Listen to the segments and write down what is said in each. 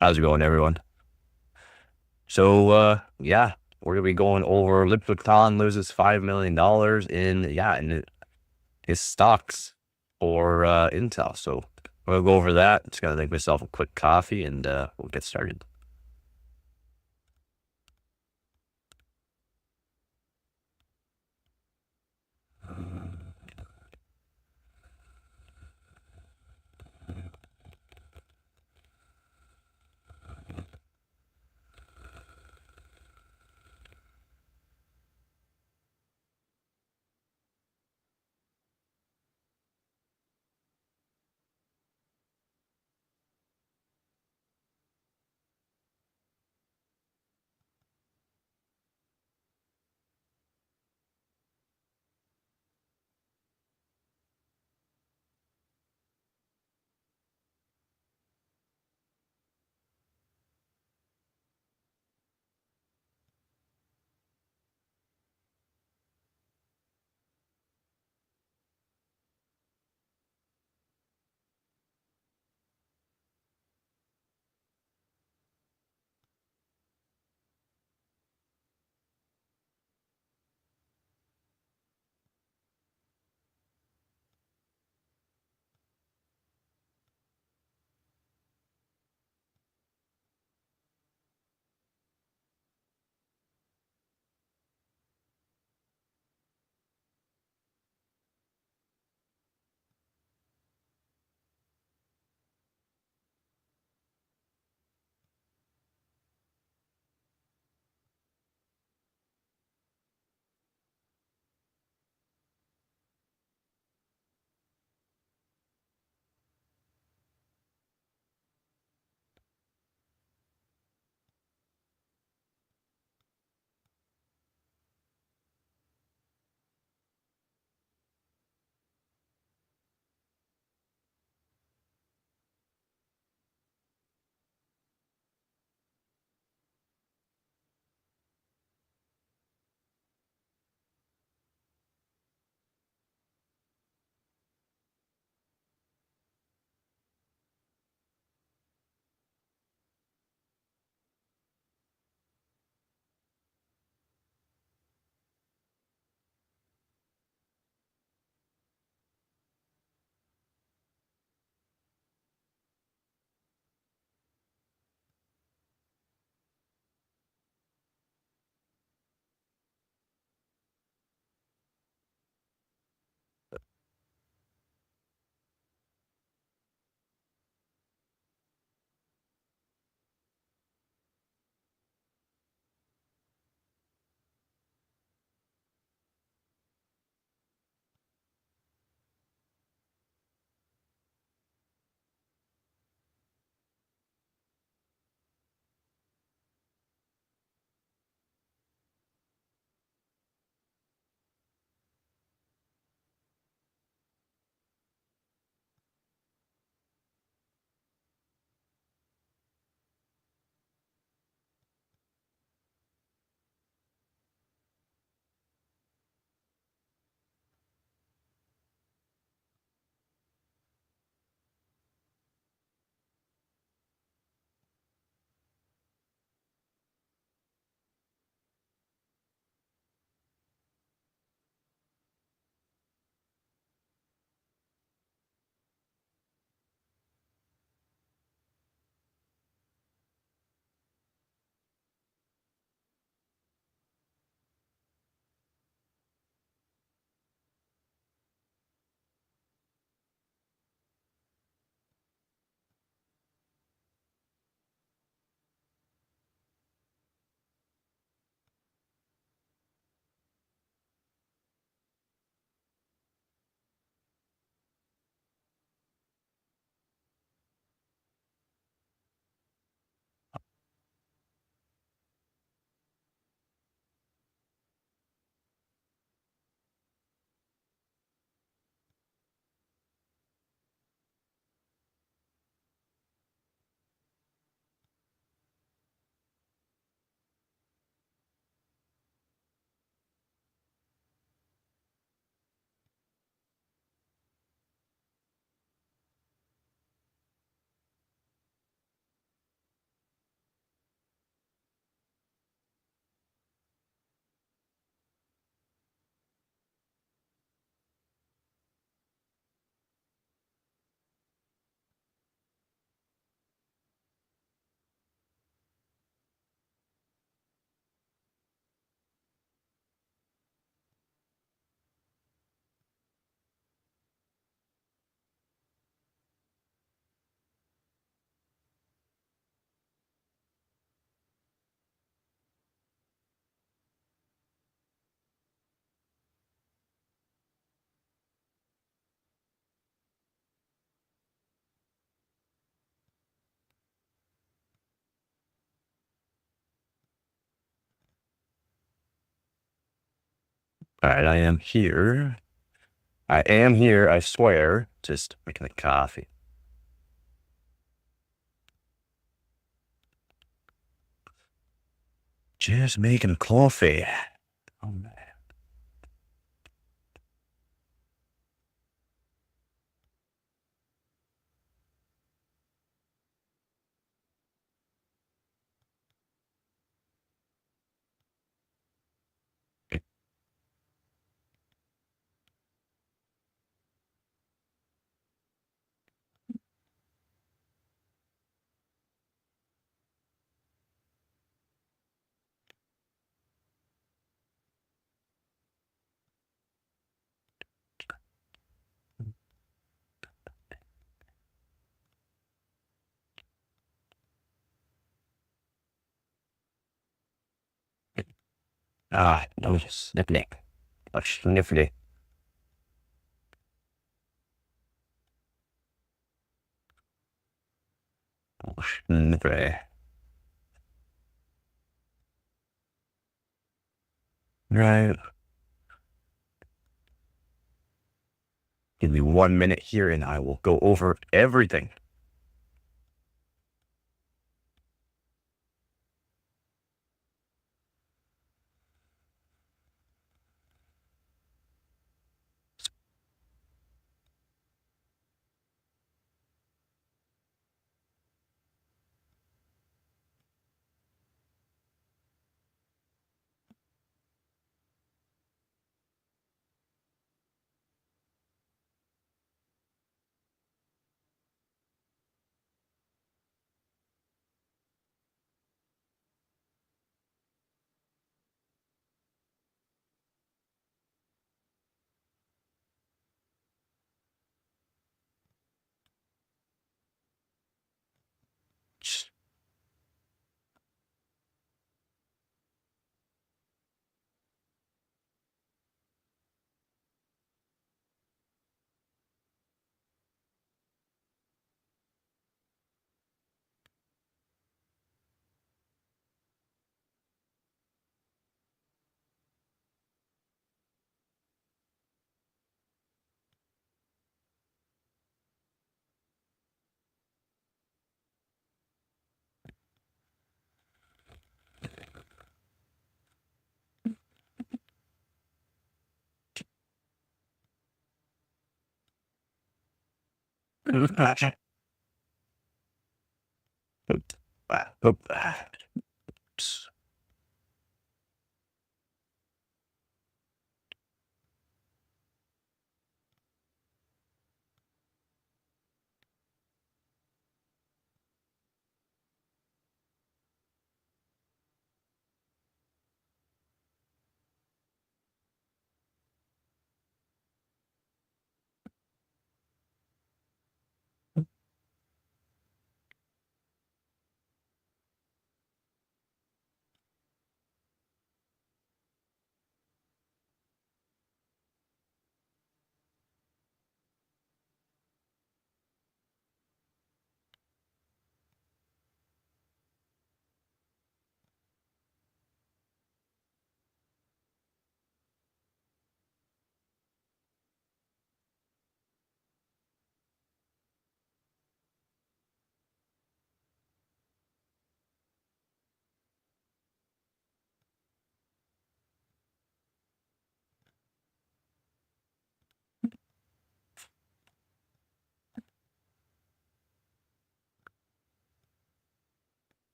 How's it going, everyone? Yeah, we're gonna be going over Lipton loses $5 million in his stocks for Intel. So we'll go over that. Just gotta make myself a quick coffee and we'll get started. All right, I am here. I am here, I swear. Just making the coffee. Just making coffee. Oh, man. Ah, no, sniffly. Oh, sniffly. Oh, sniffly. Right. Give me 1 minute here and I will go over everything.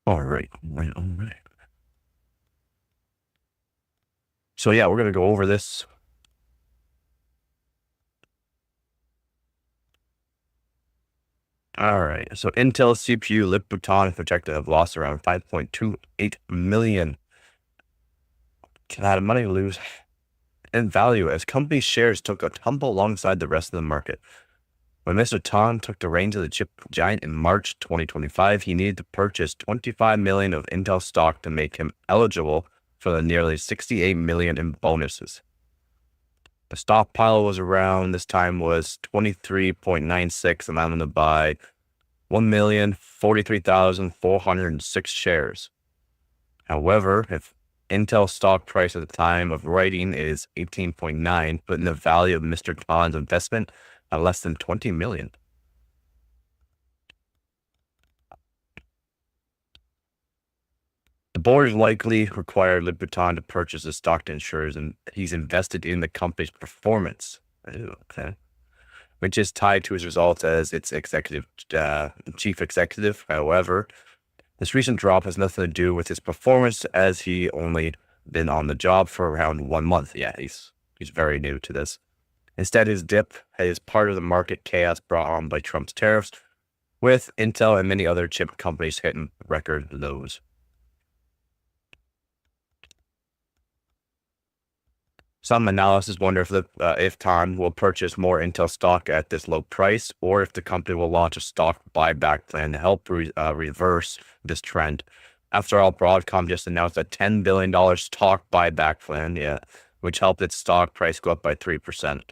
All right. All right. So yeah, we're gonna go over this. All right. So Intel CPU, Lip-Bu-Tan, and projected have lost around 5.28 million. A lot of money to lose in value as company shares took a tumble alongside the rest of the market. When Mr. Tan took the reins of the chip giant in March 2025, he needed to purchase 25 million of Intel stock to make him eligible for the nearly 68 million in bonuses. The stockpile was around this time was 23.96, and I'm going to buy 1,043,406 shares. However, if Intel stock price at the time of writing is 18.9, putting the value of Mr. Tan's investment at less than 20 million. The board likely required Louboutin to purchase the stock to ensure he's invested in the company's performance. Ooh, okay. Which is tied to his results as its chief executive. However, this recent drop has nothing to do with his performance, as he only been on the job for around 1 month. Yeah, he's very new to this. Instead, his dip is part of the market chaos brought on by Trump's tariffs, with Intel and many other chip companies hitting record lows. Some analysts wonder if Tan will purchase more Intel stock at this low price, or if the company will launch a stock buyback plan to help reverse this trend. After all, Broadcom just announced a $10 billion stock buyback plan, which helped its stock price go up by 3%.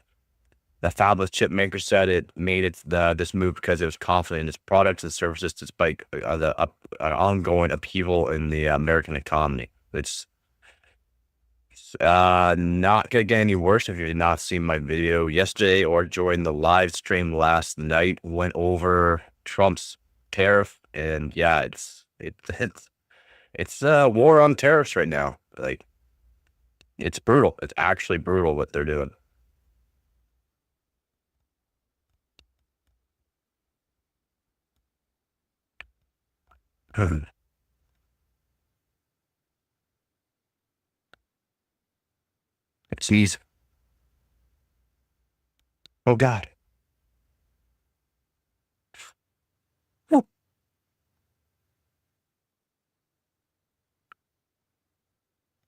The fabless chip maker said it made this move because it was confident in its products and services despite the ongoing upheaval in the American economy. It's not gonna get any worse. If you did not see my video yesterday or joined the live stream last night, went over Trump's tariff, and yeah, it's a war on tariffs right now. Like, it's brutal. It's actually brutal what they're doing. Jeez. Oh God.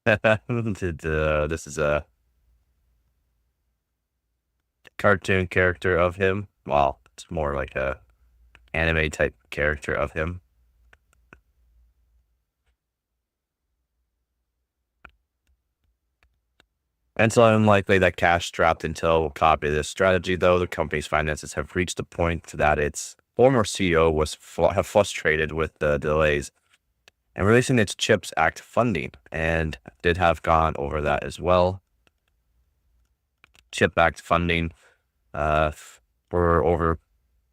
This is a cartoon character of him. Well, it's more like a anime type character of him. And it's unlikely that cash-strapped Intel will copy this strategy, though the company's finances have reached a point that its former CEO was frustrated with the delays and releasing its CHIPS Act funding, and did have gone over that as well. CHIPS Act funding for over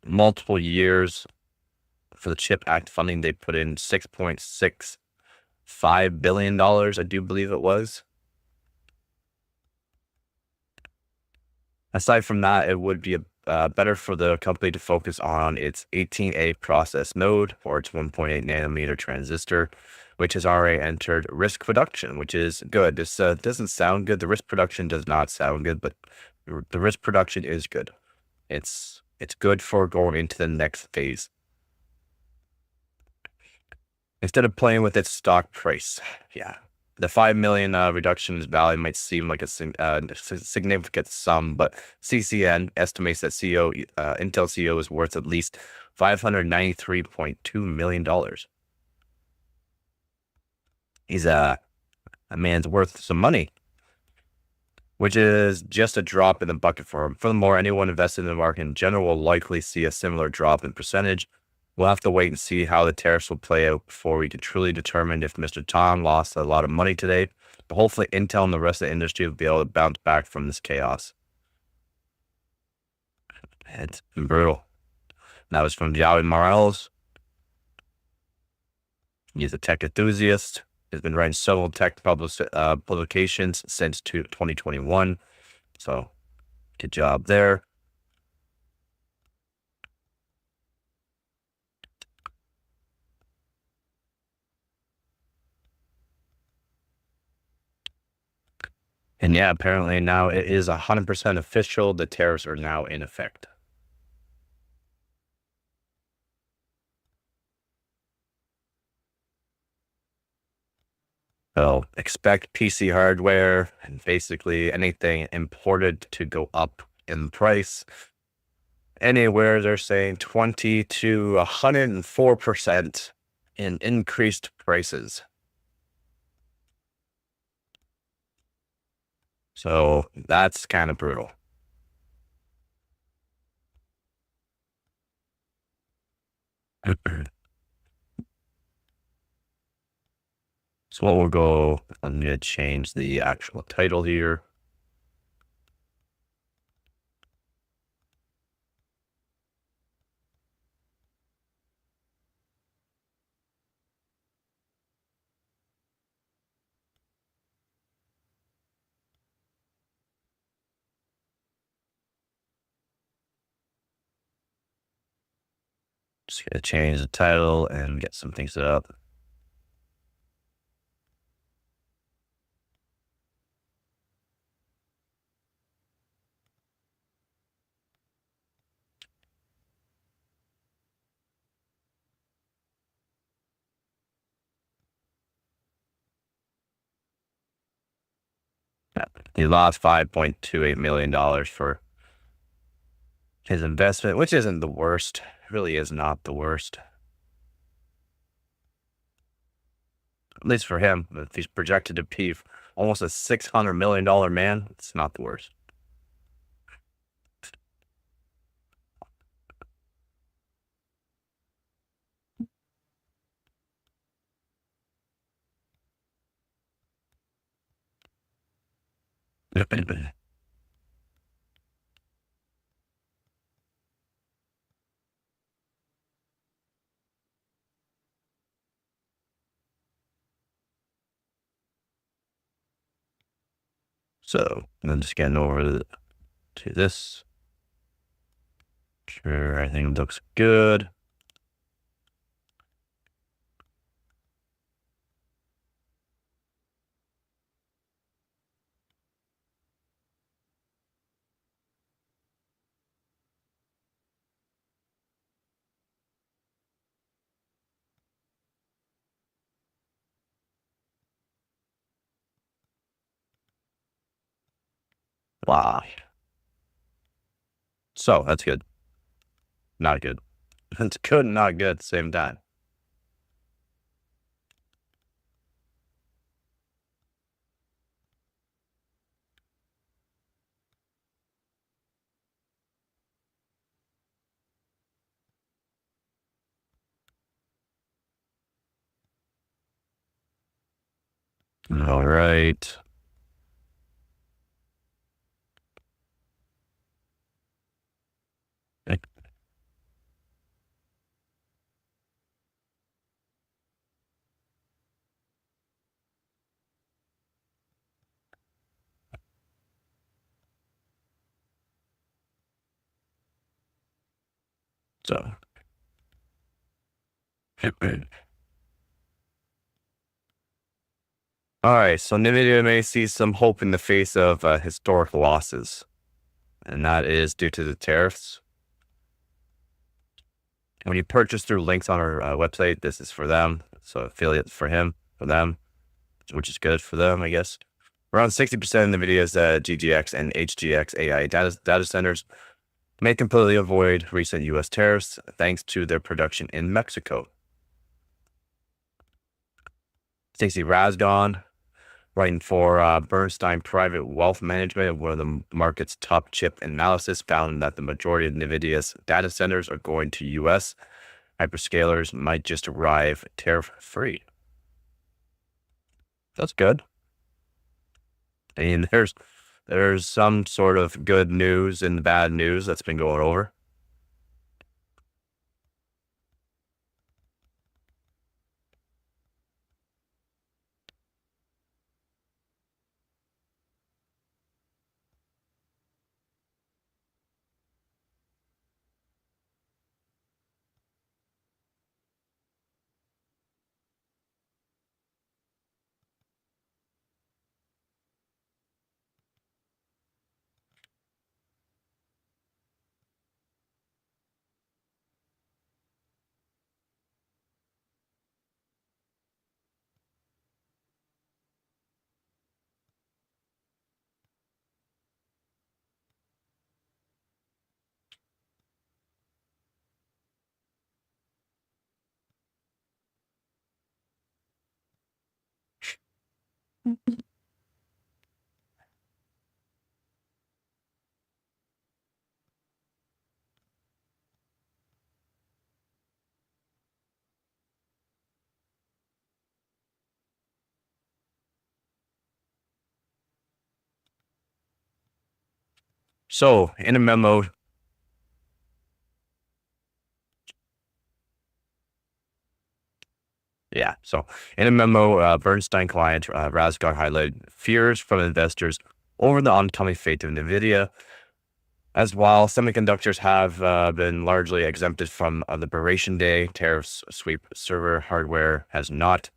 multiple years. For the CHIP Act funding, they put in $6.65 billion, I do believe it was. Aside from that, it would be better for the company to focus on its 18A process node or its 1.8 nanometer transistor, which has already entered risk production, which is good. This doesn't sound good. The risk production does not sound good, but the risk production is good. It's good for going into the next phase. Instead of playing with its stock price, yeah. The 5 million reduction in value might seem like a significant sum, but CCN estimates that Intel CEO is worth at least $593.2 million. He's a man's worth some money, which is just a drop in the bucket for him. Furthermore, anyone invested in the market in general will likely see a similar drop in percentage. We'll have to wait and see how the tariffs will play out before we can truly determine if Mr. Tan lost a lot of money today. But hopefully Intel and the rest of the industry will be able to bounce back from this chaos. It's been brutal. That was from Javi Morales. He's a tech enthusiast. He's been writing several tech publications since 2021. So good job there. And yeah, apparently now it is 100% official. The tariffs are now in effect. So expect PC hardware and basically anything imported to go up in price. Anywhere they're saying 20 to 104% in increased prices. So that's kind of brutal. So what we'll go, I'm going to change the actual title here. Just going to change the title and get some things set up. He lost $5.28 million for his investment, which isn't the worst. It really is not the worst. At least for him, if he's projected to be almost a $600 million man, it's not the worst. So I'm just getting over to this. Sure, I think it looks good. Wow. So that's good. Not good. It's good and not good at the same time. All right. So, all right. So NVIDIA may see some hope in the face of historic losses, and that is due to the tariffs. And when you purchase through links on our website, this is for them. So affiliate for them, which is good for them, I guess. Around 60% of NVIDIA's GGX and HGX AI data centers may completely avoid recent U.S. tariffs thanks to their production in Mexico. Stacy Rasgon, writing for Bernstein Private Wealth Management, one of the market's top chip analysis, found that the majority of NVIDIA's data centers are going to U.S. Hyperscalers might just arrive tariff-free. That's good. I mean, there's some sort of good news and bad news that's been going over. So in a memo, Bernstein client Razgar highlighted fears from investors over the oncoming fate of NVIDIA. As while semiconductors have been largely exempted from Liberation Day tariffs, sweep server hardware has not.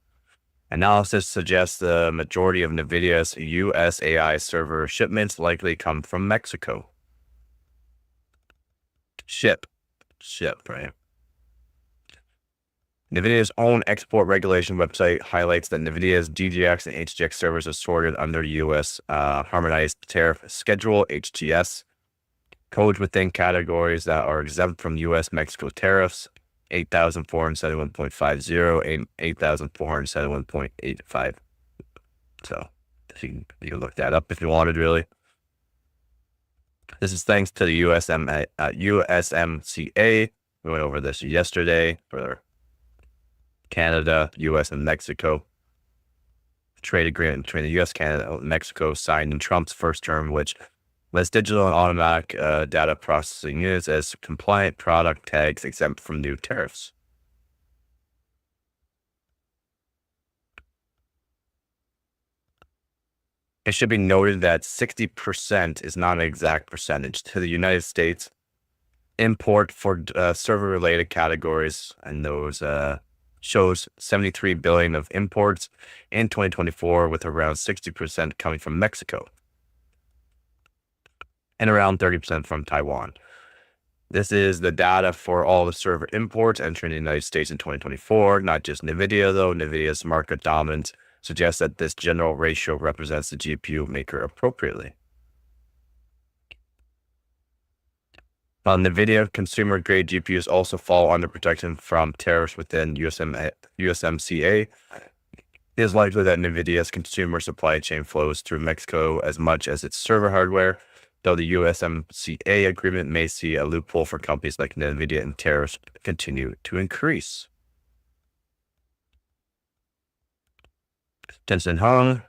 Analysis suggests the majority of NVIDIA's US AI server shipments likely come from Mexico. Ship, right? NVIDIA's own export regulation website highlights that NVIDIA's DGX and HGX servers are sorted under US Harmonized Tariff Schedule, HTS, codes within categories that are exempt from US-Mexico tariffs, 8,471.50 and 8,471.85. So you can look that up if you wanted, really. This is thanks to the USMCA. We went over this yesterday for Canada, US, and Mexico. Trade agreement between the US, Canada, and Mexico signed in Trump's first term, which lists digital and automatic data processing units as compliant product tags exempt from new tariffs. It should be noted that 60% is not an exact percentage. To the United States, import for server-related categories, and those shows 73 billion of imports in 2024, with around 60% coming from Mexico and around 30% from Taiwan. This is the data for all the server imports entering the United States in 2024, not just NVIDIA, though. NVIDIA's market dominance suggests that this general ratio represents the GPU maker appropriately. NVIDIA consumer-grade GPUs also fall under protection from tariffs within USMCA. It is likely that NVIDIA's consumer supply chain flows through Mexico as much as its server hardware, though the USMCA agreement may see a loophole for companies like NVIDIA and tariffs continue to increase. Jensen Huang,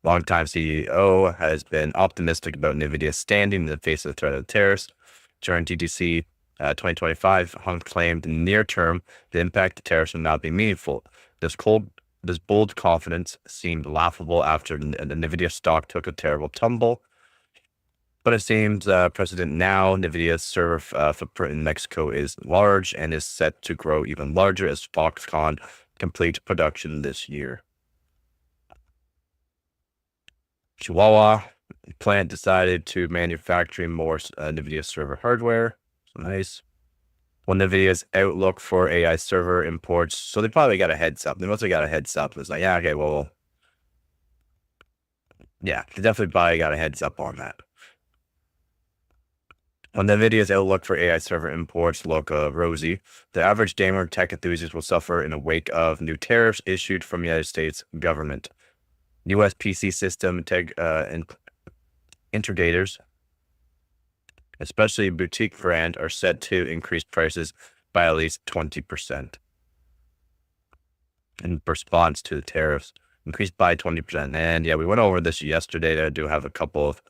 longtime CEO, has been optimistic about NVIDIA's standing in the face of the threat of tariffs. During GTC 2025, Huang claimed in the near term, the impact of tariffs will not be meaningful. This bold confidence seemed laughable after the NVIDIA stock took a terrible tumble. But it seems precedent now. NVIDIA's server footprint in Mexico is large and is set to grow even larger as Foxconn completes production this year. Chihuahua plant decided to manufacture more NVIDIA server hardware. So nice. Well, NVIDIA's outlook for AI server imports. So they probably got a heads up. They must have got a heads up. It's like, yeah, okay, well, yeah, they definitely probably got a heads up on that. When NVIDIA's outlook for AI server imports look rosy, the average gamer tech enthusiast will suffer in the wake of new tariffs issued from the United States government. U.S. PC system integrators, especially boutique brand, are set to increase prices by at least 20% in response to the tariffs. Increased by 20%. And yeah, we went over this yesterday. I do have a couple of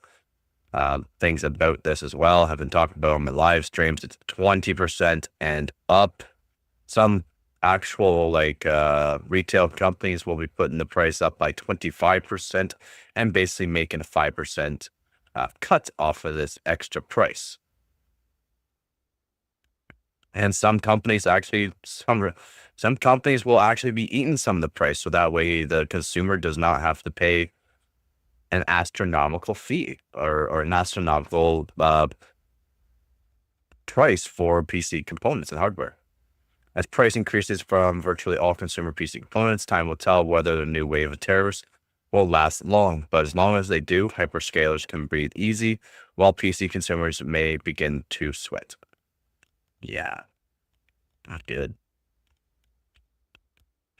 things about this as well. Have been talking about on my live streams. It's 20% and up. Some actual retail companies will be putting the price up by 25% and basically making a 5% cut off of this extra price. And some companies actually, some companies will actually be eating some of the price, so that way the consumer does not have to pay an astronomical fee or an astronomical price for PC components and hardware. As price increases from virtually all consumer PC components, time will tell whether the new wave of tariffs will last long. But as long as they do, hyperscalers can breathe easy, while PC consumers may begin to sweat. Yeah, not good.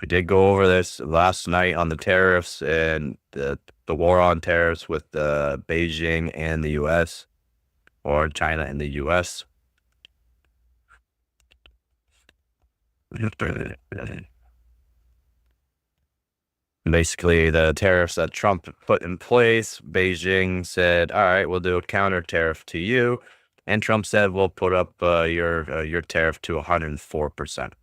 We did go over this last night on the tariffs and the war on tariffs with Beijing and the U.S. or China and the U.S. Basically, the tariffs that Trump put in place, Beijing said, "All right, we'll do a counter tariff to you," and Trump said, "We'll put up your tariff to 104%."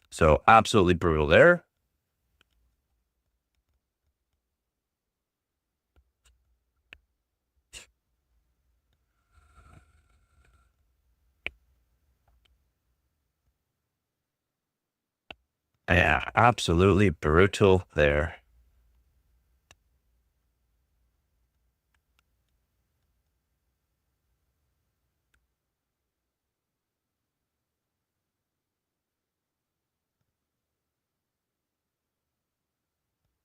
So absolutely brutal there. Yeah, absolutely brutal there.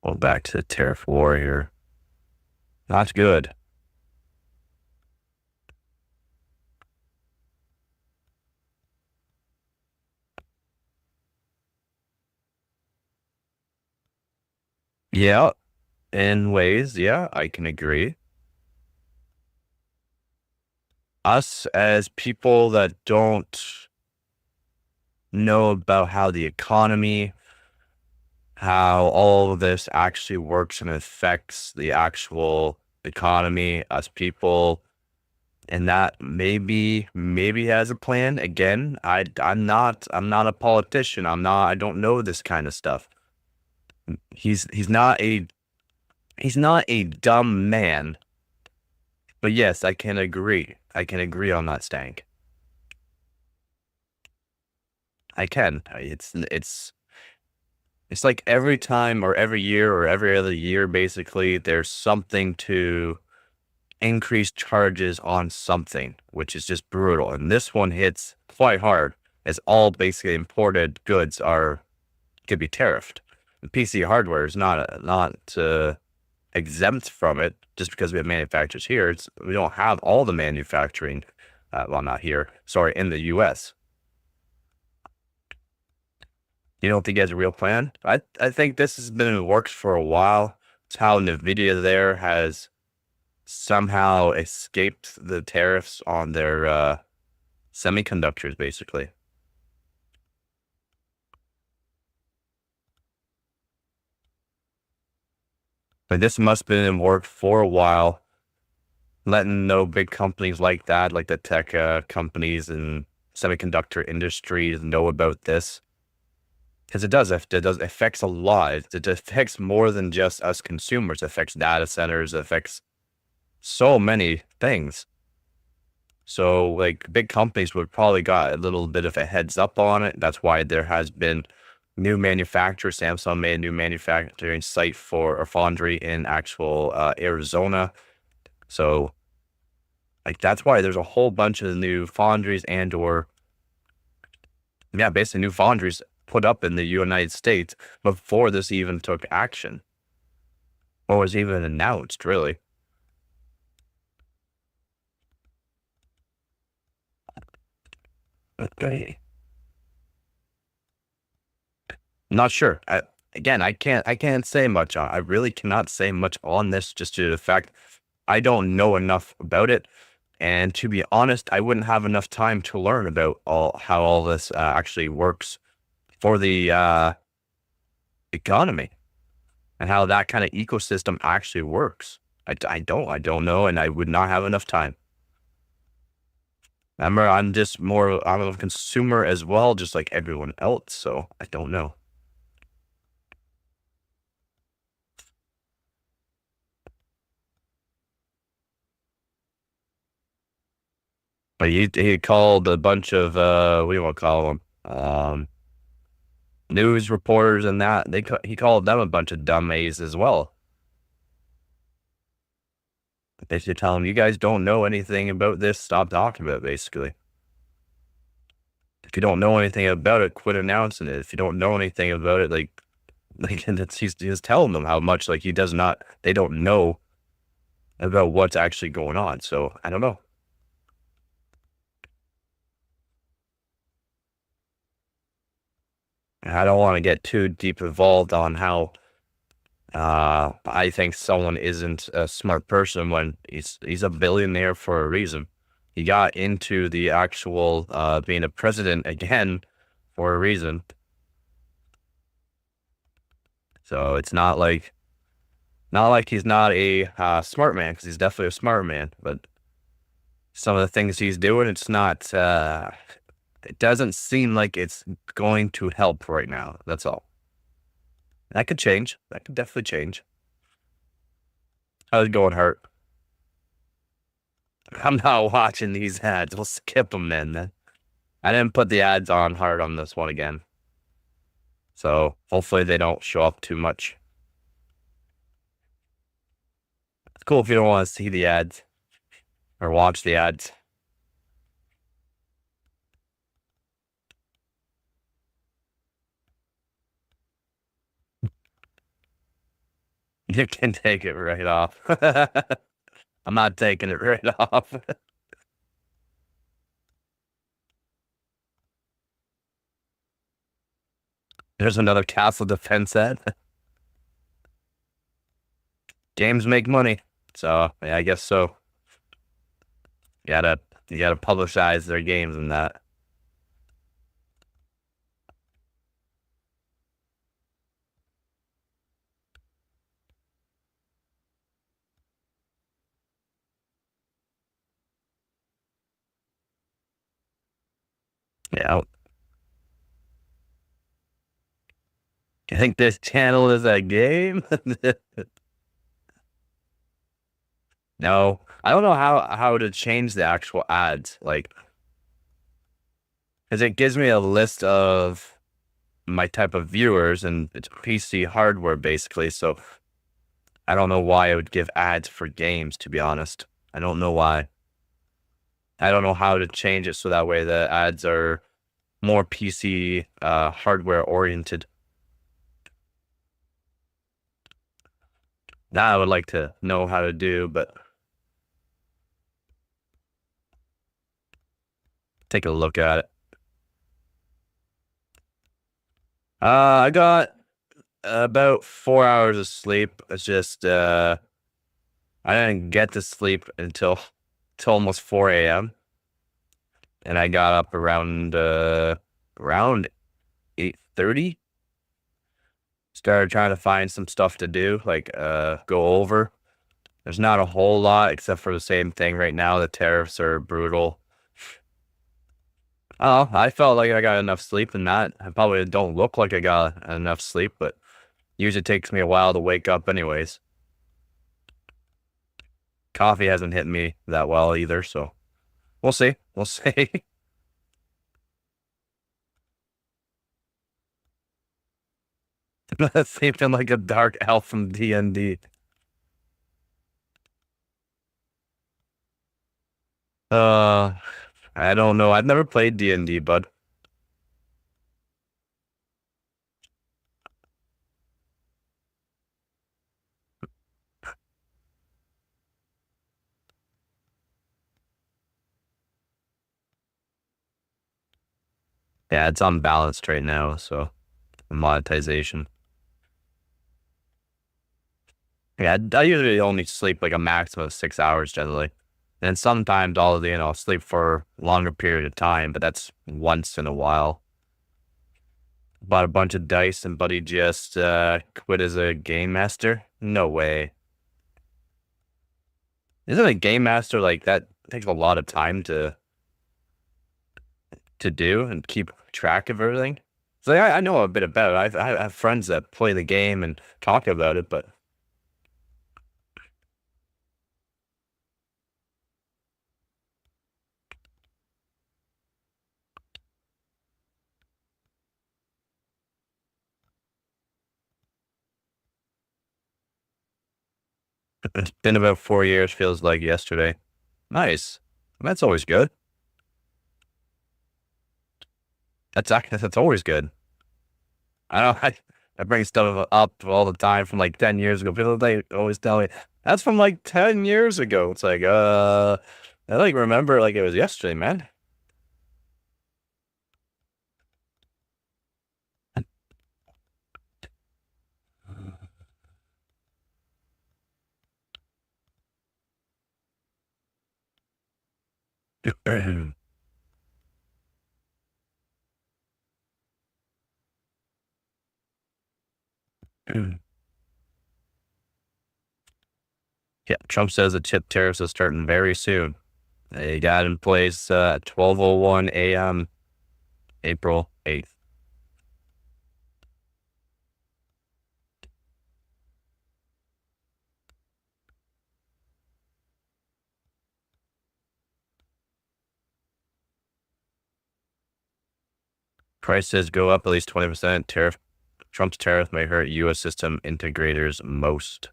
Well, back to the tariff war here. Not good. Yeah, in ways, yeah, I can agree. Us as people that don't know about how the economy, how all of this actually works and affects the actual economy, us people, and that maybe has a plan. Again, I'm not a politician. I don't know this kind of stuff. He's not a dumb man, but yes, I can agree. I can agree on that, Stank. I can. It's like every time or every year or every other year, basically, there's something to increase charges on something, which is just brutal. And this one hits quite hard, as all basically imported goods could be tariffed. The PC hardware is not exempt from it just because we have manufacturers here. We don't have all the manufacturing, well, not here, sorry, in the U.S. You don't think he has a real plan? I think this has been in the works for a while. It's how NVIDIA there has somehow escaped the tariffs on their semiconductors, basically. But this must have been in work for a while, letting know big companies like that, like the tech companies and semiconductor industries know about this. Because it does affects a lot. It affects more than just us consumers. It affects data centers. It affects so many things. So like big companies would probably got a little bit of a heads up on it. That's why there has been new manufacturers. Samsung made a new manufacturing site for a foundry in actual Arizona. So like that's why there's a whole bunch of new foundries and or yeah, basically new foundries put up in the United States before this even took action or was even announced, really. Okay. Not sure. Again, I can't say much. I really cannot say much on this just due to the fact I don't know enough about it. And to be honest, I wouldn't have enough time to learn about all how all this actually works for the economy and how that kind of ecosystem actually works. I don't know, and I would not have enough time. Remember, I'm a consumer as well, just like everyone else. So I don't know. But he called a bunch of what do you want to call them? News reporters and that he called them a bunch of dummies as well. Basically tell them you guys don't know anything about this. Stop talking about it, basically. If you don't know anything about it, quit announcing it. If you don't know anything about it, like he's telling them how much like he does not they don't know about what's actually going on. So I don't know. I don't want to get too deep involved on how I think someone isn't a smart person when he's a billionaire for a reason. He got into the actual being a president again for a reason. So it's not like he's not a smart man, because he's definitely a smart man. But some of the things he's doing, it's not. It doesn't seem like it's going to help right now. That's all. That could change. That could definitely change. How's it going, Hurt? I'm not watching these ads. We'll skip them then. I didn't put the ads on hard on this one again. So hopefully they don't show up too much. It's cool if you don't want to see the ads or watch the ads. You can take it right off. I'm not taking it right off. There's another Castle Defense ad. Games make money. So yeah, I guess so. You gotta publicize their games and that. Yeah. You think this channel is a game? No. I don't know how to change the actual ads. Like, because it gives me a list of my type of viewers, and it's PC hardware basically. So I don't know why I would give ads for games, to be honest. I don't know why. I don't know how to change it so that way the ads are more PC hardware oriented. That I would like to know how to do, but take a look at it. I got about 4 hours of sleep. It's just I didn't get to sleep until almost 4 a.m. and I got up around 8:30. Started trying to find some stuff to do, like go over. There's not a whole lot except for the same thing right now. The tariffs are brutal. Oh, I felt like I got enough sleep and that. I probably don't look like I got enough sleep, but usually takes me a while to wake up anyways. Coffee hasn't hit me that well either, so we'll see. We'll see. Sleeping like a dark elf from D&D. Uh, I don't know. I've never played D&D, bud. Yeah, it's unbalanced right now, so monetization. Yeah, I usually only sleep like a maximum of 6 hours generally. And sometimes I'll sleep for a longer period of time, but that's once in a while. Bought a bunch of dice and Buddy just quit as a game master. No way. Isn't a game master like that takes a lot of time to do and keep track of everything? So I know a bit about it. I have friends that play the game and talk about it, but it's been about 4 years, feels like yesterday. Nice. That's always good. That's always good. I don't I bring stuff up all the time from like 10 years ago. People they always tell me that's from like 10 years ago. It's like I like remember like it was yesterday, man. Yeah, Trump says the chip tariffs are starting very soon. They got in place at 12:01 a.m. April 8th. Prices go up at least 20%. Trump's tariff may hurt U.S. system integrators most.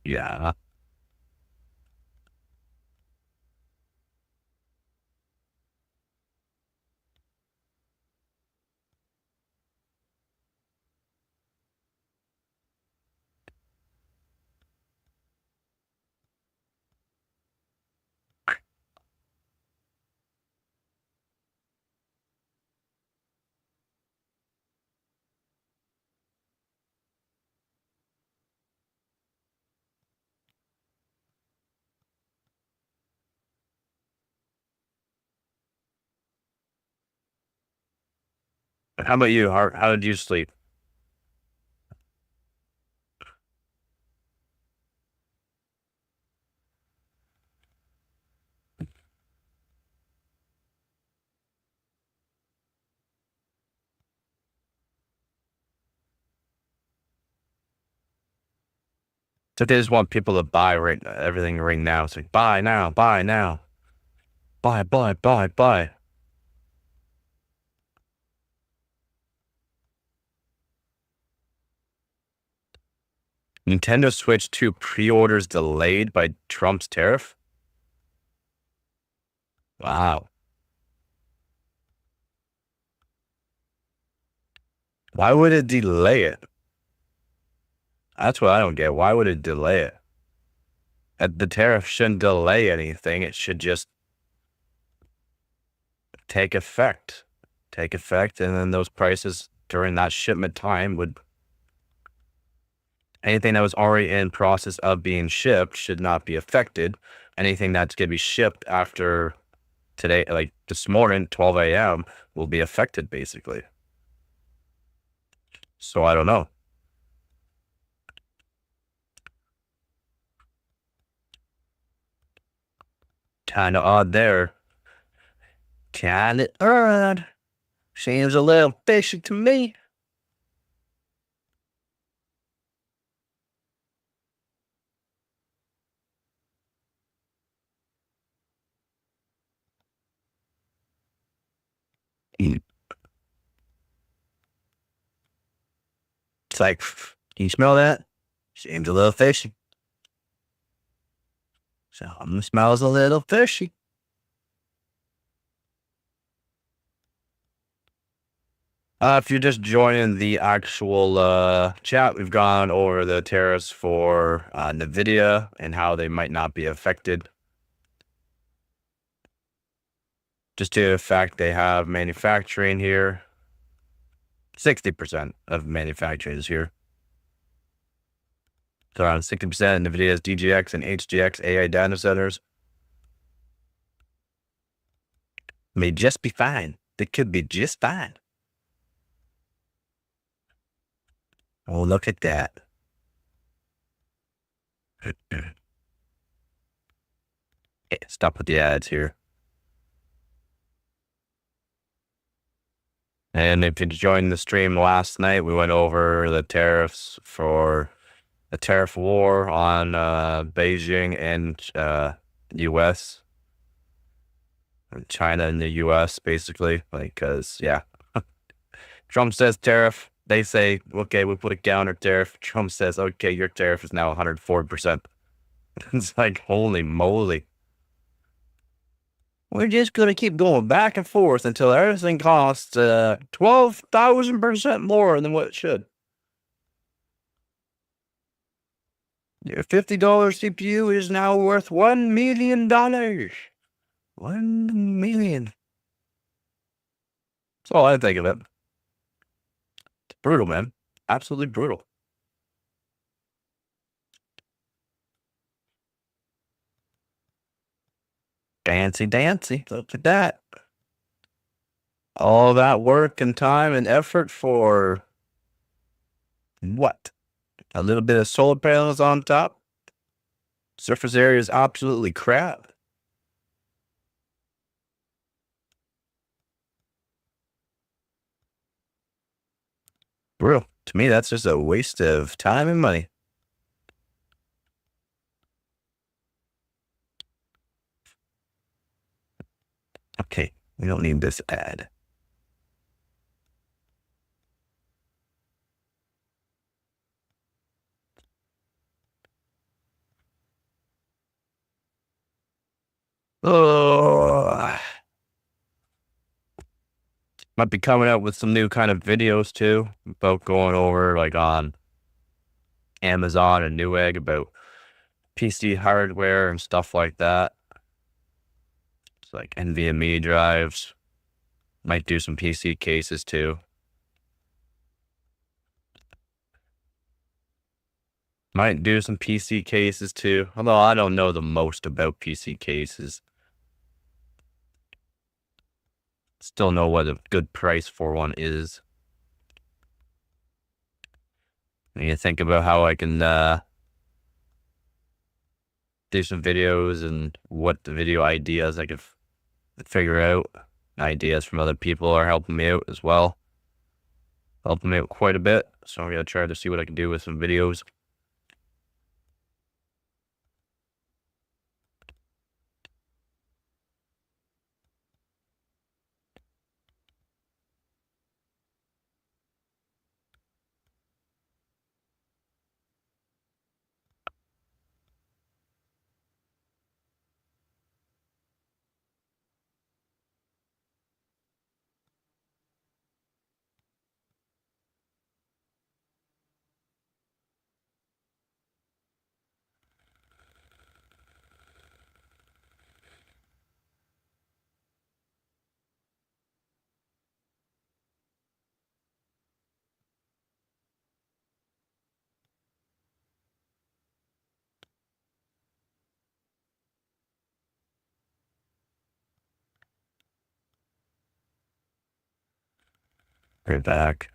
Yeah. How about you? How did you sleep? So they just want people to buy everything right now. It's like buy now, buy now, buy. Nintendo Switch 2 pre-orders delayed by Trump's tariff. Wow. Why would it delay it? That's what I don't get. Why would it delay it? The tariff shouldn't delay anything. It should just take effect. And then those prices during that shipment time would anything that was already in process of being shipped should not be affected. Anything that's going to be shipped after today, like this morning, 12 a.m., will be affected basically. So I don't know. Kind of odd there. Kind of odd. Seems a little fishy to me. It's like, can you smell that? Seems a little fishy. Something smells a little fishy. If you're just joining the actual chat, we've gone over the tariffs for NVIDIA and how they might not be affected. Just to the fact they have manufacturing here. 60% of manufacturing is here. So around 60% of NVIDIA's DGX and HGX AI data centers may just be fine. They could be just fine. Oh, look at that. Stop with the ads here. And if you joined the stream last night, we went over the tariffs for the tariff war on Beijing and U.S. China and the U.S. basically, like, because yeah, Trump says tariff, they say okay, we put a counter tariff. Trump says okay, your tariff is now 104%. It's like holy moly. We're just gonna keep going back and forth until everything costs 12,000% more than what it should. Your $50 CPU is now worth $1 million. $1 million. That's all I think of it. It's brutal, man. Absolutely brutal. Dancy. Look at that. All that work and time and effort for what? A little bit of solar panels on top? Surface area is absolutely crap. Bro, to me, that's just a waste of time and money. Okay, we don't need this ad. Oh, might be coming out with some new kind of videos too about going over like on Amazon and Newegg about PC hardware and stuff like that. It's like NVMe drives. Might do some PC cases too. Might do some PC cases too. Although I don't know the most about PC cases. Still know what a good price for one is. I need to think about how I can do some videos and what the video ideas I could figure out. Ideas from other people are helping me out as well. Helping me out quite a bit. So I'm going to try to see what I can do with some videos. Right back.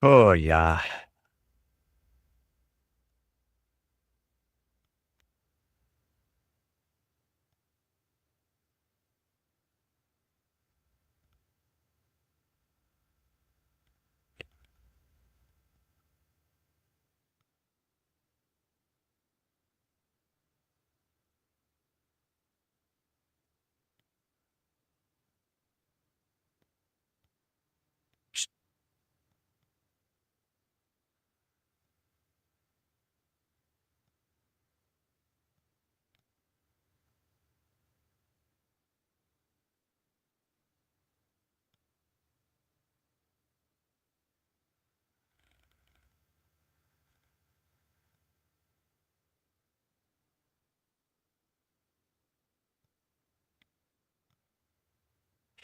Oh yeah.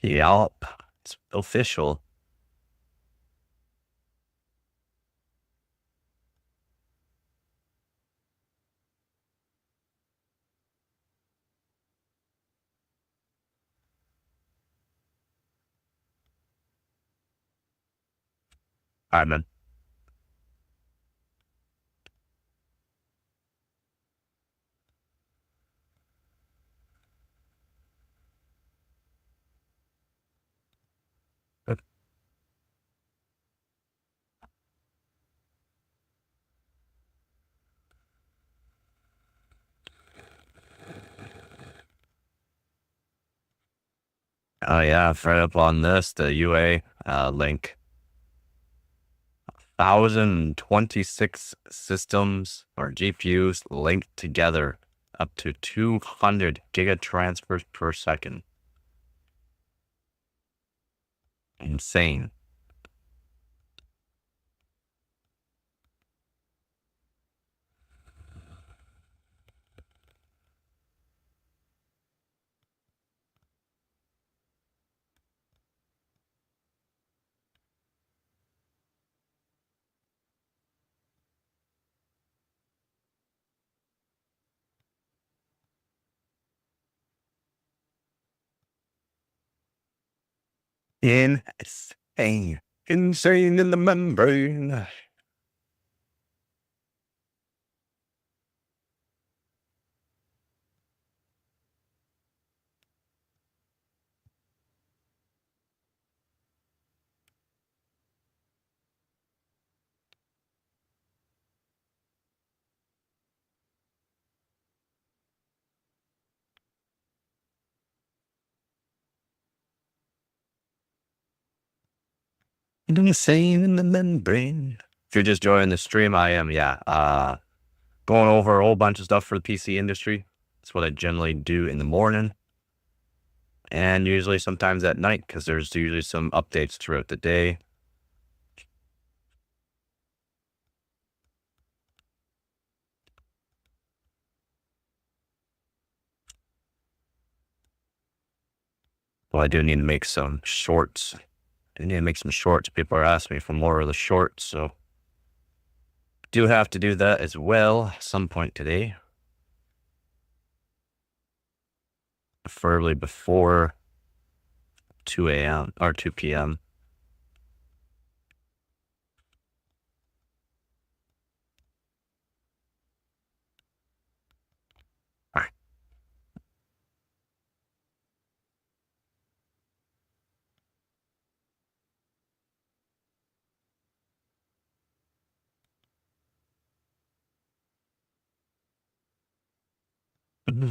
Yup. It's official. All right, man. Oh yeah, right up on this, the UA link. 1,026 systems or GPUs linked together, up to 200 gigatransfers per second. Insane. Insane. Insane in the membrane. Insane in the membrane. If you're just joining the stream, I am, yeah. Going over a whole bunch of stuff for the PC industry. That's what I generally do in the morning. And usually sometimes at night, because there's usually some updates throughout the day. Well, I do need to make some shorts. I need to make some shorts. People are asking me for more of the shorts, so do have to do that as well at some point today. Preferably before 2 a.m. or 2 p.m. All right.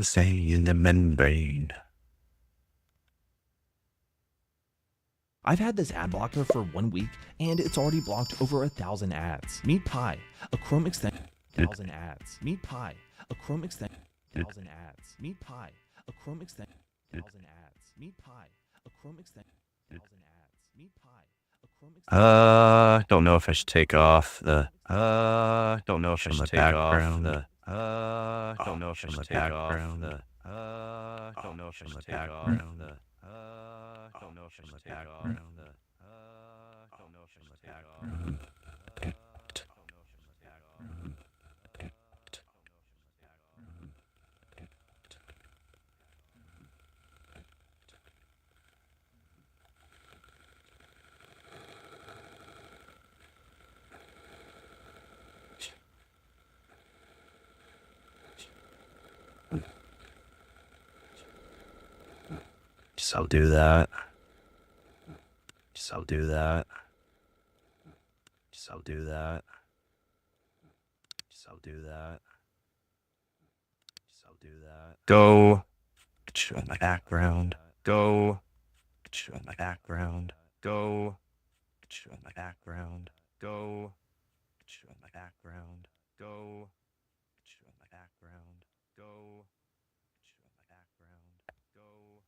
Say in the membrane. I've had this ad blocker for 1 week, and it's already blocked over 1,000 ads. Meet Pi, a Chrome extension. 1,000 ads. Meet Pi, a Chrome extension. 1,000 ads. Meet Pi, a Chrome extension. 1,000 ads. Meet Pi, a Chrome extension. 1,000 ads. Meet Pi, a Chrome extension. Don't know if I should take off the Don't know if I from should the take off background. the. Don't know if I should take off the. Don't know if I should take off the. Don't know if I should take off the. Don't know if I should take off. Guess I'll do that. Guess I'll do that. Guess I'll do that. Guess I'll do that. Guess I'll do that. Go. Show my background. Go. Show my background. Go. Show my background. Go. Show my background. Go. Show my background. Go. Show my background. Go.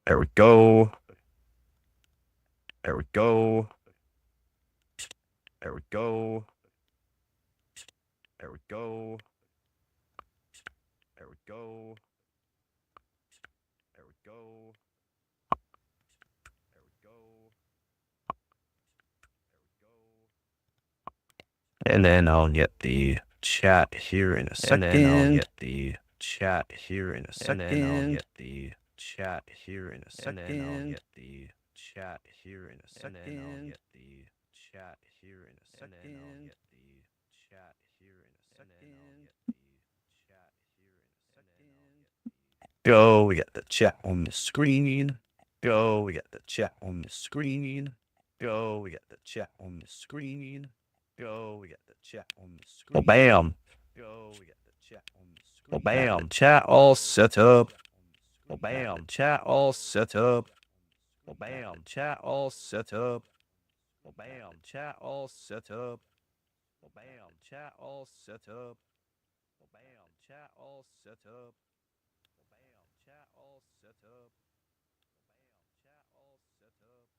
There we go. There we go. There we go. There we go. There we go. There we go. There we go. And then I'll get the chat here in a second. And then I'll get the chat here in a second. And then I'll get the chat here in a second. And then I'll get the chat here in a second. And then I'll get the chat here in a second. And then I'll get the chat here in a second. Go, we got the chat on the screen. Go, we got the chat on the screen. Go, we got the chat on the screen. Go, we got the chat on the screen. Well, bam. Go, we got the chat on the screen. Well, bam. Chat all set up. Well, bam. Chat all set up. Well, bam. Chat all set up. Well, bam. Chat all set up. Well, bam. Chat all set up. Well, bam. Chat all set up. Chat all set up. Chat all set up.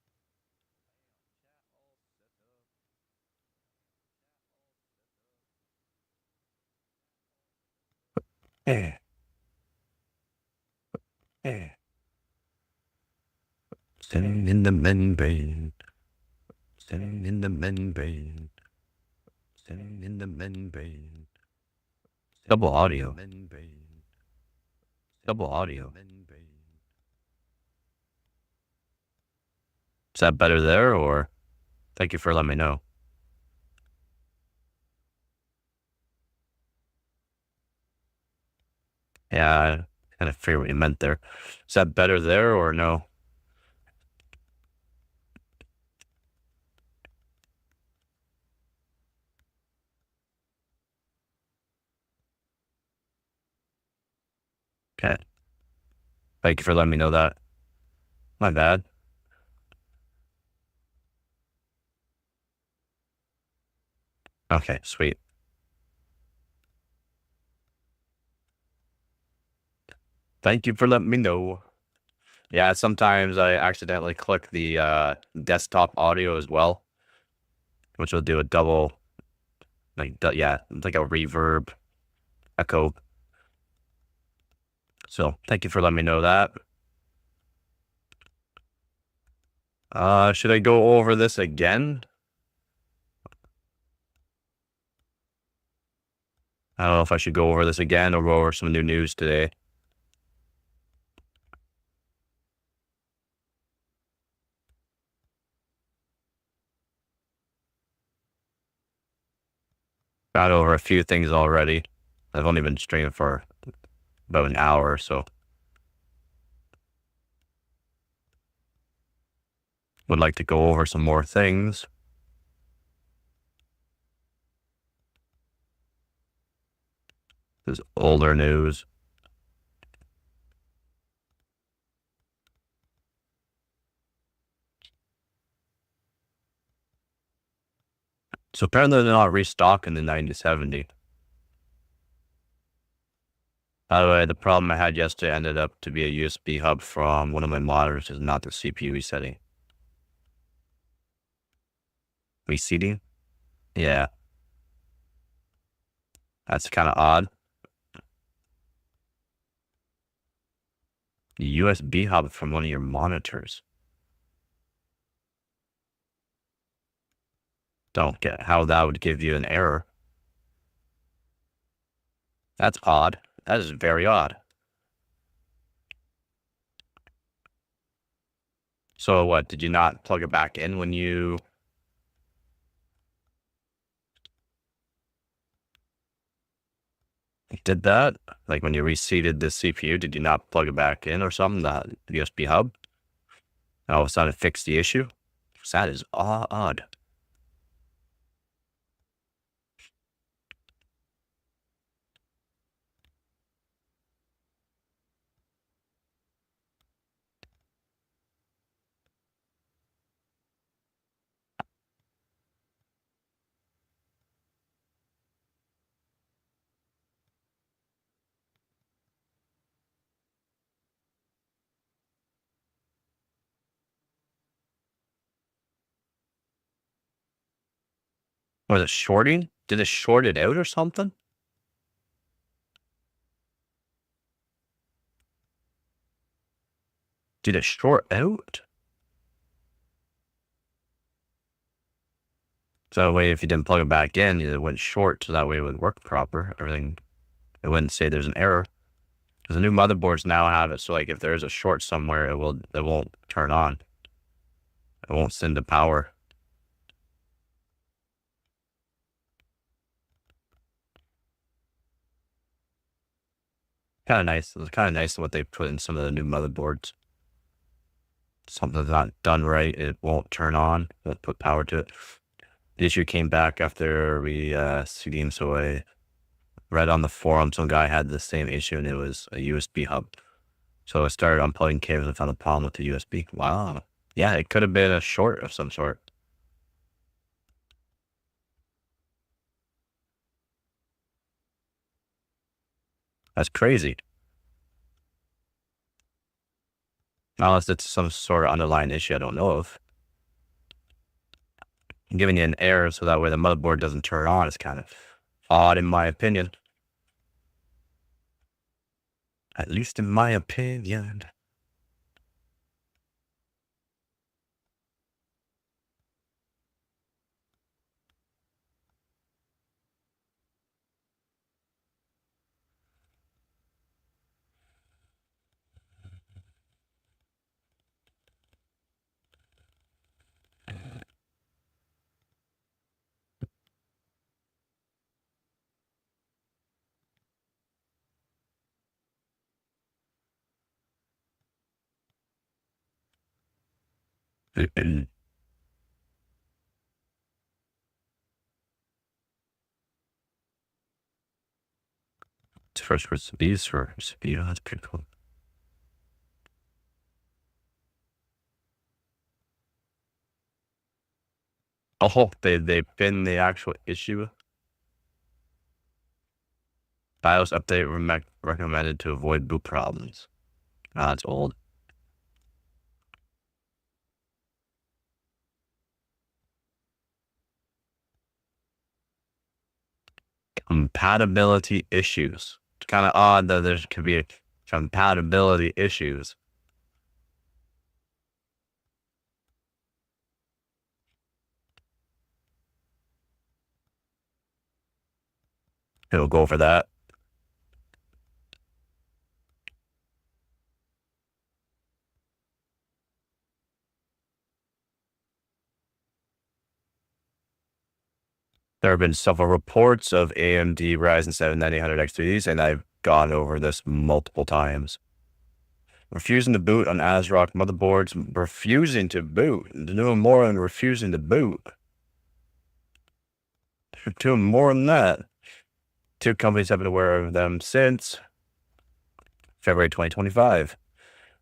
Eh. Eh. Sitting in the membrane. Sitting in the membrane. Sitting in the membrane. Double audio. Double audio. Is that better there, or? Thank you for letting me know. Yeah, I kind of figured what you meant there. Is that better there, or no? Okay. Thank you for letting me know that. My bad. Okay, sweet. Thank you for letting me know. Yeah, sometimes I accidentally click the desktop audio as well, which will do a double, like a reverb echo. So thank you for letting me know that. Should I go over this again? I don't know if I should go over this again or go over some new news today. Got over a few things already. I've only been streaming for about an hour or so. Would like to go over some more things. This is older news. So apparently they're not restocking the 9070. By the way, the problem I had yesterday ended up to be a USB hub from one of my monitors, is not the CPU resetting. Reseating? Yeah. That's kind of odd. The USB hub from one of your monitors. Don't get how that would give you an error. That's odd. That is very odd. So what, did you not plug it back in when you... did that? Like when you reseated the CPU, did you not plug it back in or something? That USB hub? And all of a sudden it fixed the issue? That is odd. Was it shorting? Did it short it out or something? Did it short out? So that way, if you didn't plug it back in, it went short, so that way it would work proper. Everything, it wouldn't say there's an error. Because the new motherboards now have it, so like if there's a short somewhere, it won't turn on. It won't send the power. Kind of nice. It's kind of nice what they put in some of the new motherboards. Something's not done right, it won't turn on. Won't put power to it. The issue came back after we CD'd, so I read on the forum some guy had the same issue and it was a USB hub. So I started unplugging cables and found a problem with the USB. Wow. Yeah, it could have been a short of some sort. That's crazy. Unless it's some sort of underlying issue I don't know of. Giving you an error so that way the motherboard doesn't turn on is kind of odd in my opinion. At least in my opinion. First recipes for CPU, that's pretty cool. Oh, they pinned the actual issue. BIOS update recommended to avoid boot problems. Ah, it's old. Compatibility issues. It's kind of odd that there could be compatibility issues. It'll go for that. There have been several reports of AMD Ryzen 7 9800X3s, and I've gone over this multiple times. Refusing to boot on ASRock motherboards. Refusing to boot. Doing more than refusing to boot. Doing more than that. Two companies have been aware of them since February 2025,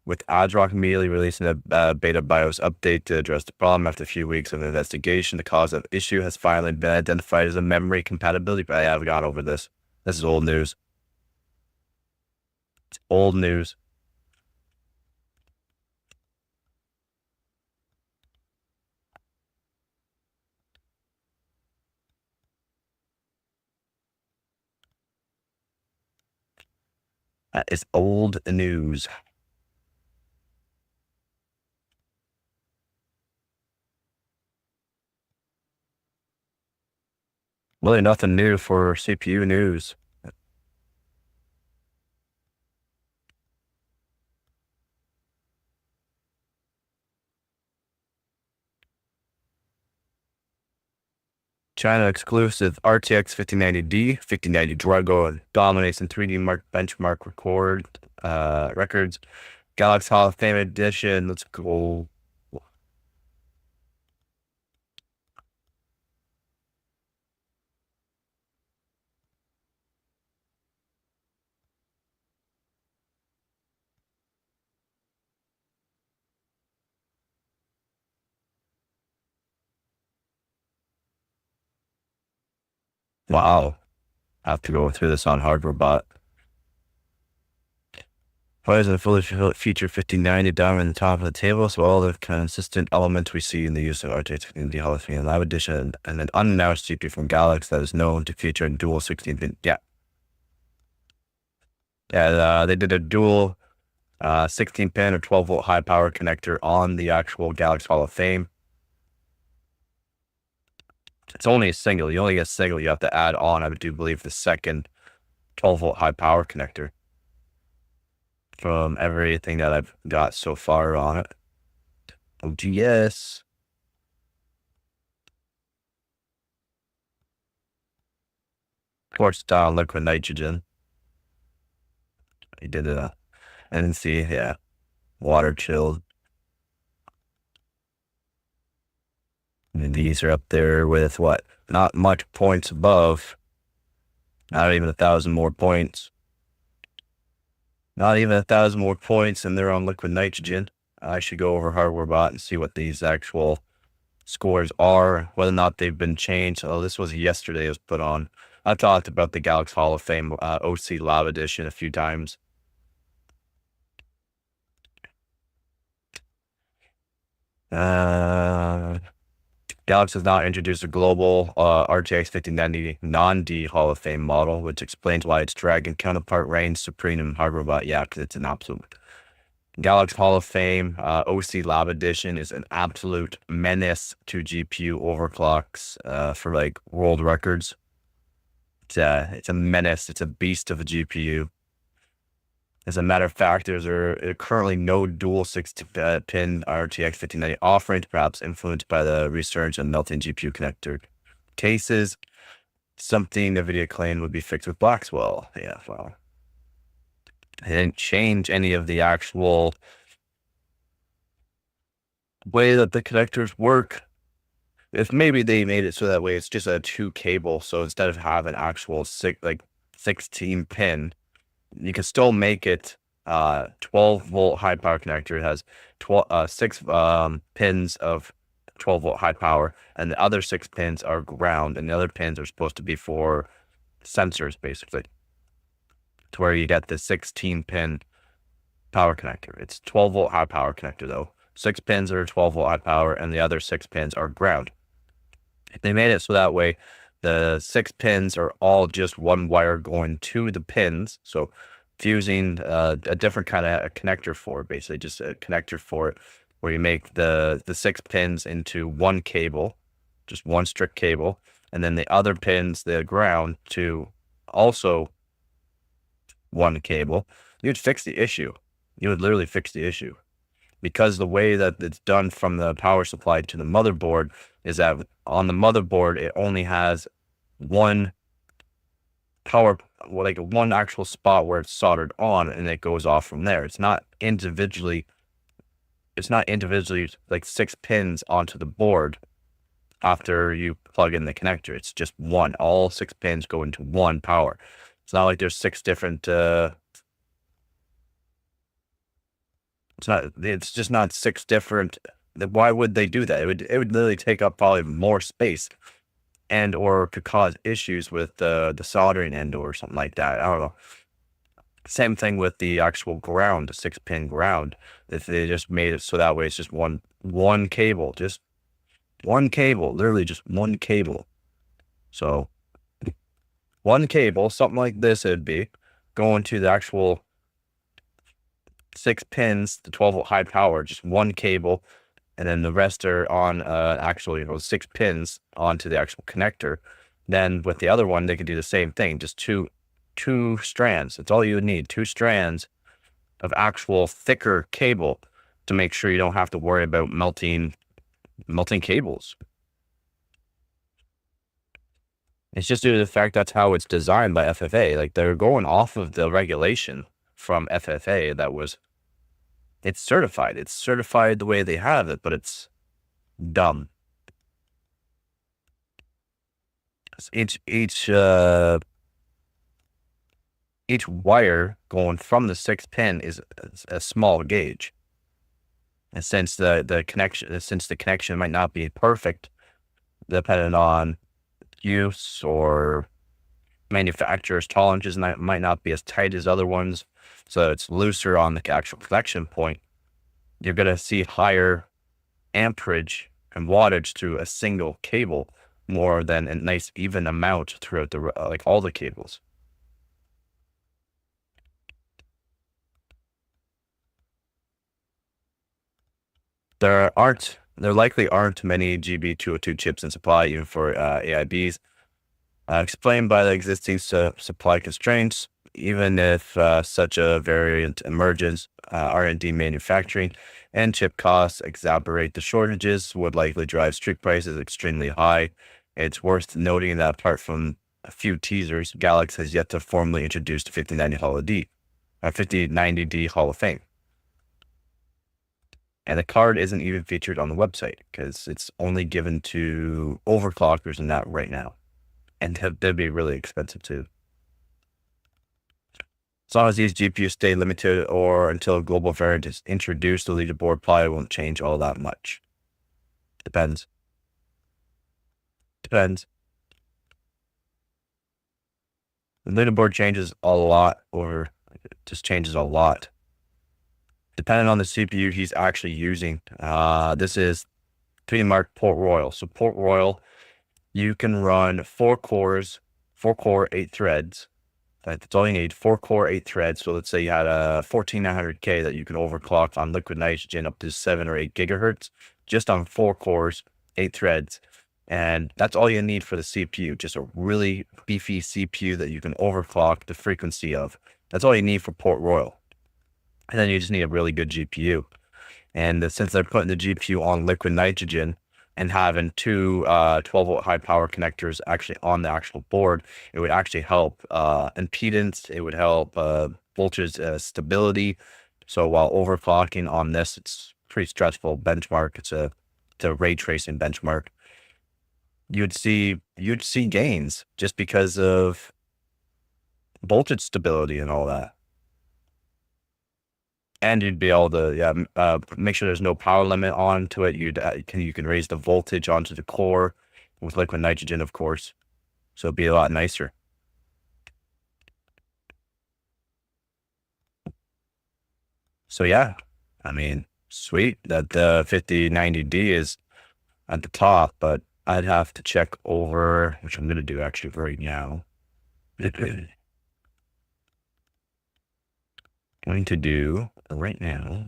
with ASRock immediately releasing a beta BIOS update to address the problem. After a few weeks of investigation, the cause of issue has finally been identified as a memory compatibility. But I have gone over this. This is old news. It's old news. That is old news. Really nothing new for CPU news. China exclusive RTX 5090D, 5090 Drago dominates in 3D benchmark records. Galaxy Hall of Fame edition. Let's go. Wow. I have to go through this on Hardware Bot. Why is it a fully featured 5090 down in the top of the table? So all the consistent elements we see in the use of RTX in the Hall of Fame Live Edition and an unannounced GPU from Galaxy that is known to feature a dual 16-pin. Yeah. Yeah, they did a dual 16-pin or 12-volt high power connector on the actual Galaxy Hall of Fame. It's only a single. You only get a single. You have to add on, I do believe, the second 12-volt high power connector from everything that I've got so far on it. OGS. Course down liquid nitrogen. He did a NNC, yeah. Water chilled. And these are up there with what? Not much points above. Not even 1,000 more points. Not even 1,000 more points, and they're on liquid nitrogen. I should go over Hardware Bot and see what these actual scores are, whether or not they've been changed. Oh, this was yesterday. It was put on. I've talked about the Galaxy Hall of Fame OC Lab Edition a few times. Galaxy has not introduced a global RTX 5090 non-D Hall of Fame model, which explains why its Dragon counterpart reigns supreme in Hardware Bot. Yeah, because it's an absolute. Galaxy Hall of Fame OC Lab Edition is an absolute menace to GPU overclocks for like world records. It's a menace. It's a beast of a GPU. As a matter of fact, there's currently no dual 6-pin RTX 5090 offerings, perhaps influenced by the resurgence of melting GPU connector cases. Something NVIDIA claimed would be fixed with Blackwell. Yeah, well, they didn't change any of the actual way that the connectors work. If maybe they made it so that way it's just a 2 cable, so instead of having actual 16 pin, you can still make it 12-volt high power connector. It has 6 pins of 12-volt high power, and the other 6 pins are ground, and the other pins are supposed to be for sensors, basically, to where you get the 16-pin power connector. It's 12-volt high power connector, though. 6 pins are 12-volt high power, and the other 6 pins are ground. If they made it so that way, the 6 pins are all just one wire going to the pins. So fusing a different kind of connector for it, basically just a connector for it, where you make the 6 pins into one cable, just one strict cable, and then the other pins, the ground, to also one cable. You'd fix the issue. You would literally fix the issue. Because the way that it's done from the power supply to the motherboard is that on the motherboard, it only has one power, well, like one actual spot where it's soldered on, and it goes off from there. It's not individually like 6 pins onto the board after you plug in the connector. It's just one. All 6 pins go into one power. It's not like there's 6 different it's just not 6 different. Why would they do that? It would literally take up probably more space, and or could cause issues with the soldering end or something like that. I don't know. Same thing with the actual ground, the 6-pin ground. If they just made it so that way it's just one cable, just one cable, literally just one cable. So one cable, something like this, it'd be going to the actual 6 pins, the 12-volt high power, just one cable, and then the rest are on actually 6 pins onto the actual connector. Then with the other one, they could do the same thing, just two strands. That's all you would need, 2 strands of actual thicker cable to make sure you don't have to worry about melting cables. It's just due to the fact that's how it's designed by FFA. Like, they're going off of the regulation from FFA that was, it's certified. It's certified the way they have it, but it's dumb. Each wire going from the 6th pin is a small gauge. And since the connection might not be perfect, depending on use or manufacturer's tolerances, might not be as tight as other ones, so it's looser on the actual connection point, you're going to see higher amperage and wattage through a single cable more than a nice even amount throughout the like all the cables. There likely aren't many GB202 chips in supply, even for AIBs, explained by the existing supply constraints. Even if such a variant emerges, R&D manufacturing and chip costs exacerbate the shortages, would likely drive street prices extremely high. It's worth noting that apart from a few teasers, Galax has yet to formally introduce the 5090D Hall of Fame. And the card isn't even featured on the website because it's only given to overclockers and that right now. And they'd be really expensive too. As long as these GPUs stay limited or until a global variant is introduced, the leaderboard probably won't change all that much. Depends. The leaderboard changes a lot, or it just changes a lot, depending on the CPU he's actually using. This is Mark Port Royal. So Port Royal, you can run 4 core, 8 threads. That's all you need, 4 core, 8 threads. So let's say you had a 14900K that you can overclock on liquid nitrogen up to 7 or 8 gigahertz, just on 4 cores, 8 threads. And that's all you need for the CPU, just a really beefy CPU that you can overclock the frequency of. That's all you need for Port Royal. And then you just need a really good GPU. And since they're putting the GPU on liquid nitrogen and having 2 12-volt high power connectors actually on the actual board, it would actually help impedance. It would help voltage stability. So while overclocking on this, it's pretty stressful benchmark. It's a ray tracing benchmark. You'd see gains just because of voltage stability and all that. And you'd be able to make sure there's no power limit onto it. You can raise the voltage onto the core with liquid nitrogen, of course. So it'd be a lot nicer. So yeah, I mean, sweet that the 5090D is at the top, but I'd have to check over, which I'm going to do actually right now. Going to do right now.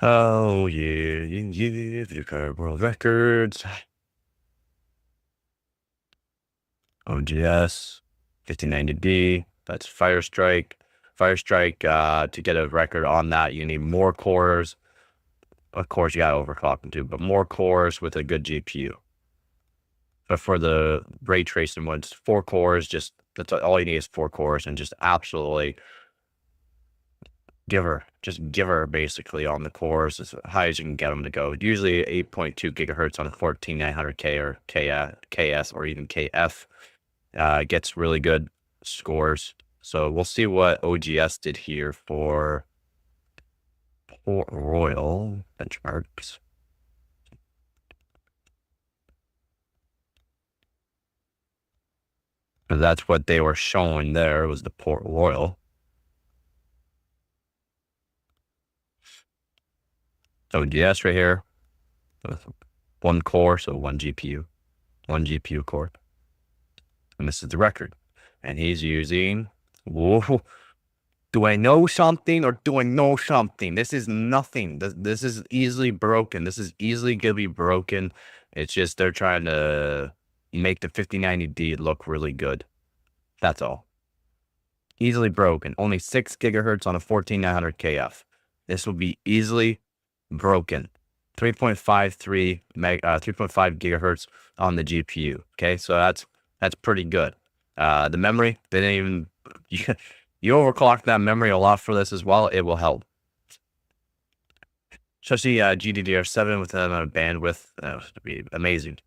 Oh yeah, the current world records. OGS 5090D. That's Firestrike. To get a record on that, you need more cores. Of course, you got to overclock them too, but more cores with a good GPU. But for the ray tracing ones, 4 cores, that's all you need is 4 cores, and just absolutely give her basically on the cores as high as you can get them to go. Usually 8.2 gigahertz on a 14900K or KS or even KF gets really good scores. So we'll see what OGS did here for Port Royal benchmarks. But that's what they were showing there, was the Port Royal. OGS right here, 1 core, so 1 GPU core. And this is the record. And he's using, whoa, do I know something or do I know something? This is nothing. This is easily broken. This is easily going to be broken. It's just they're trying to make the 5090D look really good. That's all. easily broken. Only 6 gigahertz on a 14900 KF. This will be easily broken. 3.5 gigahertz on the GPU. Okay, so that's pretty good. The memory, they didn't even you overclock that memory a lot for this as well. It will help, especially GDDR7 with that amount of bandwidth. That would be amazing.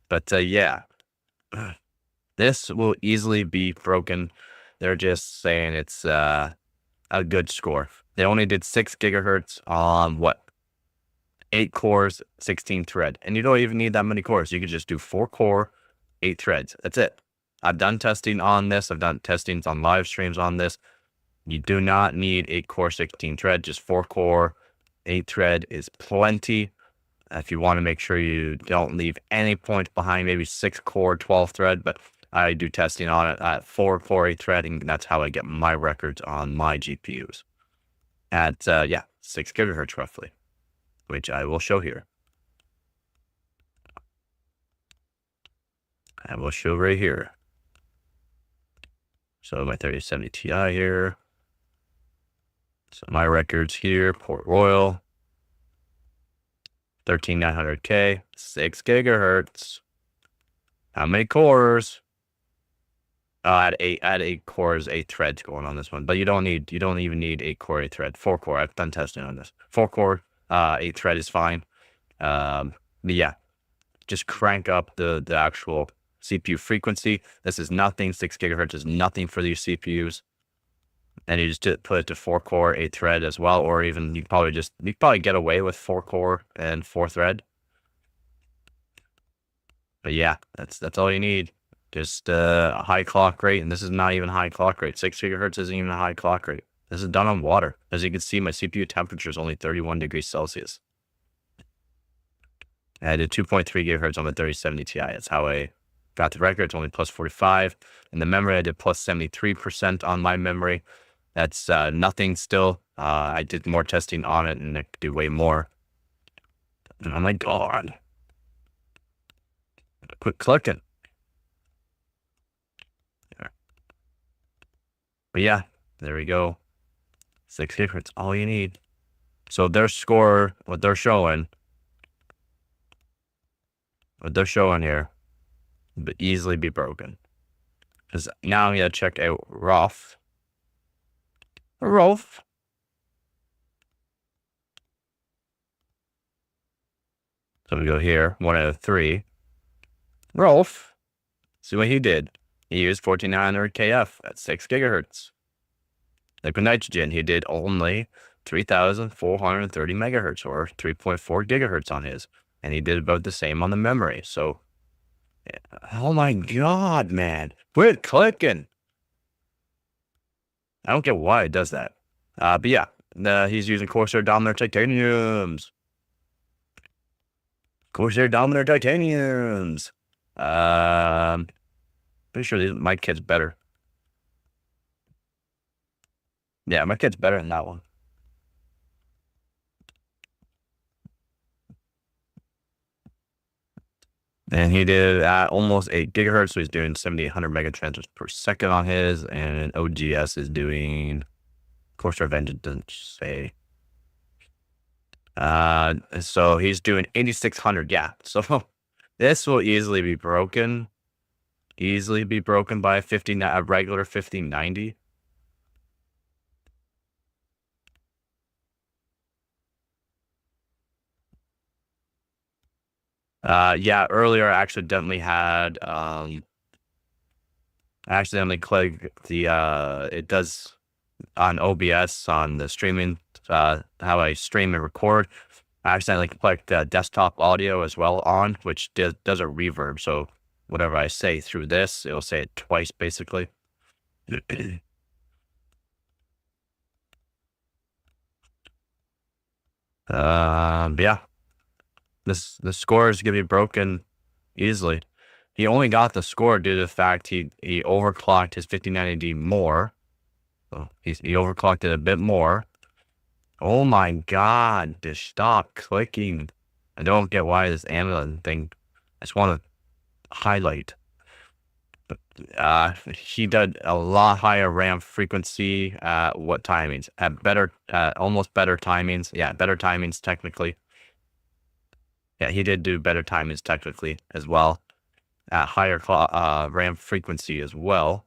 But yeah, this will easily be broken. They're just saying it's a good score. They only did 6 gigahertz on what? 8 cores, 16 thread. And you don't even need that many cores. You could just do 4 core, 8 threads. That's it. I've done testing on this. I've done testings on live streams on this. You do not need 8 core, 16 thread. Just 4 core, 8 thread is plenty. If you want to make sure you don't leave any points behind, maybe 6 core, 12 thread. But I do testing on it at 4 core, 8 thread. And that's how I get my records on my GPUs. At, 6 gigahertz roughly, which I will show here. I will show right here. So my 3070 Ti here. So my records here, Port Royal, 13900K, 6 gigahertz. How many cores? I had 8 cores, 8 threads going on this one, but you don't even need 8 core, 8 thread, 4 core. I've done testing on this. 4 core, 8 thread is fine. But yeah, just crank up the actual CPU frequency. This is nothing. 6 gigahertz is nothing for these CPUs. And you just put it to 4 core, 8 thread as well, or even you probably get away with 4 core and 4 thread. But yeah, that's all you need. Just a high clock rate, and this is not even high clock rate. 6 gigahertz isn't even a high clock rate. This is done on water. As you can see, my CPU temperature is only 31 degrees Celsius. I did 2.3 gigahertz on the 3070 Ti. That's how I got the record. It's only plus 45. And the memory, I did plus 73% on my memory. That's nothing still. I did more testing on it, and I could do way more. And oh my God. Quit clicking. But yeah, there we go. 6 gigahertz, all you need. So their score, what they're showing here, would easily be broken. Because now I'm gonna check out ROF. So we go here, 1 out of 3. ROF. See what he did. He used 14900 KF at 6 gigahertz. Liquid nitrogen, he did only 3,430 megahertz or 3.4 gigahertz on his. And he did about the same on the memory. So, oh my God, man. Quit clicking. I don't get why it does that. But yeah, he's using Corsair Dominator Titaniums. Pretty sure my kid's better. Yeah, my kid's better than that one. And he did at almost 8 gigahertz, so he's doing 7,800 megatransfers per second on his, and OGS is doing, Corsair Vengeance doesn't say. So he's doing 8,600, yeah. So this will easily be broken. By a regular 5090. Yeah, earlier I accidentally had, I accidentally clicked the, it does on OBS on the streaming, how I stream and record. I accidentally clicked desktop audio as well on, which does a reverb. So whatever I say through this, it'll say it twice basically. But yeah, the score is gonna be broken easily. He only got the score due to the fact he overclocked his 5090D more. So he overclocked it a bit more. Oh my God, just stop clicking. I don't get why this Amazon thing, I just want to highlight. But He did a lot higher ramp frequency. What timings? At better, almost better timings. Yeah, better timings technically. Yeah, he did do better timings technically as well. At higher ramp frequency as well.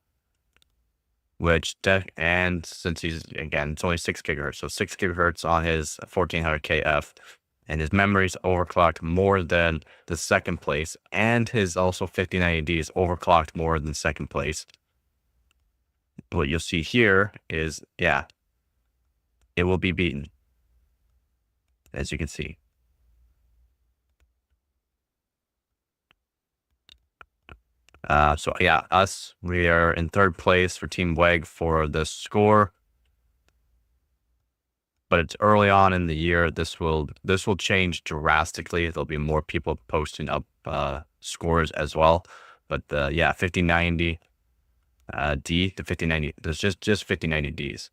And since he's, again, it's only 6 gigahertz, so 6 gigahertz on his 1400 KF, and his memory's overclocked more than the second place, and his also 5090D is overclocked more than second place. What you'll see here is, yeah, it will be beaten, as you can see. So yeah, we are in third place for Team WEG for the score, but it's early on in the year. This will change drastically. There'll be more people posting up scores as well. But yeah, 5090 D to 5090. There's just 5090Ds.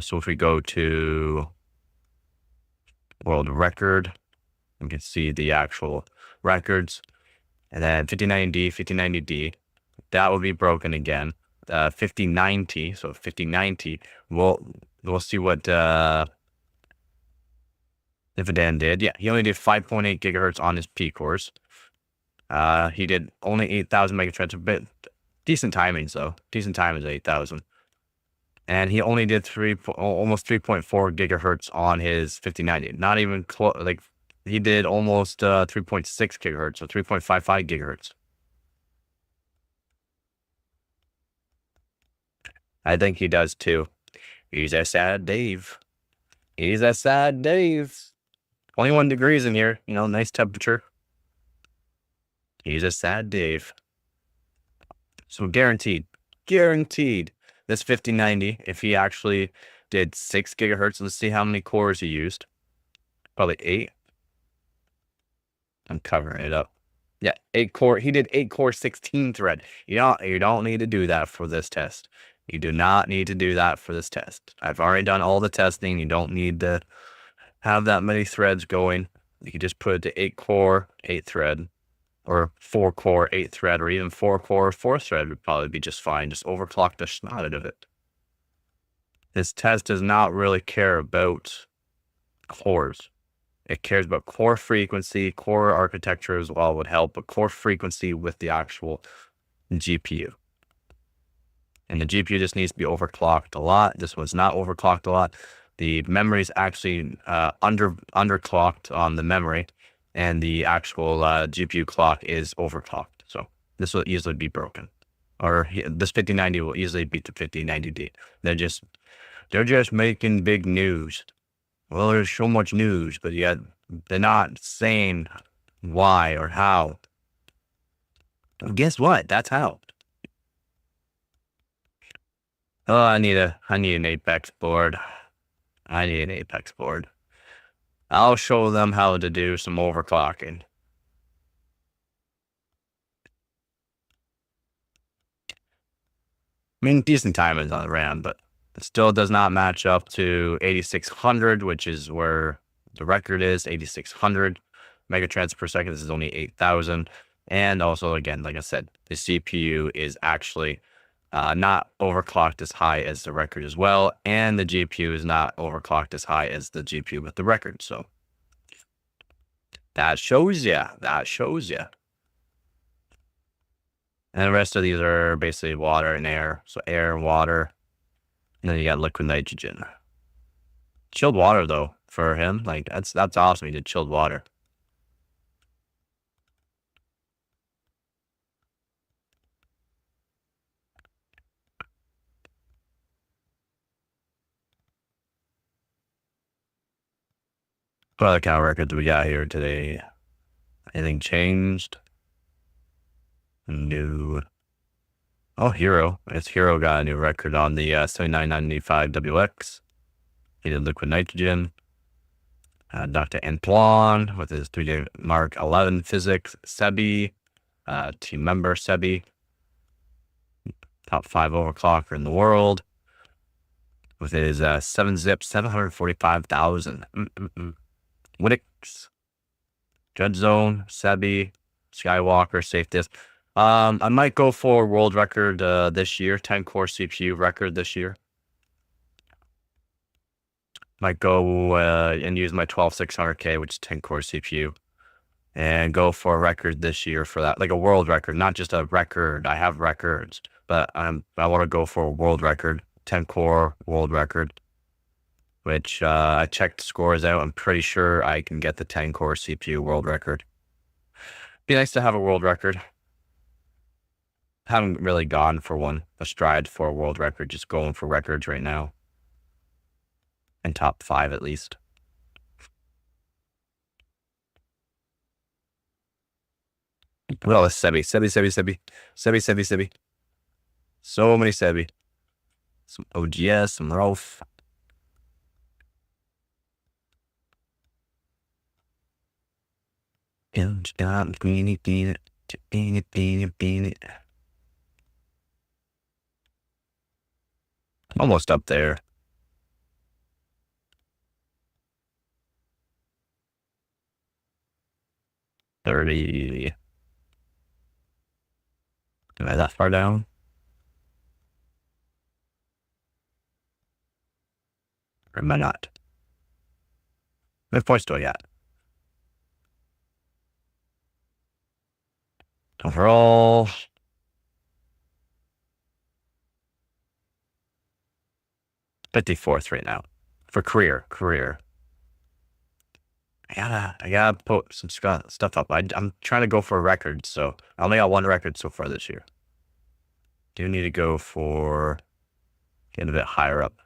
So if we go to world record, you can see the actual records. And then 5090D, 5090D, that will be broken again. 5090, so 5090, we'll see what Dividend did. Yeah, he only did 5.8 gigahertz on his P cores. He did only 8,000 megatransfers, a bit decent timings though. Decent timings, 8,000. And he only did almost 3.4 gigahertz on his 5090. Not even close. Like, he did almost 3.6 gigahertz, or 3.55 gigahertz. I think he does too. He's a sad Dave. He's a sad Dave. 21 degrees in here, you know, nice temperature. He's a sad Dave. So guaranteed, this 5090, if he actually did 6 gigahertz, let's see how many cores he used. Probably 8. I'm covering it up. Yeah, 8 core. He did 8 core, 16 thread. You don't need to do that for this test. You do not need to do that for this test. I've already done all the testing. You don't need to have that many threads going. You can just put it to 8 core, 8 thread, or 4 core, 8 thread, or even 4 core, 4 thread would probably be just fine. Just overclock the snot out of it. This test does not really care about cores. It cares about core frequency. Core architecture as well would help, but core frequency with the actual GPU. And the GPU just needs to be overclocked a lot. This one's not overclocked a lot. The memory is actually underclocked on the memory, and the actual GPU clock is overclocked. So this will easily be broken, or this 5090 will easily beat the 5090D. They're just making big news. Well, there's so much news, but yet they're not saying why or how. Well, guess what? That's how. Oh, I need an Apex board. I need an Apex board. I'll show them how to do some overclocking. I mean, decent timings on the RAM, but it still does not match up to 8600, which is where the record is. 8600 megatransfers per second. This is only 8,000. And also, again, like I said, the CPU is actually not overclocked as high as the record as well, and the GPU is not overclocked as high as the GPU with the record. So that shows you. And the rest of these are basically water and air. So air and water, and then you got liquid nitrogen. Chilled water though for him, like that's awesome. He did chilled water. What other cow records we got here today? Anything changed? New. Oh, Hero. It's Hero got a new record on the 7995 WX. He did liquid nitrogen. Dr. Antoine with his 3D Mark 11 physics. Sebi, team member Sebi. Top 5 overclocker in the world. With his 7-zip 745,000. Wittix, Dread Zone, Sebi, Skywalker, Safe Disk. I might go for world record this year, 10 core CPU record this year. Might go and use my 12600K, which is 10 core CPU, and go for a record this year for that, like a world record, not just a record. I have records, but I want to go for a world record, 10 core world record, which I checked scores out. I'm pretty sure I can get the 10 core CPU world record. Be nice to have a world record. Haven't really gone for one, a stride for a world record, just going for records right now. And top 5 at least. Look at all this Sebi. So many Sebi. Some OGS, some Rolf. Almost up there. $30. Am I that far down? Or am I not? What points do I got? Overall, $54th right now for career. I gotta put some stuff up. I'm trying to go for a record, so I only got one record so far this year. Do need to go for getting a bit higher up.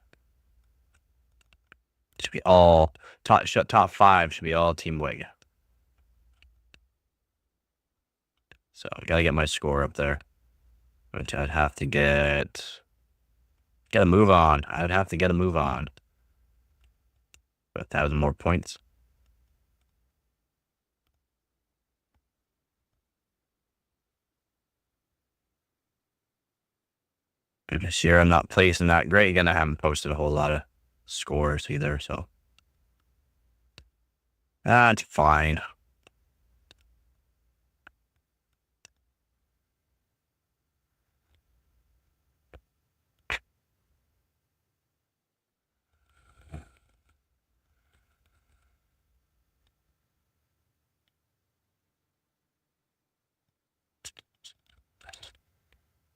It should be all top 5 should be all Team Wig. So I gotta get my score up there, which I'd have to get a move on. I'd have to get a move on. 1,000 more points. This year I'm not placing that great. Again, I haven't posted a whole lot of scores either, so that's fine.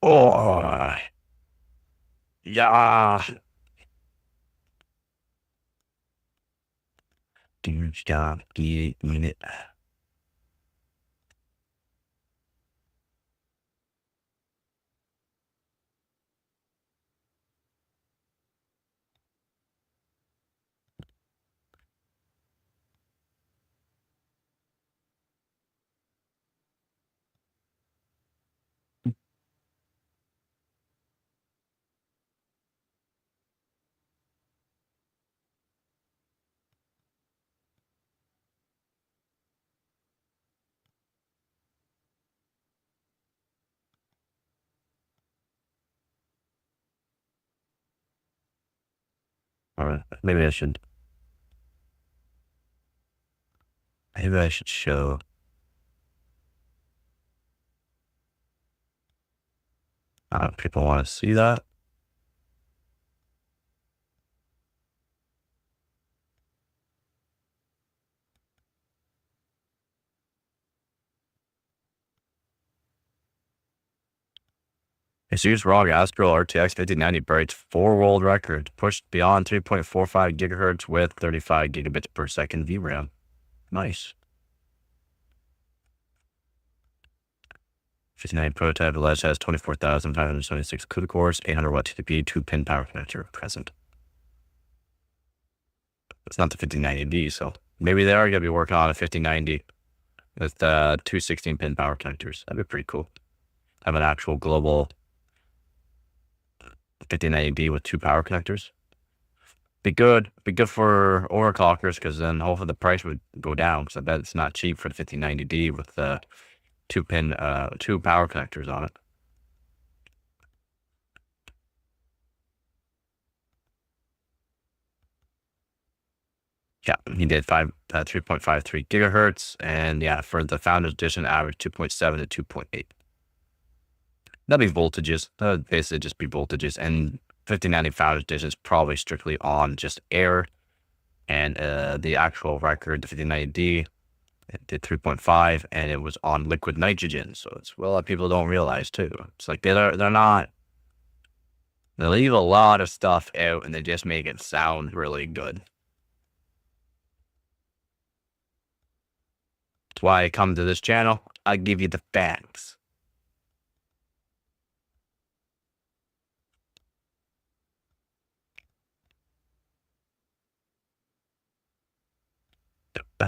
Oh, yeah. Dude, stop. Get a minute. All right, maybe I should show. People want to see that. Asus ROG Astro RTX 5090 breaks 4 world records, pushed beyond 3.45 gigahertz with 35 gigabits per second VRAM. Nice. 59 prototype LEDs has 24,576 CUDA cores, 800 watt TDP, 2-pin power connector present. It's not the 5090D, so maybe they are going to be working on a 5090 with 2 16-pin power connectors. That'd be pretty cool. Have an actual global 5090D with 2 power connectors. Be good for overclockers, because then hopefully the price would go down, because I bet it's not cheap for the 5090D with 2 power connectors on it. Yeah, he did 3.53 gigahertz, and yeah, for the Founders Edition, average 2.7 to 2.8. That'd be voltages. That would basically just be voltages. And 5095 edition is probably strictly on just air. And the actual record, the 59D, it did 3.5, and it was on liquid nitrogen. So it's what a lot of people don't realize too. It's like they're not. They leave a lot of stuff out, and they just make it sound really good. That's why I come to this channel. I give you the facts. If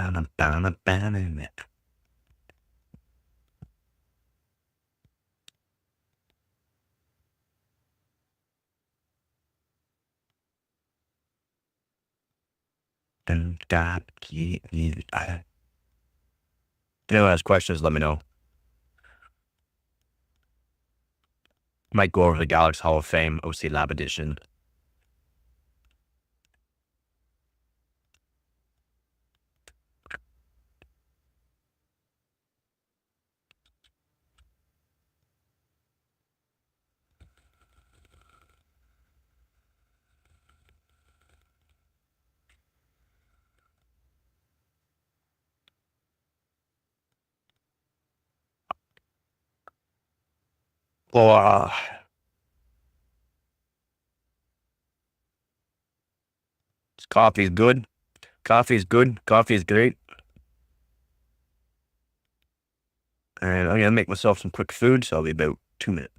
anyone has questions, let me know. Might go over the Galaxy Hall of Fame OC Lab Edition. Well, coffee's good. Coffee's good. Coffee's great. And I'm gonna make myself some quick food, so I'll be about 2 minutes.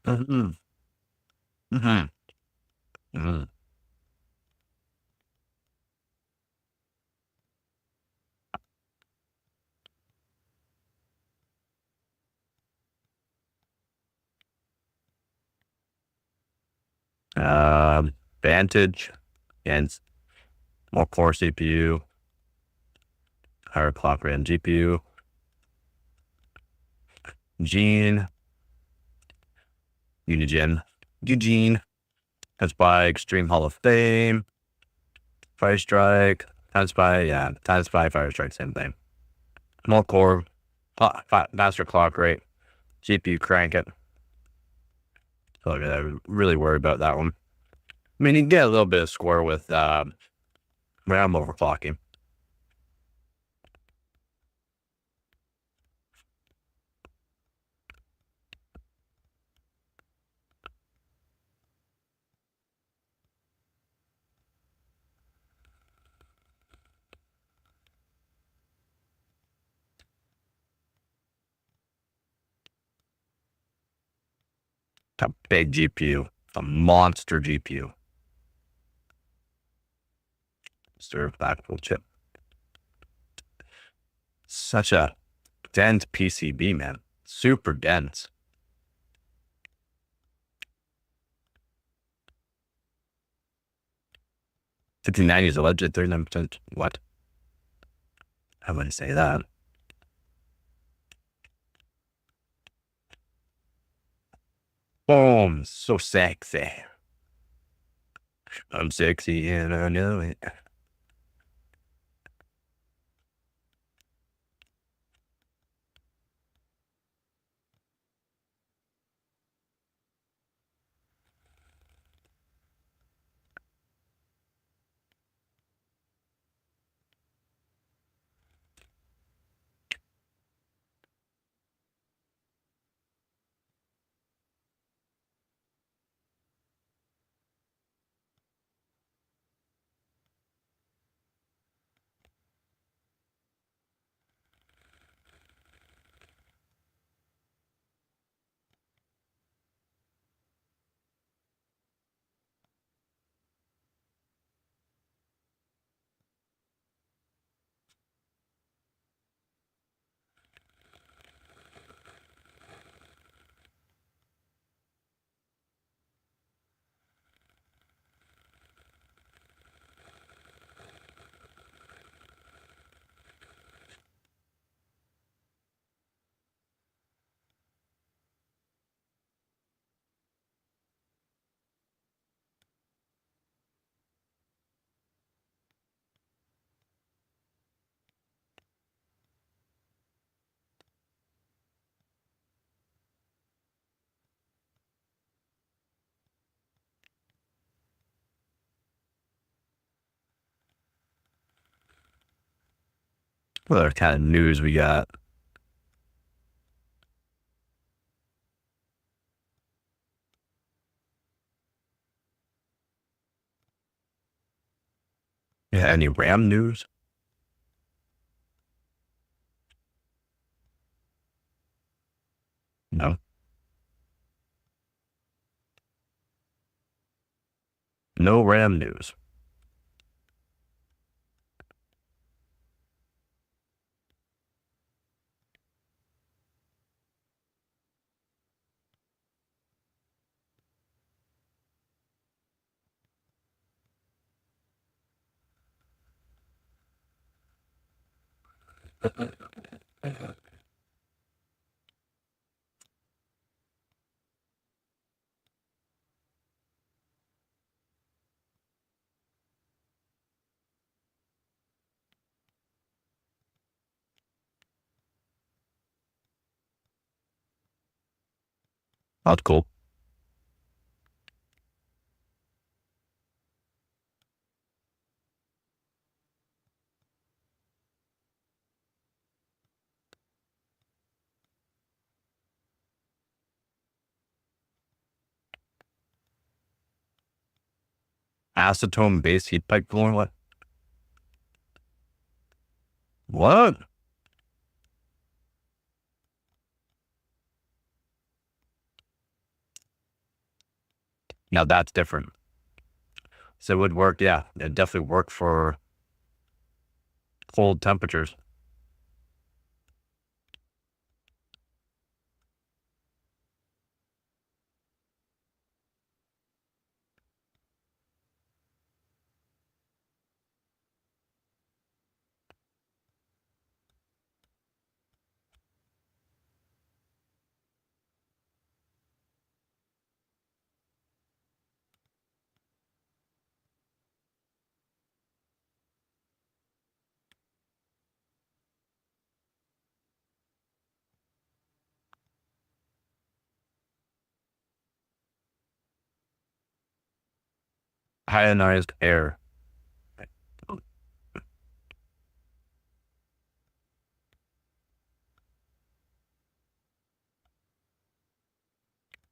Mm-hmm. Mm-hmm. Mm-hmm. Vantage against more core CPU, higher clock rate GPU. Gene, Unigen, Eugene. That's by Extreme Hall of Fame. Fire Strike, Time Spy, yeah, Time Spy, Fire Strike, same thing. More core, faster clock rate, GPU crank it. So I really worry about that one. I mean, you get a little bit of score with RAM overclocking. A big GPU, a monster GPU. Serve backfill chip. Such a dense PCB, man. Super dense. 59 is alleged 39%. What? I wouldn't say that. Boom. So sexy. I'm sexy and I know it. What other kind of news we got? Yeah, any RAM news? No. No RAM news. That's cool. Acetone based heat pipe cooler? What? What? Now that's different. So it would work. Yeah, it definitely work for cold temperatures. Ionized air.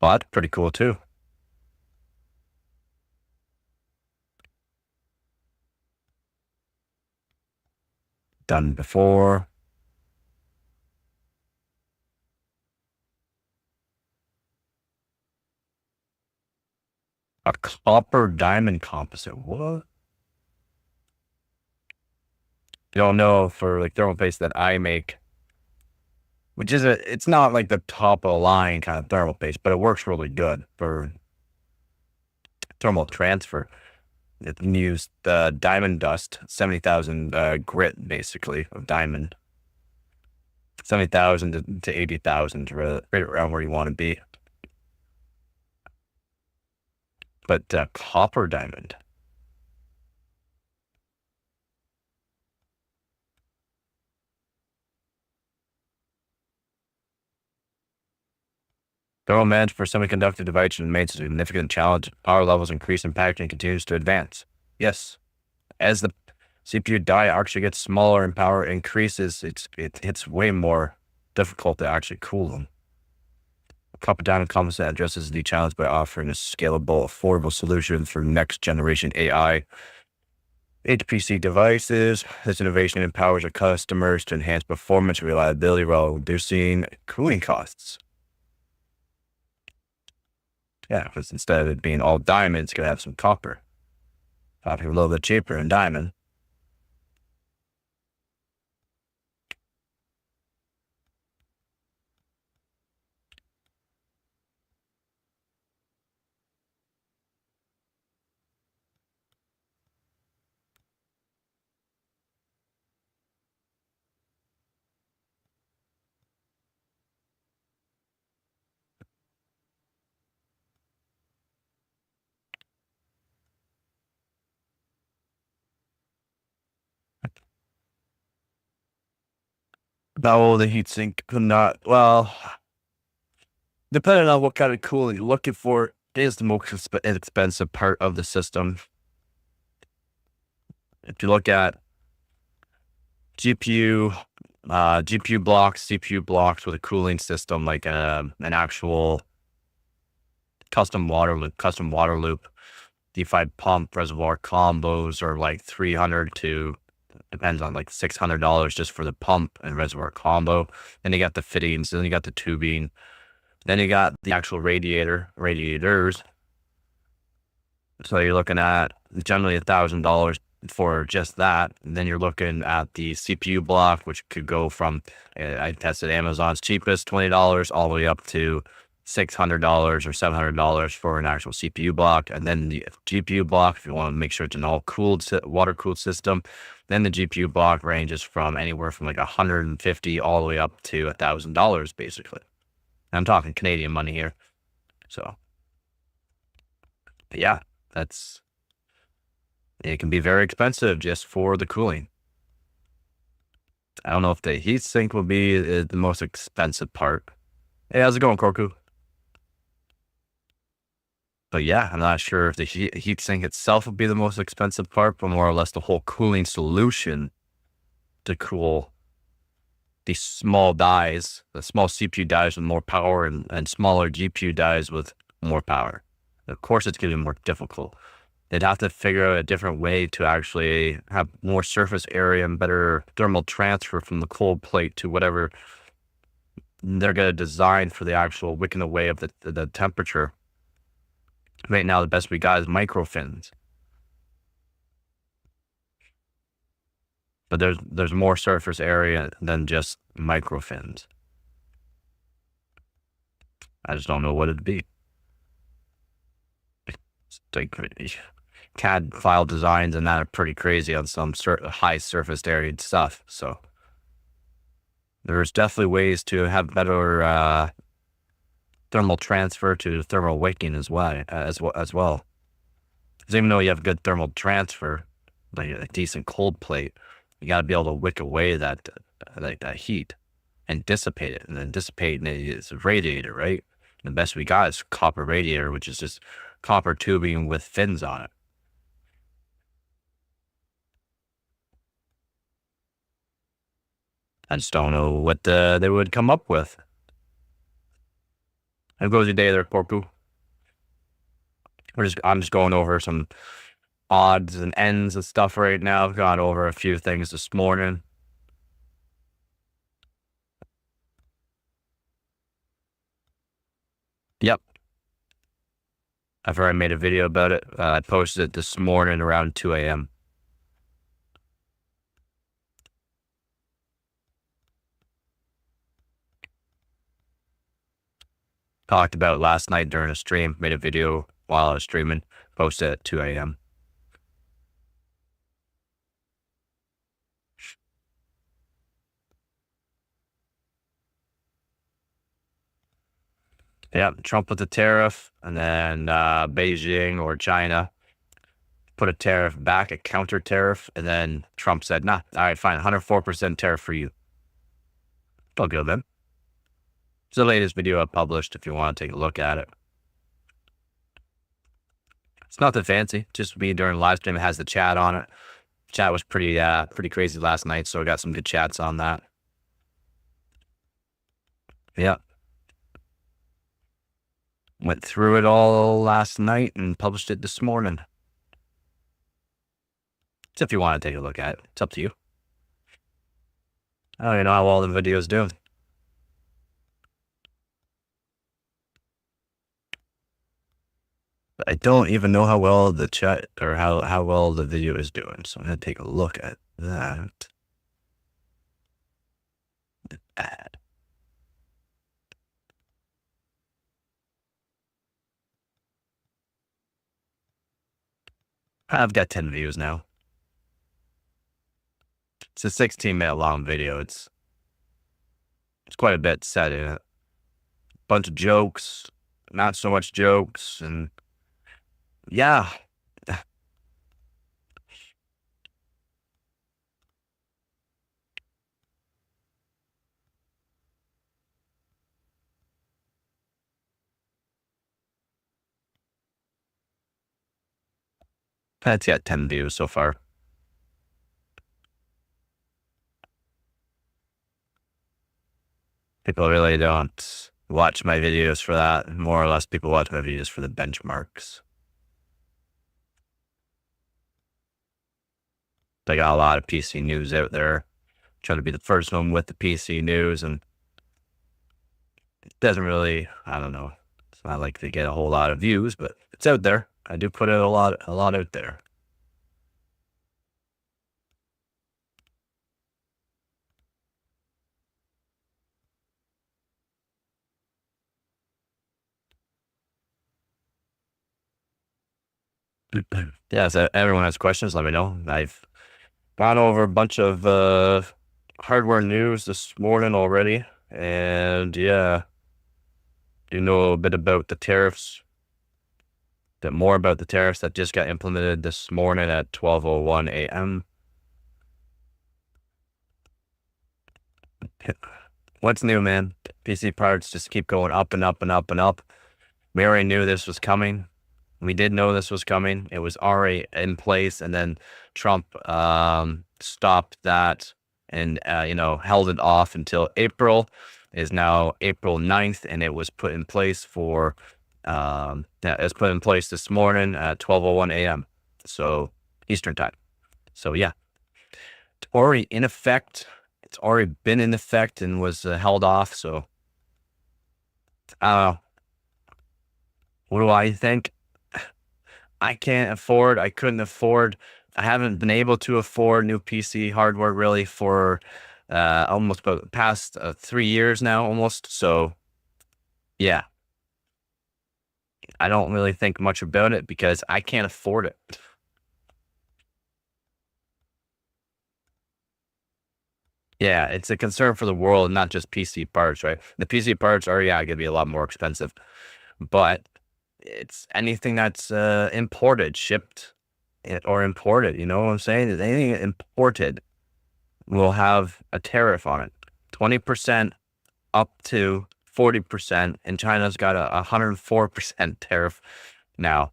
Well, that's pretty cool too. Done before. A copper diamond composite. What? You don't know for like thermal paste that I make, which is it's not like the top of the line kind of thermal paste, but it works really good for thermal transfer. It used diamond dust, 70,000 grit basically of diamond. 70,000 to 80,000, right around where you want to be. But copper diamond. Thermal management for semiconductor devices remains a significant challenge. Power levels increase and packaging continues to advance. Yes, as the CPU die actually gets smaller and power increases, it's way more difficult to actually cool them. Copper diamond composite addresses the challenge by offering a scalable, affordable solution for next generation AI HPC devices. This innovation empowers our customers to enhance performance and reliability while reducing cooling costs. Yeah, because instead of it being all diamond, it's going to have some copper. Copper a little bit cheaper than diamond. No, the heatsink could not. Well, depending on what kind of cooling you're looking for, it is the most expensive part of the system. If you look at GPU blocks, CPU blocks with a cooling system, like an actual custom water loop, D5 pump reservoir combos are like 300 to, depends on, like $600 just for the pump and reservoir combo. Then you got the fittings, then you got the tubing, then you got the actual radiators. So you're looking at generally $1,000 for just that. And then you're looking at the CPU block, which could go from, I tested Amazon's cheapest, $20 all the way up to $600 or $700 for an actual CPU block. And then the GPU block, if you want to make sure it's an all cooled, water cooled system, then the GPU block ranges from anywhere from like $150 all the way up to $1,000 basically. I'm talking Canadian money here. So, but yeah, it can be very expensive just for the cooling. I don't know if the heatsink will be the most expensive part. Hey, how's it going, Korku? But yeah, I'm not sure if the heatsink itself would be the most expensive part, but more or less the whole cooling solution to cool these small dies, the small CPU dies with more power and smaller GPU dies with more power. Of course, it's going to be more difficult. They'd have to figure out a different way to actually have more surface area and better thermal transfer from the cold plate to whatever they're going to design for the actual wicking away of the temperature. Right now, the best we got is microfins. But there's more surface area than just microfins. I just don't know what it'd be. It's like CAD file designs and that are pretty crazy on some high surface area stuff. So there's definitely ways to have better thermal transfer to thermal wicking as well. Because even though you have good thermal transfer, like a decent cold plate, you got to be able to wick away that heat and dissipate it. And then dissipate is a radiator, right? And the best we got is copper radiator, which is just copper tubing with fins on it. I just don't know what they would come up with. How goes your day there, Korku? I'm just going over some odds and ends and stuff right now. I've gone over a few things this morning. Yep. I've already made a video about it. I posted it this morning around 2 a.m. Talked about it last night during a stream. Made a video while I was streaming. Posted at 2 a.m. Yeah, Trump with the tariff, and then Beijing or China put a tariff back, a counter tariff, and then Trump said, "Nah, all right, fine, 104% tariff for you." Don't go then. It's the latest video I published. If you want to take a look at it, it's nothing fancy. Just me during live stream. It has the chat on it. Chat was pretty crazy last night, so I got some good chats on that. Yeah. Went through it all last night and published it this morning. So if you want to take a look at it, it's up to you. I don't even know how well the video's doing. I don't even know how well the chat or how well the video is doing. So I'm going to take a look at that. The ad. I've got 10 views now. It's a 16-minute long video. It's quite a bit said in it. Bunch of jokes, not so much jokes, and yeah. That's got 10 views so far. People really don't watch my videos for that. More or less, people watch my videos for the benchmarks. They got a lot of PC news out there. Try to be the first one with the PC news, and it doesn't really, I don't know. It's not like they get a whole lot of views, but it's out there. I do put out a lot out there. Yeah, so everyone has questions, let me know. I've gone over a bunch of hardware news this morning already, and yeah, you know a bit about the tariffs, bit more about the tariffs that just got implemented this morning at 12:01 a.m. What's new, man? PC parts just keep going up and up and up and up. We already knew this was coming. We did know this was coming. It was already in place, and then Trump stopped that and held it off until April. Is now April 9th, and it was put in place for it's put in place this morning at 12:01 a.m. So Eastern time. So yeah, it's already in effect. It's already been in effect and was held off. So I don't know. What do I think? I couldn't afford, I haven't been able to afford new PC hardware really for almost about the past 3 years now, almost. So yeah, I don't really think much about it because I can't afford it. Yeah, it's a concern for the world, not just PC parts, right? The PC parts are, yeah, going to be a lot more expensive, but it's anything that's imported, shipped, or imported. You know what I'm saying? Anything imported will have a tariff on it, 20% up to 40%, and China's got a 104% tariff now.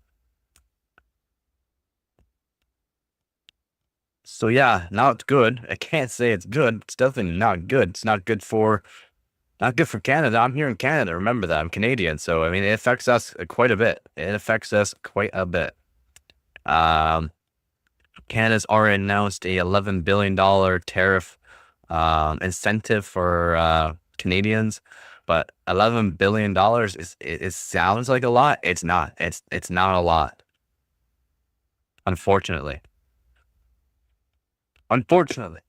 So yeah, now it's good. I can't say it's good. It's definitely not good. It's not good for Canada. I'm here in Canada. Remember that I'm Canadian, so I mean it affects us quite a bit. It affects us quite a bit. Canada's already announced a $11 billion tariff incentive for Canadians, but $11 billion it sounds like a lot. It's not. It's not a lot. Unfortunately. Unfortunately.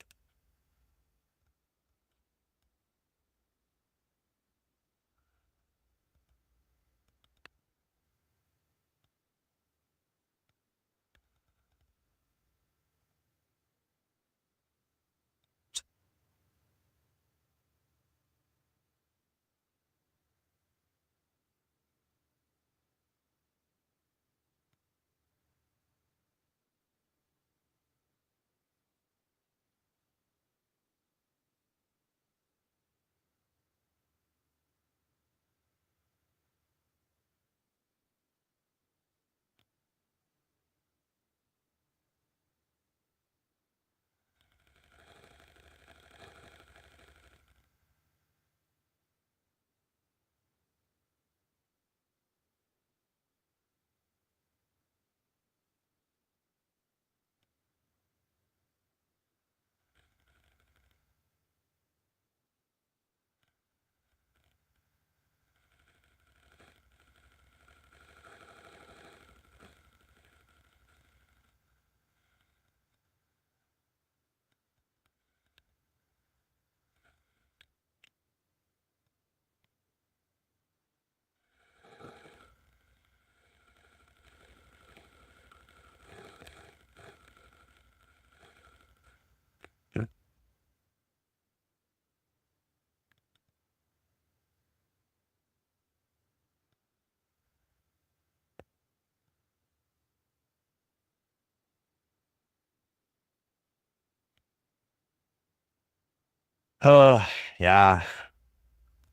Yeah,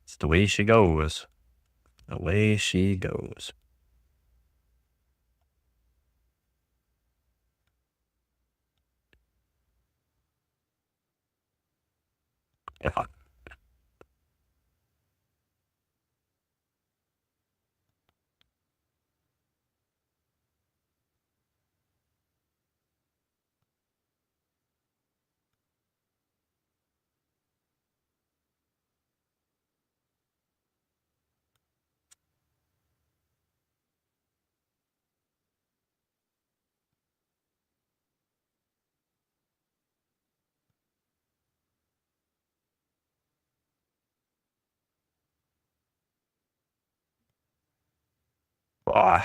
it's the way she goes. The way she goes. Yeah. Oh,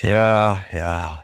yeah, yeah.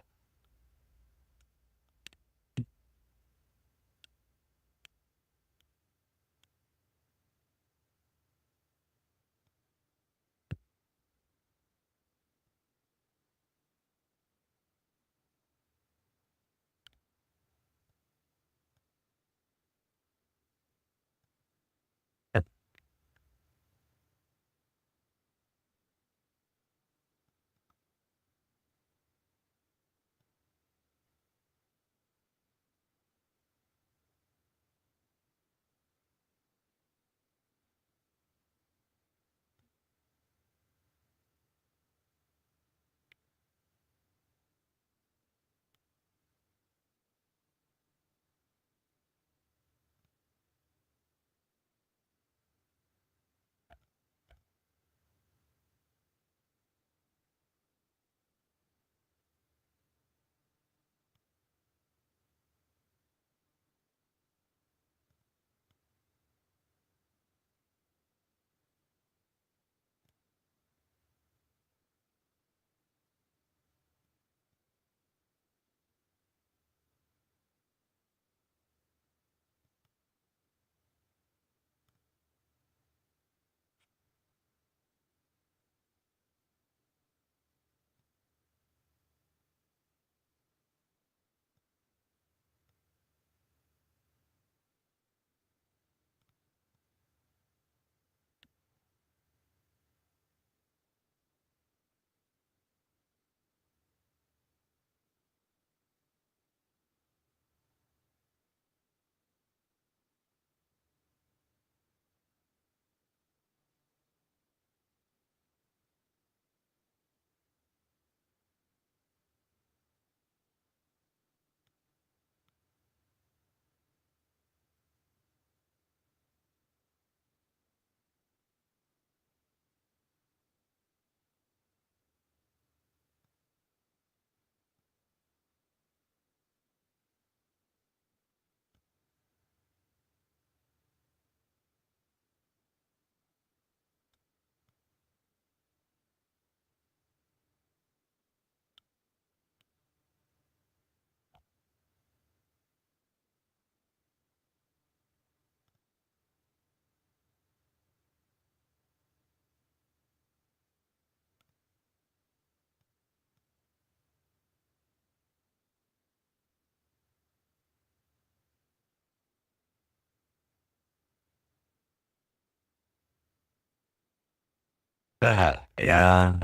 Yeah.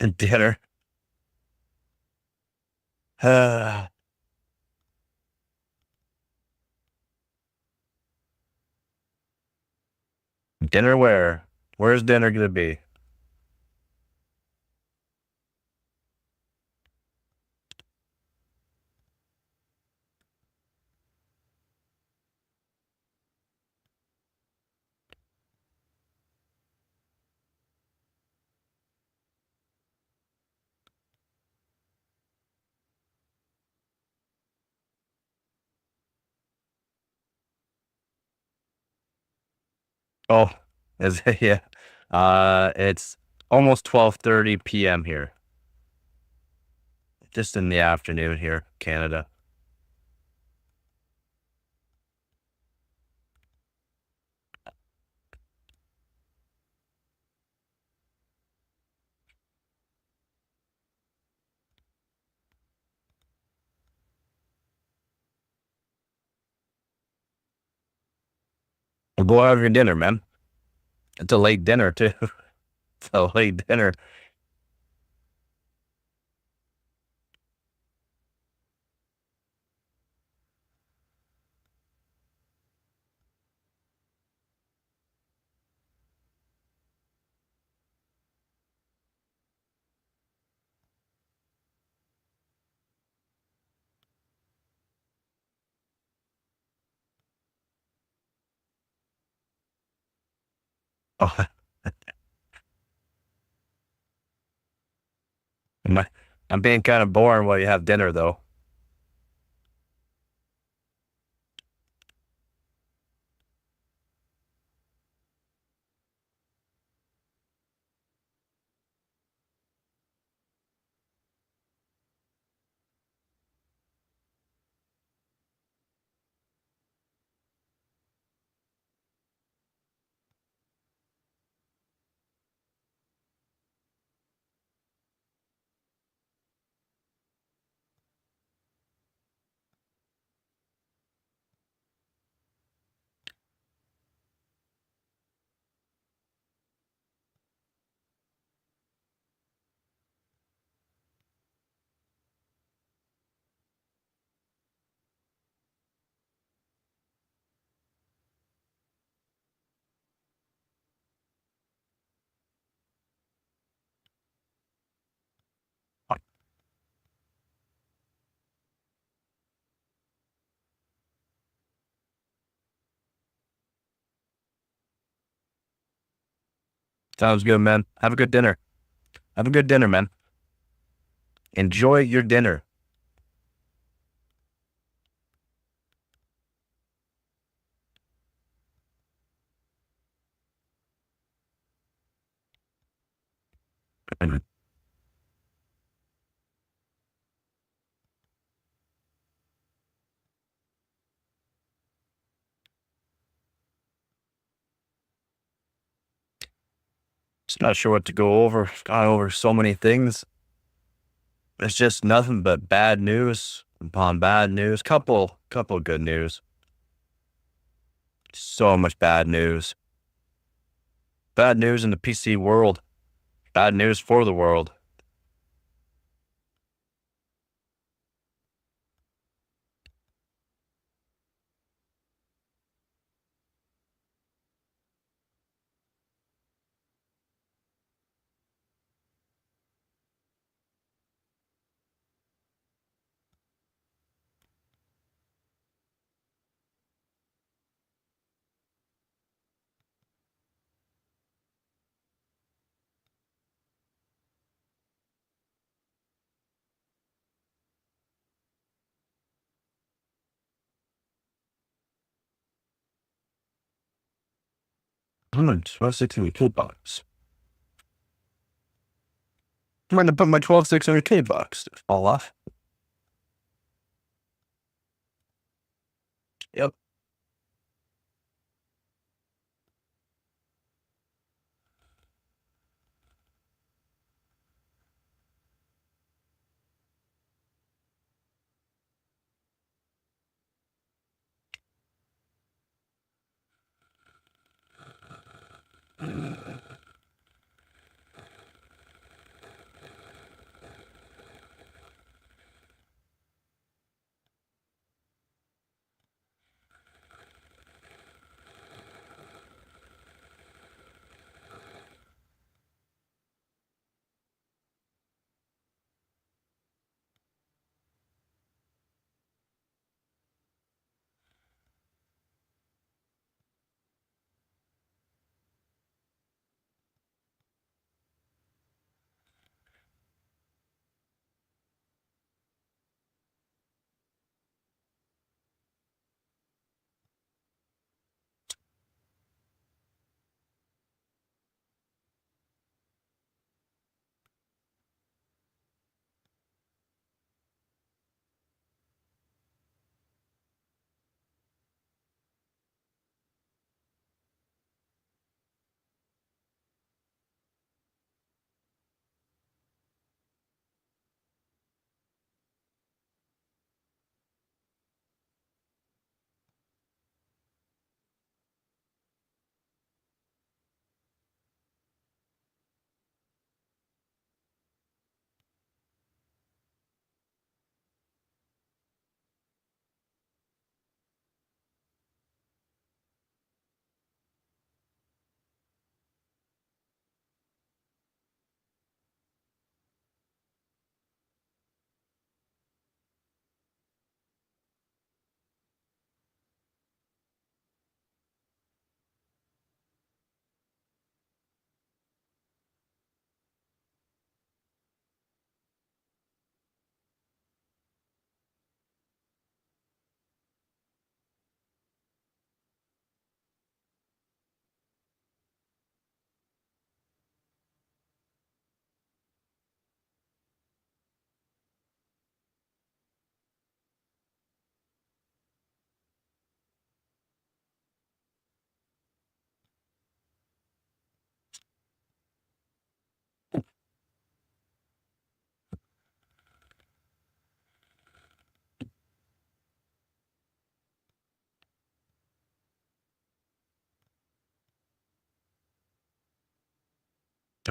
And dinner. Uh, Dinner where? Where's dinner gonna be? Oh, is it? Yeah. It's almost 12:30 p.m. here. Just in the afternoon here, Canada. Well, go have your dinner, man. It's a late dinner too. It's a late dinner. Oh, am I- I'm being kind of boring while you have dinner, though. Sounds good, man. Have a good dinner. Have a good dinner, man. Enjoy your dinner. Just not sure what to go over. Gone over so many things. It's just nothing but bad news upon bad news. Couple good news. So much bad news. Bad news in the PC world. Bad news for the world. I'm gonna 12,600K bucks. I'm gonna put my 12,600K bucks to fall off. Yep.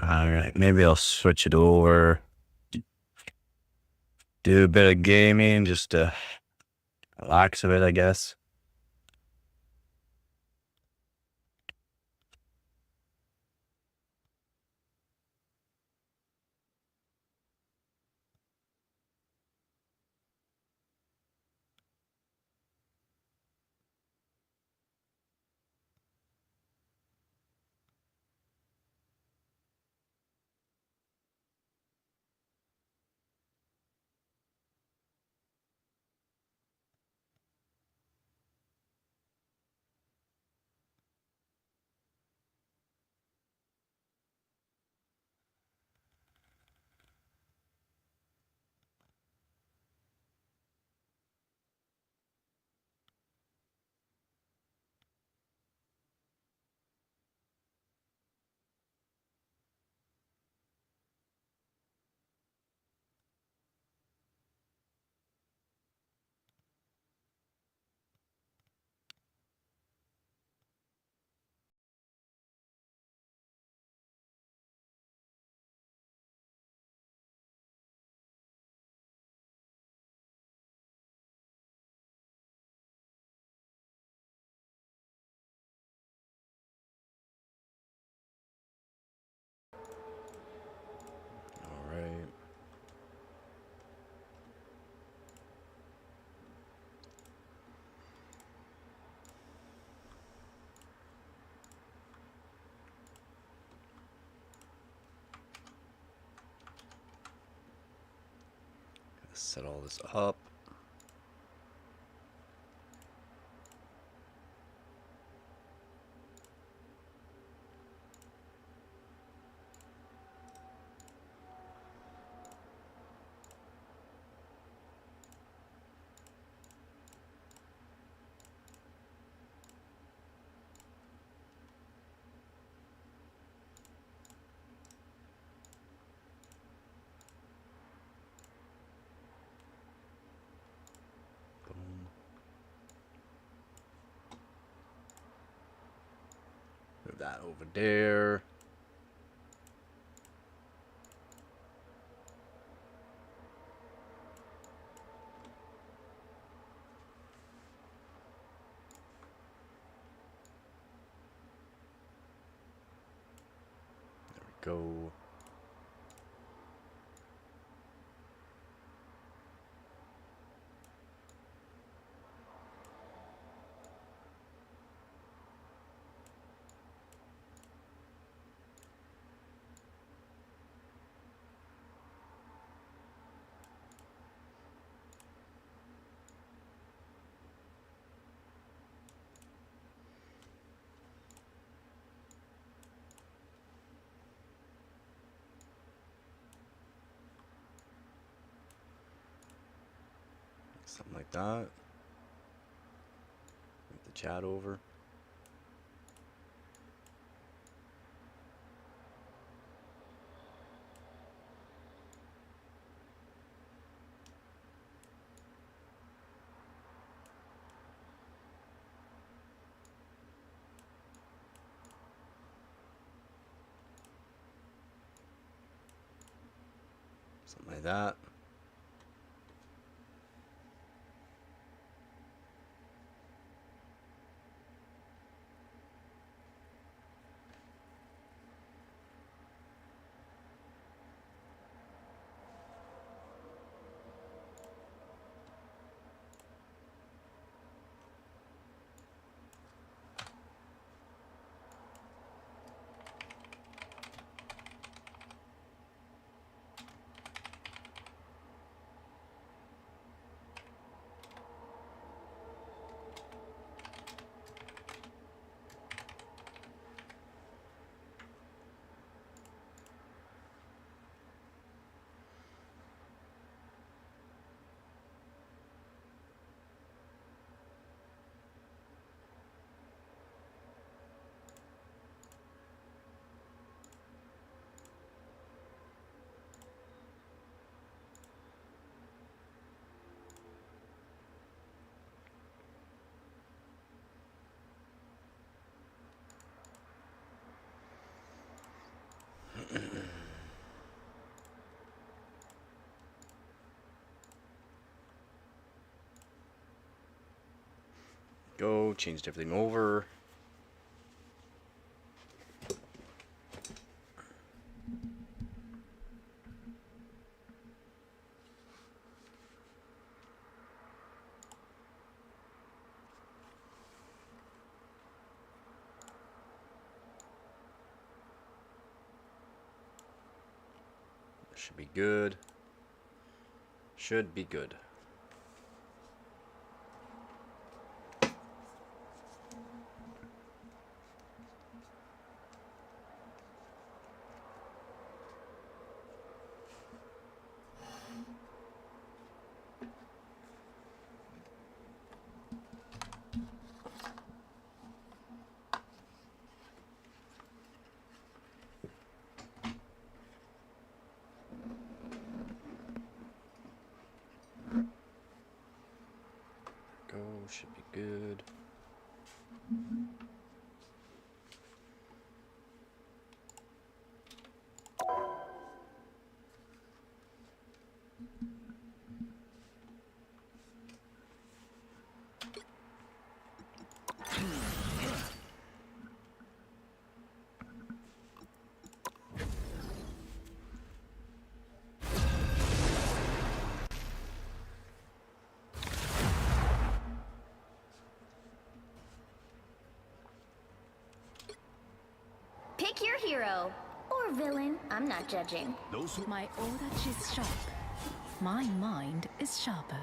All right, maybe I'll switch it over. Do a bit of gaming just to relax a bit, I guess. All right. Set all this up. Boom. Move that over there. There we go. Something like that. Move the chat over. Something like that. go. Changed everything over. Should be good. Should be good. Go, should be good. Pick your hero. Or villain. I'm not judging. My odachi is sharp. My mind is sharper.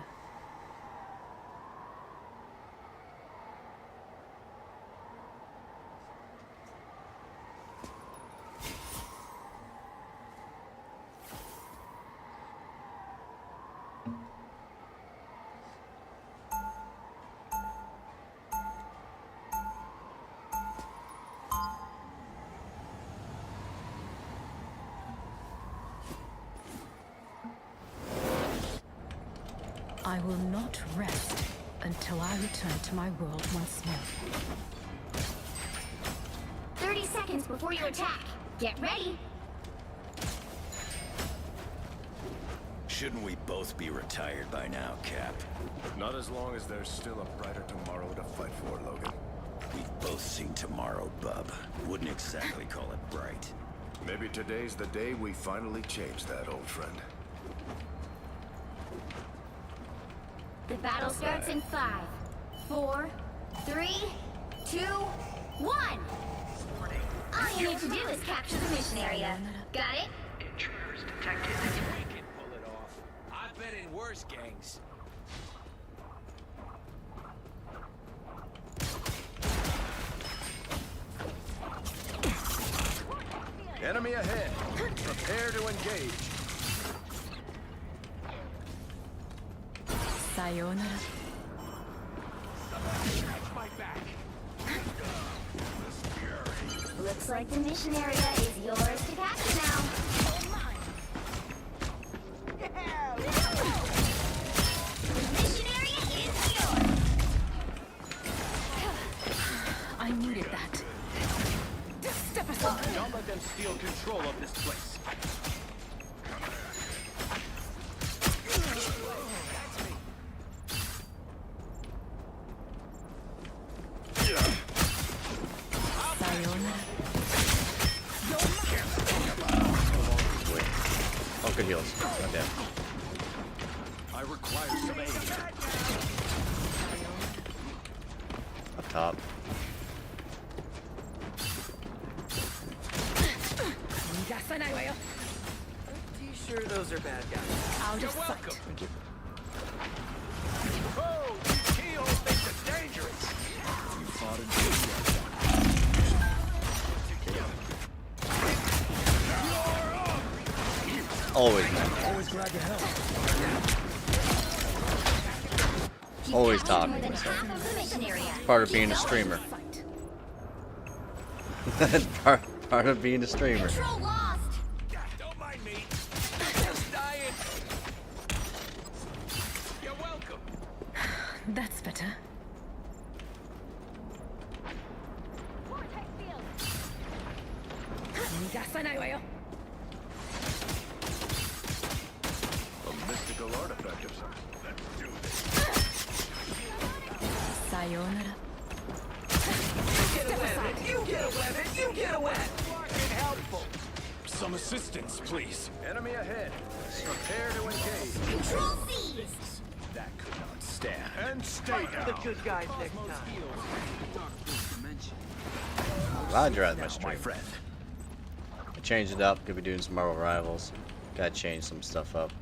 I will not rest until I return to my world once more. 30 seconds before you attack. Get ready. Shouldn't we both be retired by now, Cap? Not as long as there's still a brighter tomorrow to fight for, Logan. We've both seen tomorrow, bub. Wouldn't exactly call it bright. Maybe today's the day we finally change that, old friend. The battle starts in 5, 4, 3, 2, 1. All you need to do is capture the mission area. Got it? Intruders detected. We can pull it off. I've been in worse gangs. Enemy ahead. Prepare to engage. Sayonara. My back. Looks like the mission area is yours to capture now. The mission area is yours. I needed that. Step aside. Don't let them steal control of this place. Sayonara. Oh, good heals. Not dead. I require some aid. Up top. Sure, those are bad guys. Out You're of welcome. sight. Thank you. Oh, these keyhole things are dangerous. You fought in Always, man. Always glad to help. Always Captured talking more to than myself. half of the mission area. Part of being a streamer. part of being a streamer. Control lost. Don't mind me. Just dying. You're welcome. That's better. A mystical artifact of some. Let's do this. Sayonara. Some assistance, please. Enemy ahead. Prepare to engage. Control seized. That could not stand. And stay down. The good guys next time. Glad you're at my My stream. friend. I changed it up. Could be doing some Marvel Rivals. Gotta change some stuff up.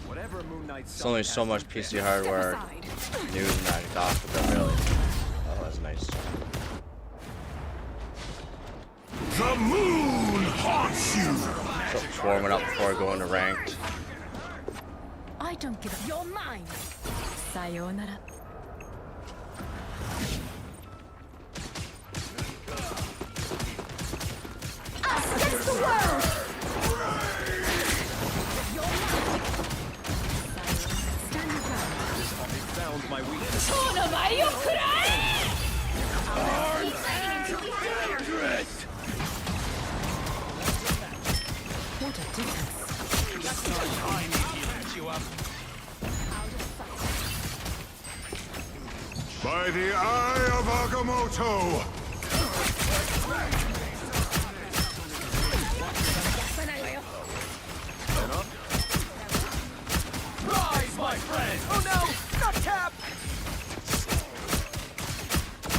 Whatever Moon Knight It's only so much PC hardware news and I can talk about really. Oh, that's nice. The moon haunts you! So warming up before going to ranked. I don't give up. You're mine. Sayonara. Us against the world. Stand your ground. Found my weakness. Keep fighting until we have a winner. What a difference. By the eye of Agamotto! Rise, my friend! Oh no! Not tap!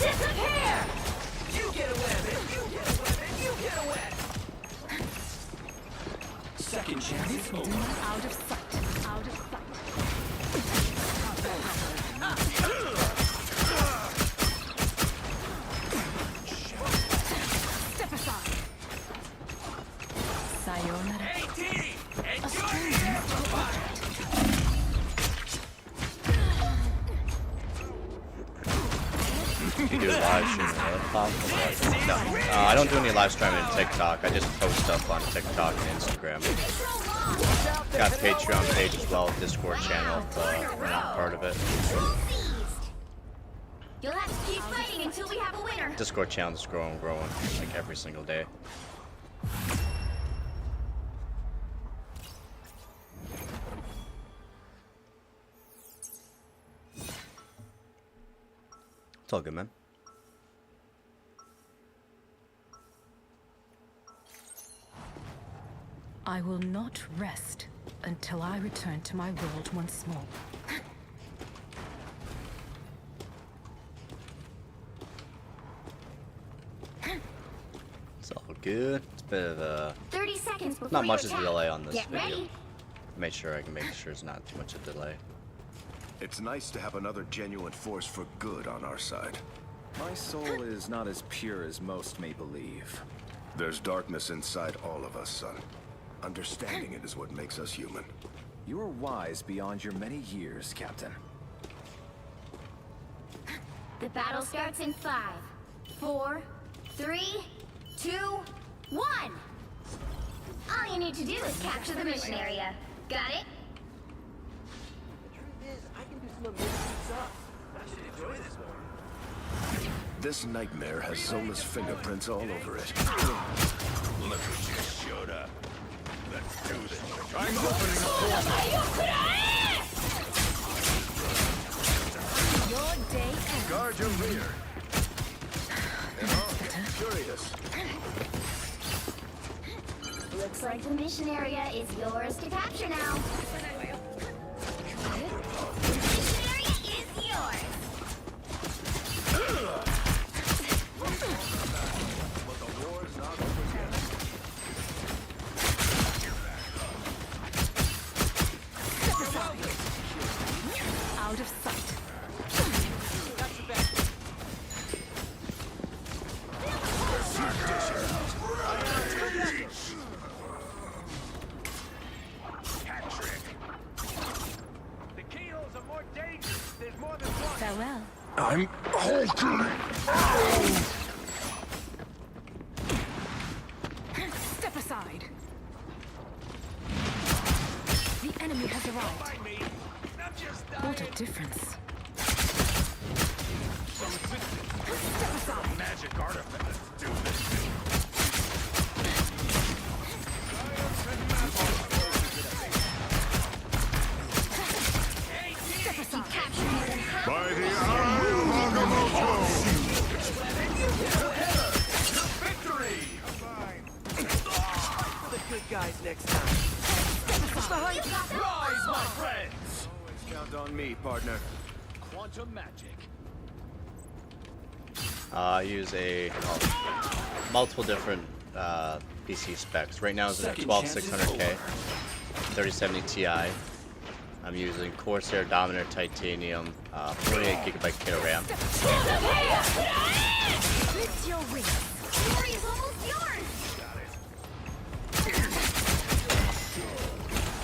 Disappear. You get a weapon! You get a weapon! You get a weapon! Second chance. Out of sight. Out of sight. Step aside. Sayonara. Hey, team! A Enjoy stranger it! to the object. You do live streaming on other platforms? No. I don't do any live streaming on TikTok. I just post stuff on TikTok and Instagram. Got a Patreon page as well, Discord channel if we're not part of it. Control seized. You'll have to keep fighting until we have a winner. Discord channel is growing, like every single day. It's all good, man. I will not rest until I return to my world once more. It's all good. It's a bit of a 30 seconds before not you much of a attack. delay on this Get video. ready. Make sure it's not too much of a delay. It's nice to have another genuine force for good on our side. My soul is not as pure as most may believe. There's darkness inside all of us, son. Understanding it is what makes us human. You are wise beyond your many years, Captain. The battle starts in 5, 4, 3, 2, 1. All you need to do is capture the mission area. Got it? This nightmare has Zola's fingerprints all over it. Look who just showed up. Let's do this. I'm opening a Your day ends. Guard your rear. Curious. Looks like the mission area is yours to capture now. The mission area is yours. But the war's not over yet. Out of sight. The keyholes are more dangerous. There's more than one. Farewell. I'm halting. Step aside. The enemy has arrived. Fight me. I'm just What a difference. Step aside. Magic artifact. Let's do this. Keep capturing them. By the eye of Agamotto! next time. You got that? Rise, my friends! Always count on me, partner. Quantum magic. I use multiple different PC specs. Right now it's a 12600K, 3070 Ti. I'm using Corsair Dominator Titanium, 48GB kit of RAM. It's your race. Glory is almost yours!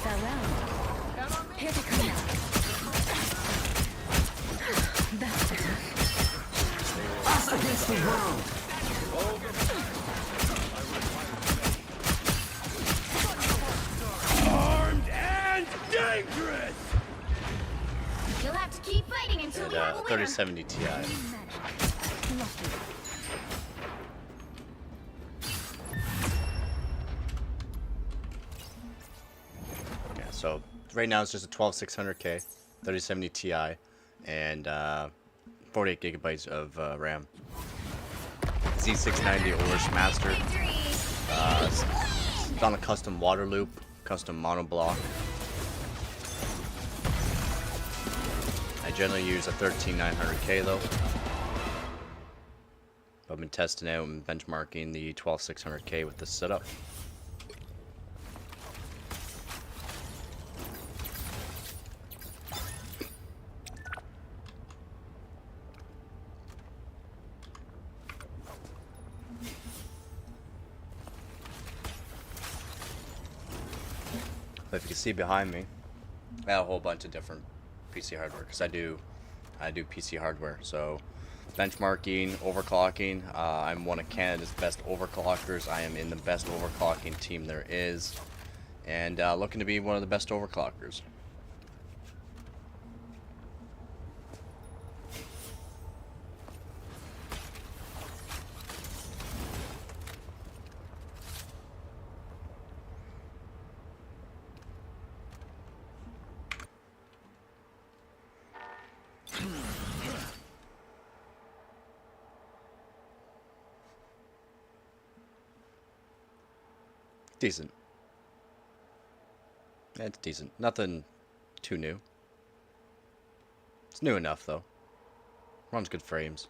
Farewell. Here they come now. That's it. Us against the world. Armed and dangerous! You'll have to keep fighting until And we have a winner. 3070 Ti. Lucky. Yeah, so right now it's just a 12600K, 3070 Ti, and 48GB of RAM. Z690 Orish Master. Victory! It's on a custom water loop, custom monoblock. I generally use a 13900K though. I've been testing out and benchmarking the 12600K with this setup. But if you can see behind me, I have a whole bunch of different PC hardware because I do PC hardware. So benchmarking, overclocking. I'm one of Canada's best overclockers. I am in the best overclocking team there is, and looking to be one of the best overclockers. Decent. Yeah, it's decent. Nothing too new. It's new enough though. Runs good frames.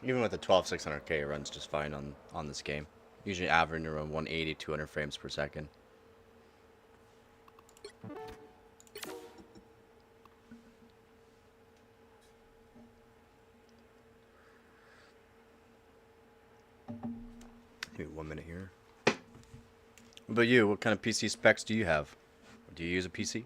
Even with the 12600K, it runs just fine on this game. Usually averaging around 180, 200 frames per second. Give me 1 minute here. What about you? What kind of PC specs do you have? Do you use a PC?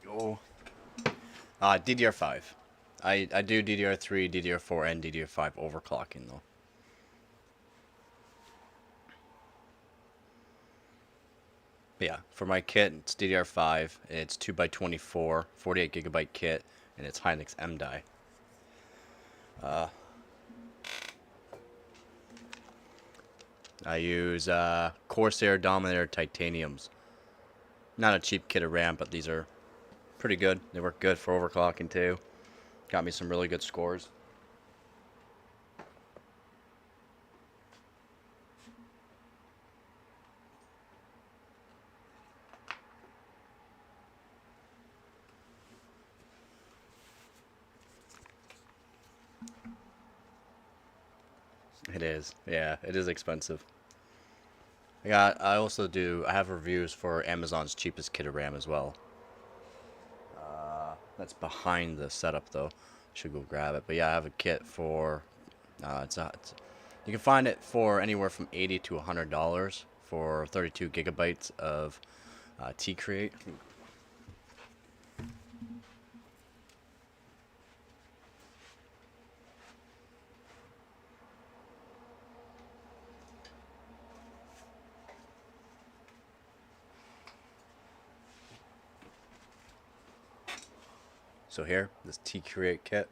Yo. DDR5. I do DDR3, DDR4, and DDR5 overclocking though. But yeah, for my kit, it's DDR5. It's 2x24, 48GB kit, and it's Hynix M-Die. I use Corsair Dominator Titaniums. Not a cheap kit of RAM, but these are pretty good. They work good for overclocking too. Got me some really good scores. It is. Yeah, it is expensive. I also have reviews for Amazon's cheapest kit of RAM as well. That's behind the setup though. Should go grab it. But yeah, I have a kit for you can find it for anywhere from $80 to $100 for 32 gigabytes of T-Create. So here, this T-Create kit.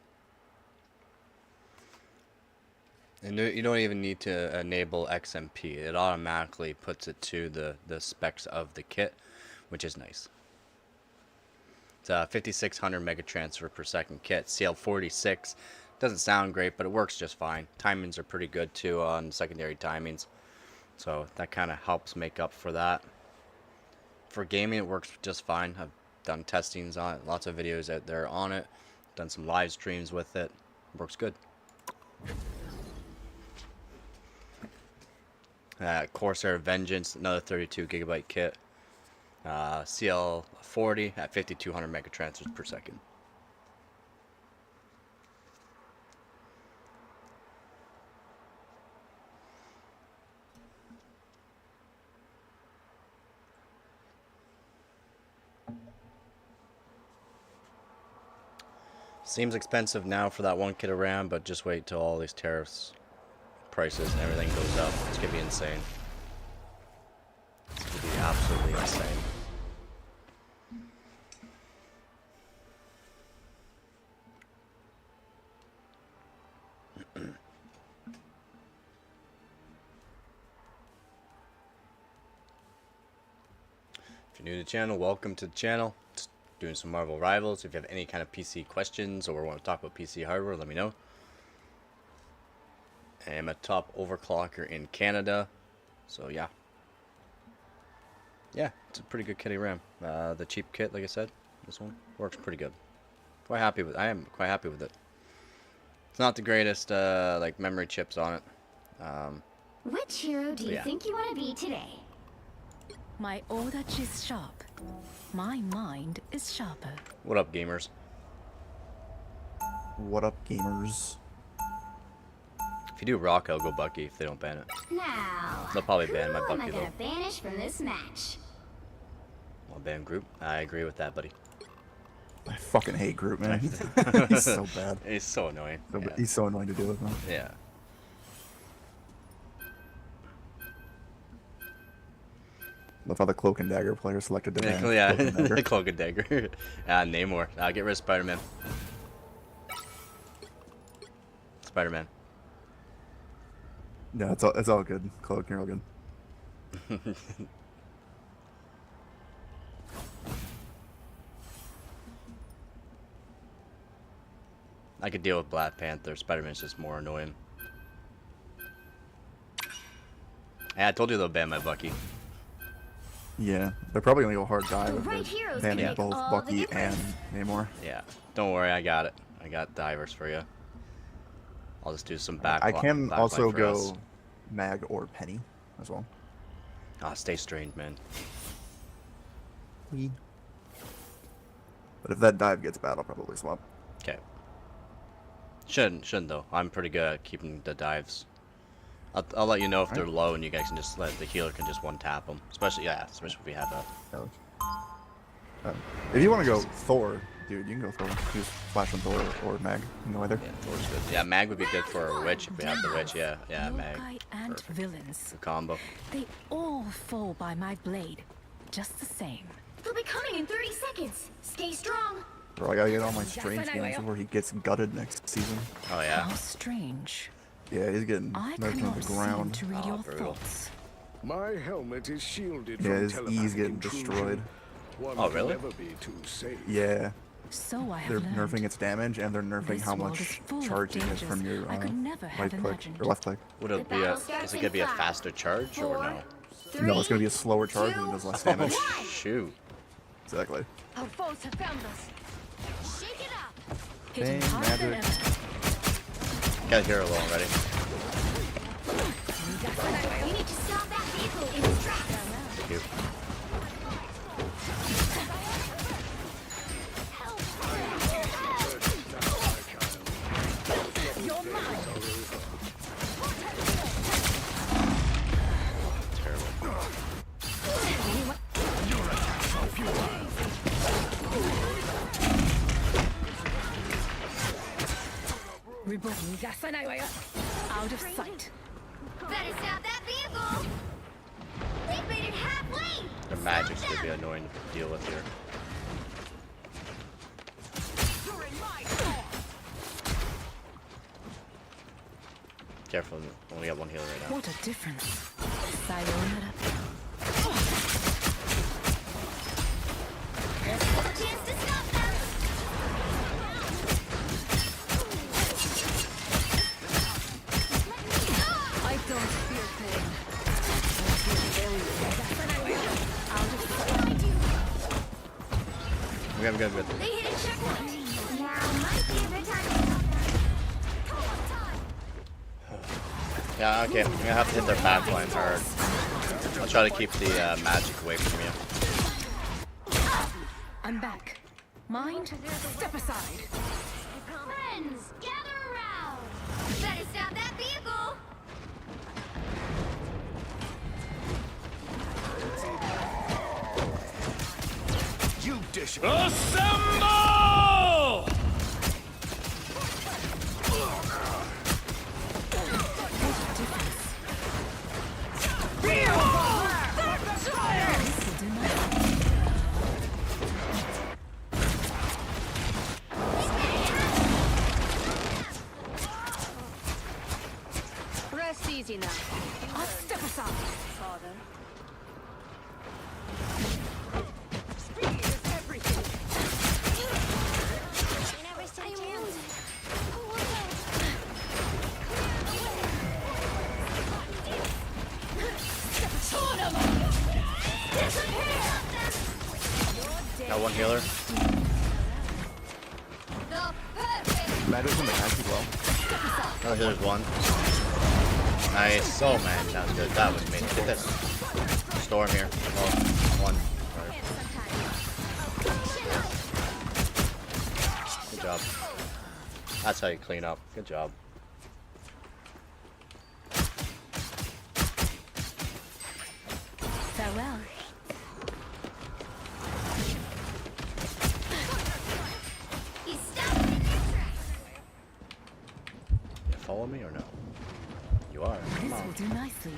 And you don't even need to enable XMP. It automatically puts it to the specs of the kit, which is nice. It's a 5600 megatransfer per second kit. CL46. Doesn't sound great, but it works just fine. Timings are pretty good too on secondary timings. So that kind of helps make up for that. For gaming, it works just fine. I've done testings on it, lots of videos out there on it, done some live streams with it. Works good. Corsair Vengeance, another 32 gigabyte kit. CL40 at 5200 megatransfers per second. Seems expensive now for that one kit of RAM, but just wait till all these tariffs, prices, and everything goes up. It's gonna be insane. It's gonna be absolutely insane. If you're new to the channel, welcome to the channel. Just doing some Marvel Rivals. If you have any kind of PC questions or want to talk about PC hardware, let me know. I am a top overclocker in Canada, so yeah. Yeah, it's a pretty good kitty RAM. The cheap kit, like I said, this one works pretty good. Quite happy with. I am quite happy with it. It's not the greatest like memory chips on it. Which hero do you think you want to be today? My Odachi is sharp. My mind is sharper. What up, gamers? What up, gamers? If you do Rock, I'll go Bucky if they don't ban it. Now, They'll probably ban my who am I Bucky gonna though. banish from this match? Well, ban Group. I agree with that, buddy. I fucking hate Groot, man. He's so bad. He's so annoying. Yeah. He's so annoying to deal with, man. Yeah. Love how the Cloak and Dagger player selected to ban Yeah, Cloak and Dagger. the Cloak and Dagger. Namor. Get rid of Spider-Man. Spider-Man. Yeah, it's all good. Cloak, you're all good. I could deal with Black Panther. Spider-Man's just more annoying. Yeah, I told you they'll ban my Bucky. Yeah, they're probably gonna go hard dive The with right heroes banning can make both all the Bucky and difference. Namor. Yeah. Don't worry, I got it. I got divers for you. I'll just do some back. I can also for go us. Mag or Penny as well. Stay strained, man. But if that dive gets bad, I'll probably swap. Okay. Shouldn't though. I'm pretty good at keeping the dives. I'll let you know if they're low, and you guys can just let the healer can just one tap them. Especially if we have a. If you want to go Thor, dude, you can go Thor. You just flash on Thor or Mag. You can go either. Yeah, Thor's good. Yeah, Mag would be good for a witch if we have the witch. Yeah, Mag. Yokai and Perfect. villains. The combo. They all fall by my blade. Just the same. They'll be coming in 30 seconds. Stay strong. Bro, I gotta get all my strange games before he gets gutted next season. Oh yeah. How strange. Yeah, he's getting I knocked on cannot the seem ground. to read your brutal. thoughts. My helmet is shielded Yeah, from his E's telepathic getting intrusion. destroyed. One Oh, can really? never be too safe. Yeah, So I have they're learned. nerfing its damage and they're nerfing This how world much is full of charge you get dangers from your I could never have right click imagined. or left click. Would it be a? Is it gonna be a faster charge or no? No, it's gonna be a slower charge and it does less damage. Shoot. Exactly. Our foes have found us. Shake it up. Hitting Bang, harder than magic. ever. Got a hero low already. You need to stop that vehicle in its tracks. Thank you. Terrible. Out of sight. Better stop that vehicle. They've made it halfway. The magic's gonna be annoying to deal with here. Careful, only got one healer right now. What a difference. Sayonara. Chance to stop them. I don't fear pain. I fear failure. Out of sight. We have good. They hit a checkpoint. Now might be a good time to stop them. Yeah, okay. I'm gonna have to hit their back line hard. I'll try to keep the magic away from you. I'm back. Mind? Step aside. Friends, gather around. Better stop that vehicle. You dish. Assemble! Rest easy now. I'll step aside. Father. Speed is everything. Got one healer. The perfect. Magic's in the back as well. Another healer's one. Nice. Oh man, that was good. That was amazing. Get this. Storm here. Oh, one. Alright. Good job. That's how you clean up. Good job. Farewell. You stopped them in their tracks. You follow me or no? You are. This Come will on. do nicely.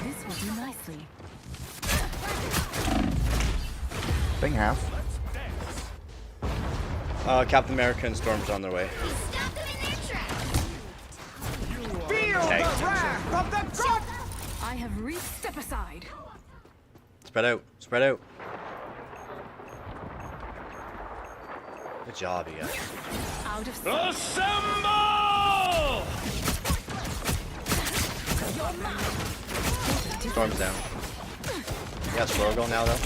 This will do nicely. Thing half. Captain America and Storm's on their way. You stopped them in their tracks. Okay. I have reached step aside. Spread out. Spread out. Good job, you guys. Out of sight. Assemble! Storm's down. You got Squirrel now, though.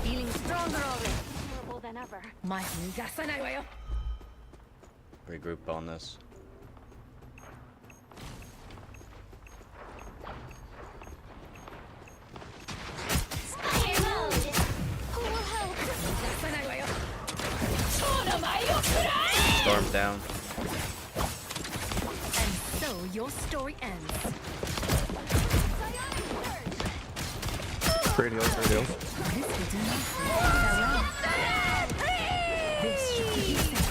Feeling stronger already. More than ever. My Gasanayo. Regroup on this. Fire mode. Who will help? Storm's down. And so your story ends. Great heals, great heals. This will do nicely. Farewell. This should keep you safe.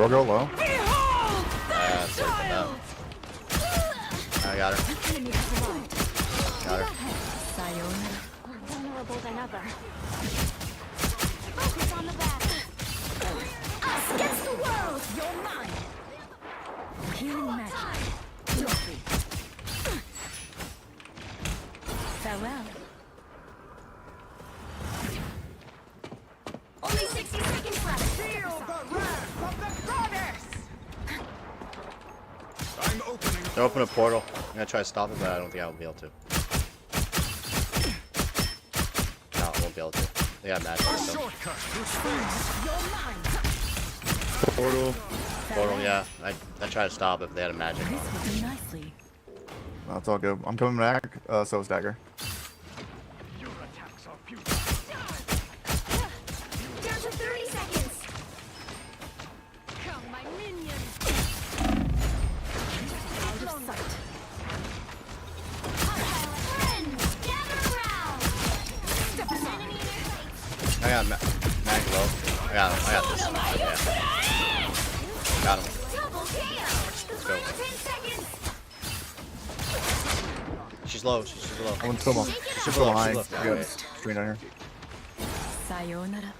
Throw go low. Sorry for that. I got her. Got her. More vulnerable than ever. Focus on the battle. Us against the world. You're mine. Healing magic. Lovely. Farewell. Only 60 seconds left. Feel the wrath of the goddess! I'm opening. They're open a portal. I'm gonna try to stop it, but I don't think I will be able to. No, I won't be able to. They got magic. So. Shortcut through space. You're mine. Portal. Portal, yeah. I try to stop it if they had a magic on This it. will do nicely. No, it's all good. I'm coming back. So is Dagger. Your attacks are futile. Down to 30 seconds. Come, my minions. Out of sight. Friends, gather around. Step aside. Enemy in your sights. I got mag low. I got this. Yeah. Got him. Double KO. The Let's go. final 10 seconds. She's low. She's low. One's still, She's still low. behind. She's low. Good. Okay. Screen down here. Sayonara.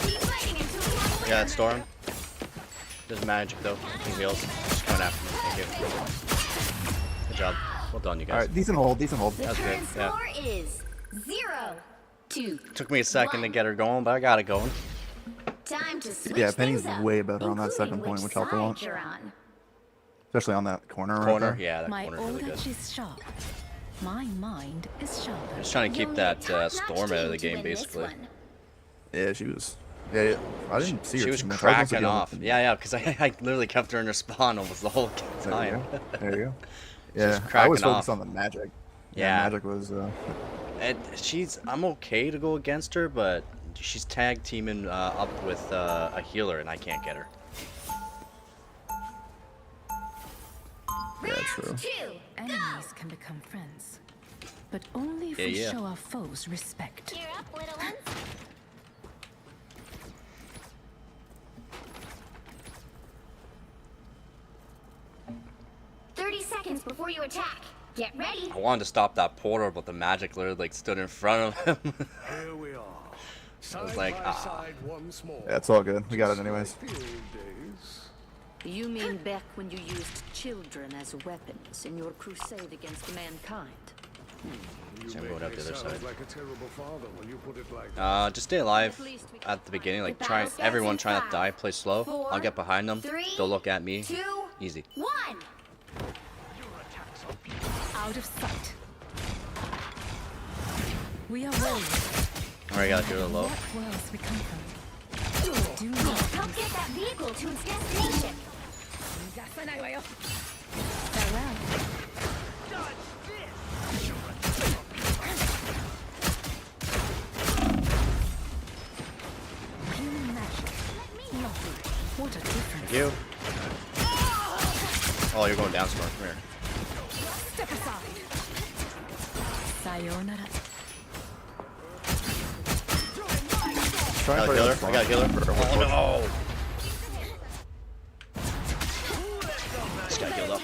Keep fighting until you have Yeah, it's Storm. There's magic though. He heals. She's coming after me. Thank you. Good job. Well done, you guys. Alright, decent hold, decent hold. The That's good, current yeah. score is 0-2. Took me a second to get her going, but I got it going. Time to switch Yeah, Penny's things up, way better on that second including point, which which helped a side lot. you're on. Especially on that corner right Corner, there. yeah, that My corner's really good. Olach is sharp. My mind is sharper. Just trying to keep You'll that need a top-notch Storm out of the team to game, win this basically. one. Yeah, she was. Yeah, I didn't see her. She was too much. I supposed to cracking be on off. the- Yeah, because I literally kept her in her spawn almost the whole There you time. go. There you go. She's Yeah, I was cracking focused off. on the magic. Yeah. Magic was. And I'm okay to go against her, but she's tag teaming up with a healer, and I can't get her. Yeah, true. Round 2. Enemies can become friends, but only if Yeah, we yeah. show our foes respect. Gear up, little ones. Seconds before you attack. Get ready. I wanted to stop that portal, but the magic literally like stood in front of him. Here we are. Side like, by ah. side once more. Yeah, it's all good. We got it anyways. Field days. You mean back when you used children as weapons in your crusade against mankind? You Same make going up me the other sound side. like a terrible father when you put it like that. Just stay alive at the beginning, like The try battle starts everyone in trying to 5, die, play slow. 4, I'll get behind them. 3, They'll look at me. 2, Easy. 1. Out of sight. We are warriors. Alright, gotta do it low. What worlds we come from. Do not Help get that vehicle to its destination. farewell. Healing magic. Lovely. What a difference. Thank you. Oh, you're going down smart. Come here. Step aside. Sayonara. Try I and got a play healer. that I got a healer. Oh no! Just got healed up.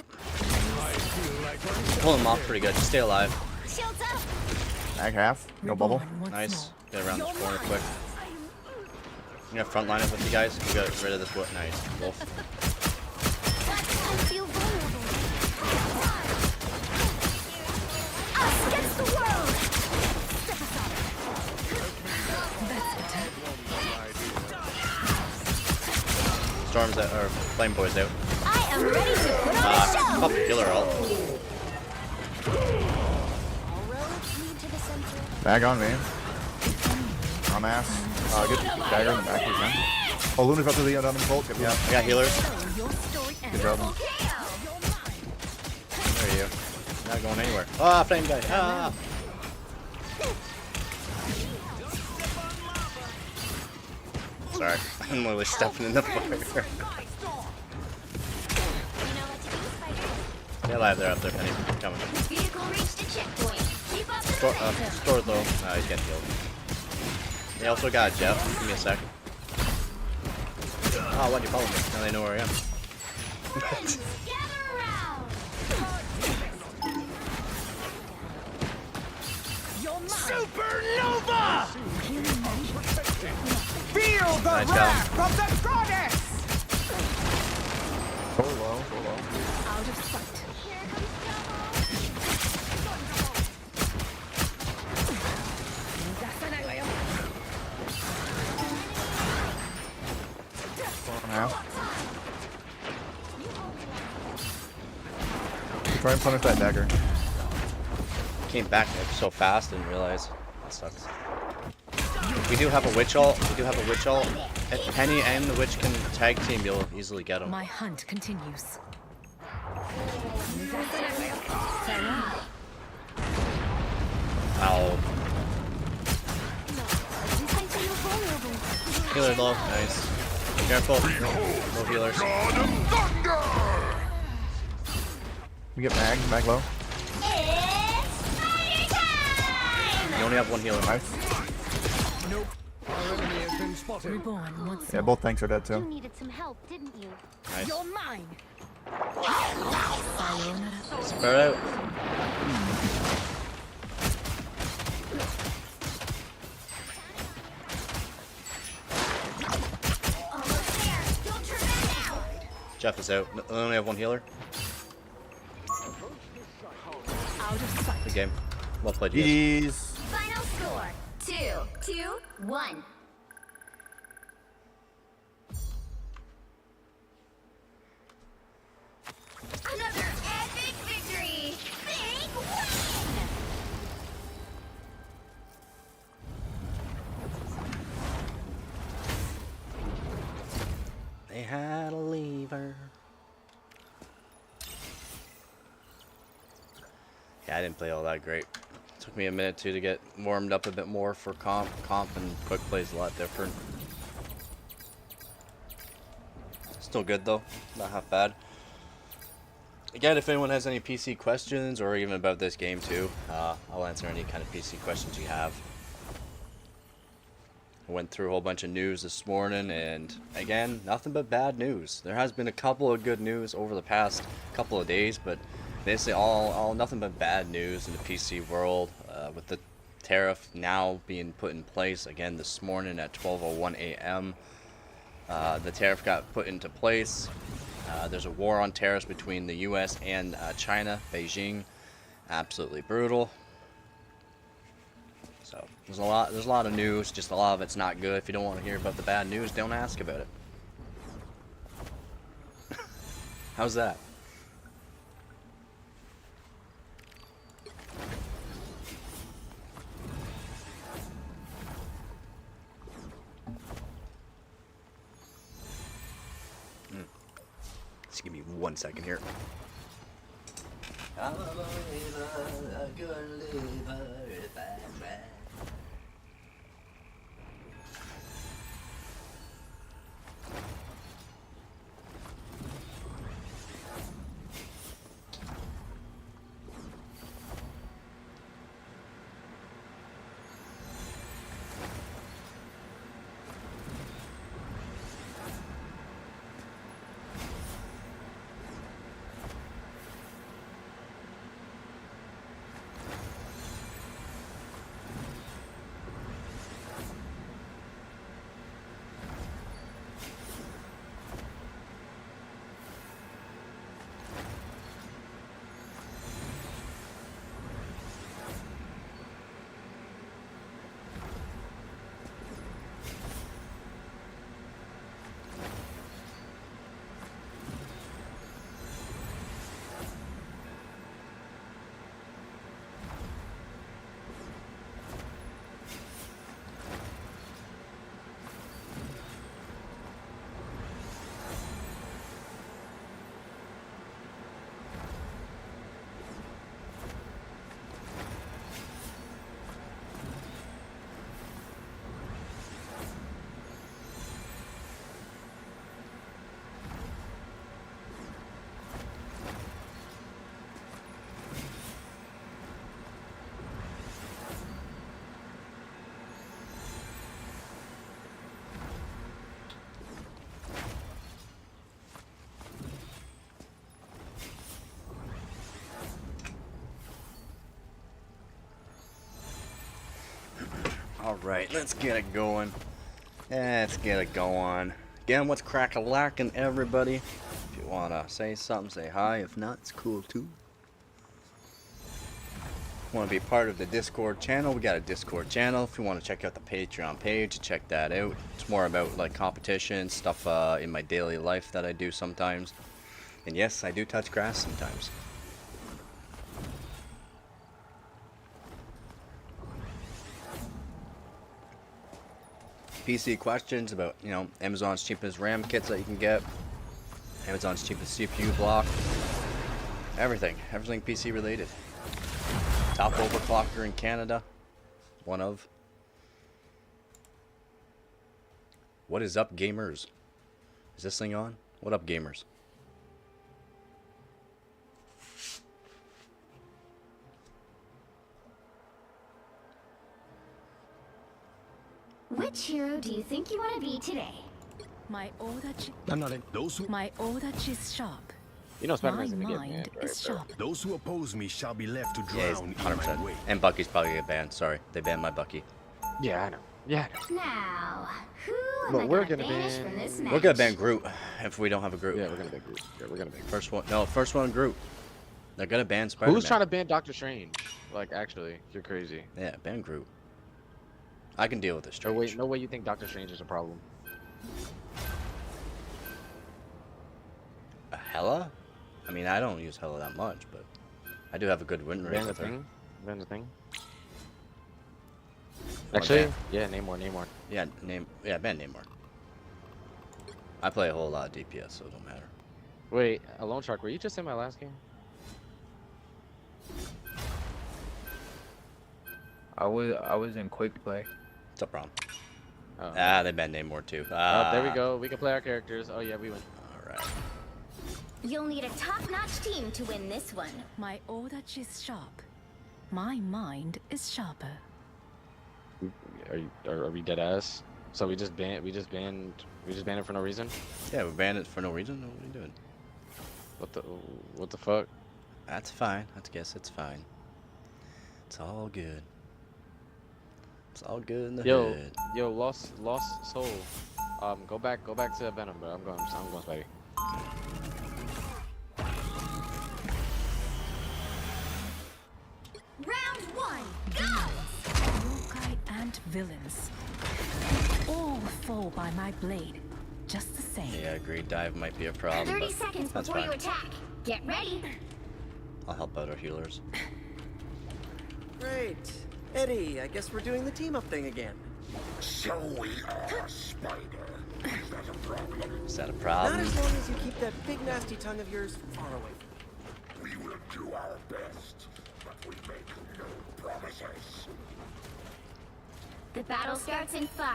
Pull him off pretty good. Just stay alive. Shields up. Back half. No bubble. Reborn once Nice. more. Get around this corner quick. I'm gonna frontline it with you guys. We got rid of this wolf. Nice. Wolf. I feel vulnerable. Us against the world. Step aside. That's better. Storm's out, or Flame Boy's out. I am ready to put on a show. Pop the killer ult. All roads lead to the center. Bag on me. On ass. Good dagger in the back. He's in. Oh, Luna's about to the down in the bolt. Yeah, I got healers. Your story Good ends. job. There you go. Not going anywhere. Ah, flame guy. Ah. Sorry, I'm literally stepping in the fire. You know what to do, Spider. Stay alive there, up there, Penny. Coming. Vehicle reached a checkpoint. Keep up the Store though. Nah, he's getting healed. They also got Jeff. Give me a sec. Oh, why'd you follow me? Now they know where I am. Gather around. You're mine. Supernova! Feel the Nice job. wrath of the goddess. Go low, go low. Out of sight. Here comes 1.5. Try and punish that dagger. Came back so fast, didn't realize. That sucks. We do have a witch ult. We do have a witch ult. If Penny and the witch can tag team, you'll easily get them. My hunt continues. Ow. Healer low. Nice. Careful. No healers. We get mag low. It's party time! You only have one healer. Nice. Reborn once Yeah, both tanks are dead You too. needed some help, didn't you? Nice. You're mine. Spread out. Almost there. Don't turn that now. Jeff is out. I only have one healer. Out of sight. Good game. Well played, you guys. GG's. Final score 2-2-1. Another epic victory! Big win! They had a lever. Yeah, I didn't play all that great. Took me a minute to get warmed up a bit more for comp. Comp and quick plays a lot different. Still good though, not half bad. Again, if anyone has any PC questions or even about this game too, I'll answer any kind of PC questions you have. I went through a whole bunch of news this morning, and again, nothing but bad news. There has been a couple of good news over the past couple of days, but basically all nothing but bad news in the PC world, with the tariff now being put in place again this morning at 12:01 a.m. The tariff got put into place. There's a war on tariffs between the U.S. and China, Beijing. Absolutely brutal. So there's a lot of news. Just a lot of it's not good. If you don't want to hear about the bad news, don't ask about it. How's that? Just give me 1 second here. I'm a believer, a good liver, if I'm right. Alright, let's get it going. Let's get it going. Again, what's crack-a-lackin', everybody? If you wanna say something, say hi. If not, it's cool too. Want to be part of the Discord channel? We got a Discord channel. If you want to check out the Patreon page, check that out. It's more about like competition stuff in my daily life that I do sometimes. And yes, I do touch grass sometimes. PC questions about, you know, Amazon's cheapest RAM kits that you can get, Amazon's cheapest CPU block, everything PC related. Top overclocker in Canada, one of. What is up, gamers? Is this thing on? What up, gamers? Which hero do you think you want to be today? My order I'm not in. Those who is sharp. You know Spider-Man's gonna get mind banned, right? is sharp. those who oppose me shall be left to Yeah, he's drown in my 100%. way. And Bucky's probably gonna get banned. Sorry, they banned my Bucky. Yeah, I know. Yeah, I know. Now, who But am I we're gonna gonna banish ban- from this match? We're gonna ban Groot if we don't have a Groot. Yeah, we're gonna ban Groot. Yeah, we're gonna ban Groot. First one Groot. They're gonna ban Spider-Man. Who's trying to ban Doctor Strange? Like, actually, you're crazy. Yeah, ban Groot. I can deal with this. No way, no way you think Doctor Strange is a problem. Hela? I mean, I don't use Hela that much, but I do have a good win rate Ban the with her. thing. Ban the thing. Or Actually, ban- yeah, Namor. Yeah, ban Namor. I play a whole lot of DPS, so it don't matter. Wait, Alone Shark, were you just in my last game? I was in quick play. What's up, Ron? Oh. They banned Namor too. Oh, there we go. We can play our characters. Oh yeah, we win. Alright. You'll need a top-notch team to win this one. My order is sharp. My mind is sharper. Are we dead ass? So we just banned it for no reason? Yeah, we banned it for no reason. What are you doing? What the fuck? That's fine. I guess it's fine. It's all good. It's all good in the hood. Yo, lost soul. Go back to Venom, bro. I'm going Spidey. Round one, go! Yokai and villains. All fall by my blade. Just the same. Yeah, greed dive might be a problem. 30 but seconds that's before fine. you attack. Get ready. I'll help out our healers. Great. Eddie, I guess we're doing the team up thing again. So we are, Spider. Is that a problem? Is that a Not problem? as long as you keep that big nasty tongue of yours far away from me. We will do our best, but we make no promises. The battle starts in 5,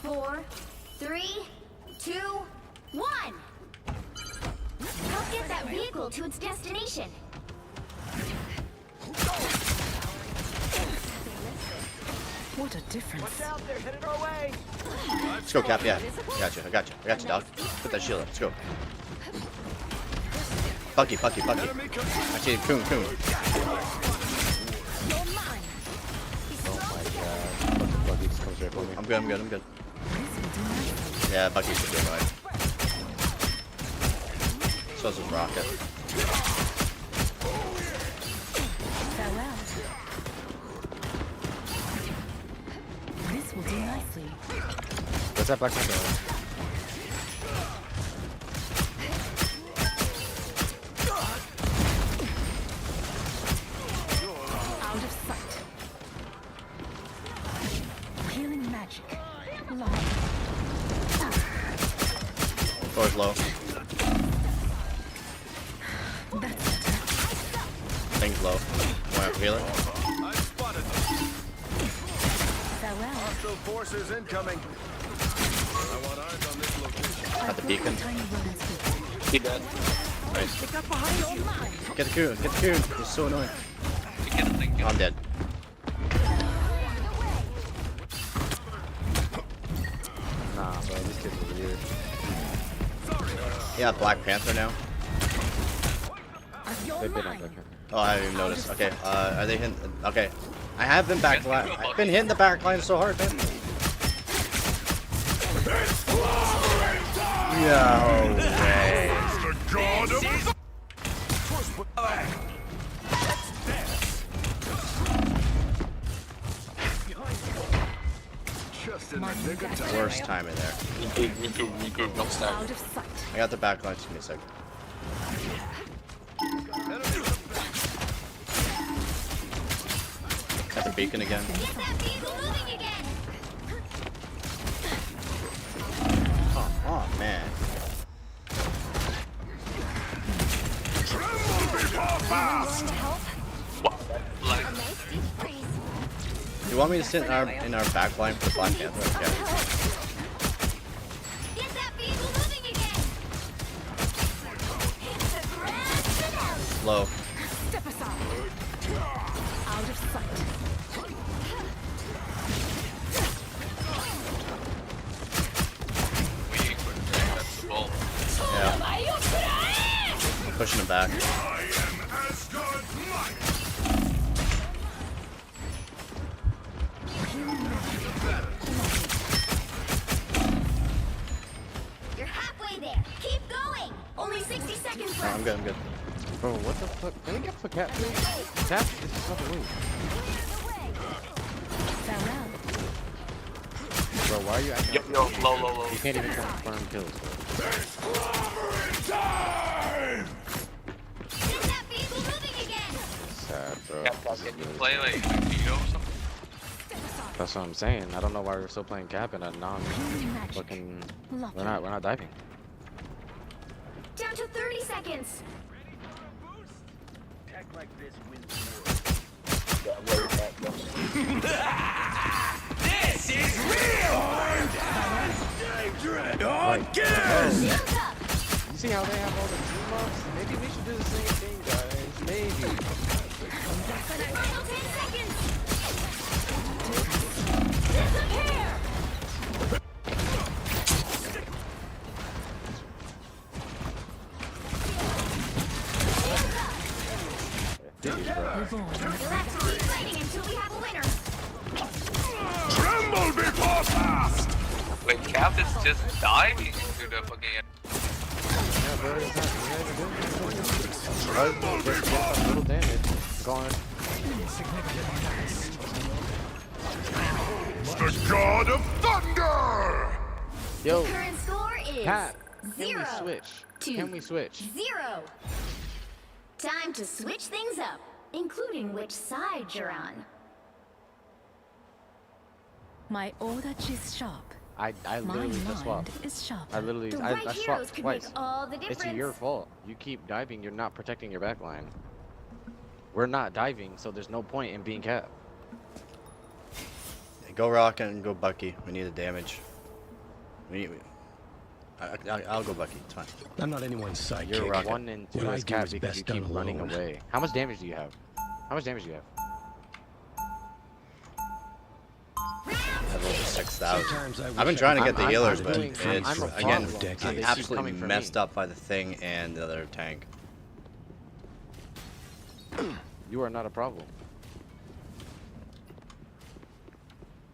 4, 3, 2, 1. Help get that vehicle to its destination. What a difference. Watch out, they're headed our way. Let's go, Cap. Yeah. I got you, dog. Put that shield up. Let's go. Bucky. Actually, Coon. Oh my god. Bucky just comes right for me. I'm good. Yeah, Bucky should be alright. So is Rocket. Farewell. This will do nicely. What's that Black Panther? Out of sight. Healing magic. Light. Thor's low. That's better. Thing's low. Want to heal it? I spotted them. Farewell. Hostile forces incoming. I want eyes on this location. Got the beacon. Tiny rodents with Keep that. Nice. Get the Coon. He's so annoying. I'm dead. Nah, bro, these kids are weird. Yeah, Black Panther now. They've been on Black Panther. Oh, I didn't even notice. Okay, are they hitting? Okay, I have been backline. I've been hitting the backline so hard, man. No way. Just in the nick of time. Worst time in there. Out of sight. I got the backline. Just give me a sec. Got the beacon again. Get that vehicle moving again. Oh man. A nice deep freeze. You want me to sit in our backline for the Black Panther? Okay. Get that vehicle moving again. Hit the ground and out. Low. Step aside. Out of sight. Yeah. I'm pushing him back. You're halfway there. Keep going. Only 60 seconds No, left. I'm good. I'm good. Bro, what the fuck? Can we get for cat, please? Tap? This is not the move. Farewell. Bro, why are you acting? Yo, low. You can't even confirm kills, bro. Get that vehicle moving again. Sad, bro. This is really Play like Vito or something. That's what I'm saying. I don't know why we're still playing cap and a fucking. We're not diving. Down to 30 seconds. This is real! Shields up. You see how they have all the team ups? Maybe we should do the same thing, guys. Maybe. Final 10 seconds. Disappear. Diggies, bro. You'll have to keep fighting until we have a winner. Tremble before fast! Wait, Cap is just diving into the fucking. Yeah, bro. It's not. You're not even doing anything. Just get some little damage. Gone. The god of thunder! Yo, Current score is Cat. Can 0 we switch? to Can we switch? 0. Time to switch things up, including which side you're on. My order is sharp. I My literally just mind swapped. is sharp. I literally The I right heroes swapped could twice. make all the difference. It's your fault. You keep diving. You're not protecting your backline. We're not diving, so there's no point in being capped. Go Rock and go Bucky. We need the damage. I'll go Bucky. It's fine. I'm not anyone's sidekick. You're Rocket. 1 and 2 What I is do capped is because best you keep done running alone. away. How much damage do you have? How much damage do you have? I have over 6,000. Sometimes I I've wish been trying to I'm- get the I'm healers, doing- but I'm it's a again problem. Decades. They keep absolutely coming for messed me. up by the thing and the other tank. You are not a problem.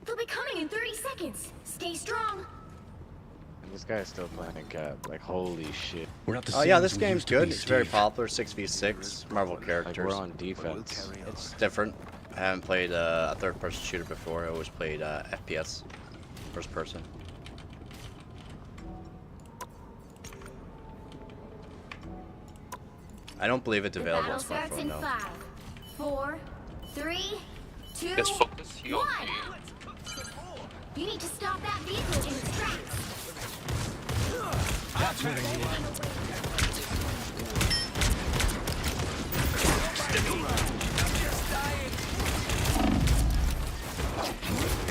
They'll be coming in 30 seconds. Stay strong. And this guy is still playing cap. Like, holy shit. We're not the Oh same yeah, as this we game's used to good. be, It's very Steve. popular. 6v6 Marvel Like, characters. we're on defense. It's different. I haven't played a third-person shooter before. I always played FPS, first person. I don't believe it's The available on battle starts smartphone in though. 5, 4, 3, 2, Let's focus here. 1. You need to stop that vehicle in its tracks. That's what I need.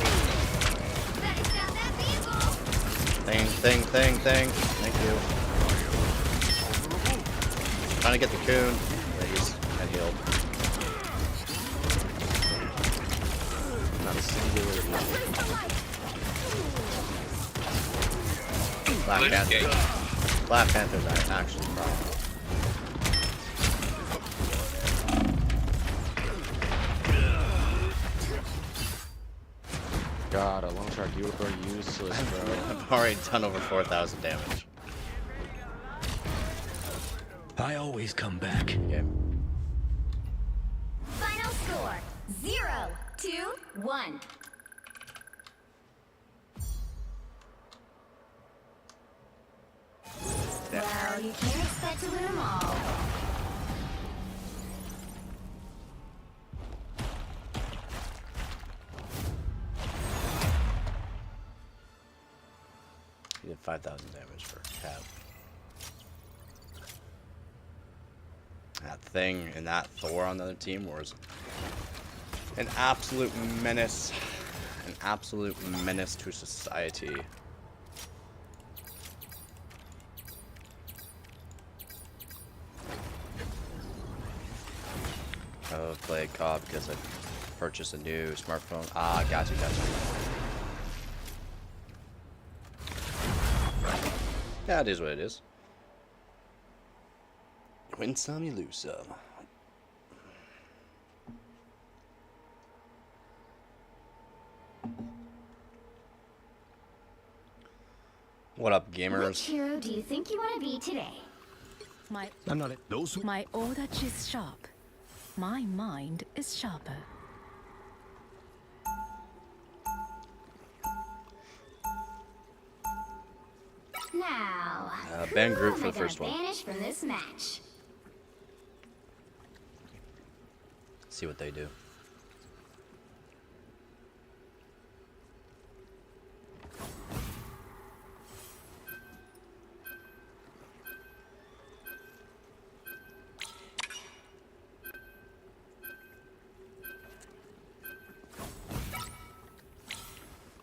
Better stop that vehicle. Thing. Thank you. Trying to get the coon. But he's got healed. Not a singular Black Let's Panther. get- Black Panther's actually a problem. God, a long shark, you are useless, bro. I've already done over 4,000 damage. I always come back. Okay. Final score 0-1. Well, you can't expect to win them all. He did 5,000 damage for Cap. That thing and that Thor on the other team was an absolute menace. An absolute menace to society. Oh, play COD because I purchased a new smartphone. Ah, gotcha. Yeah, it is what it is. Win some, you lose some. What up, gamers? Which hero do you think you want to be today? I'm not it. Those who My audach is sharp. My mind is sharper. Now, Ben who Groot am for I the first gonna one. banish from this match? See what they do.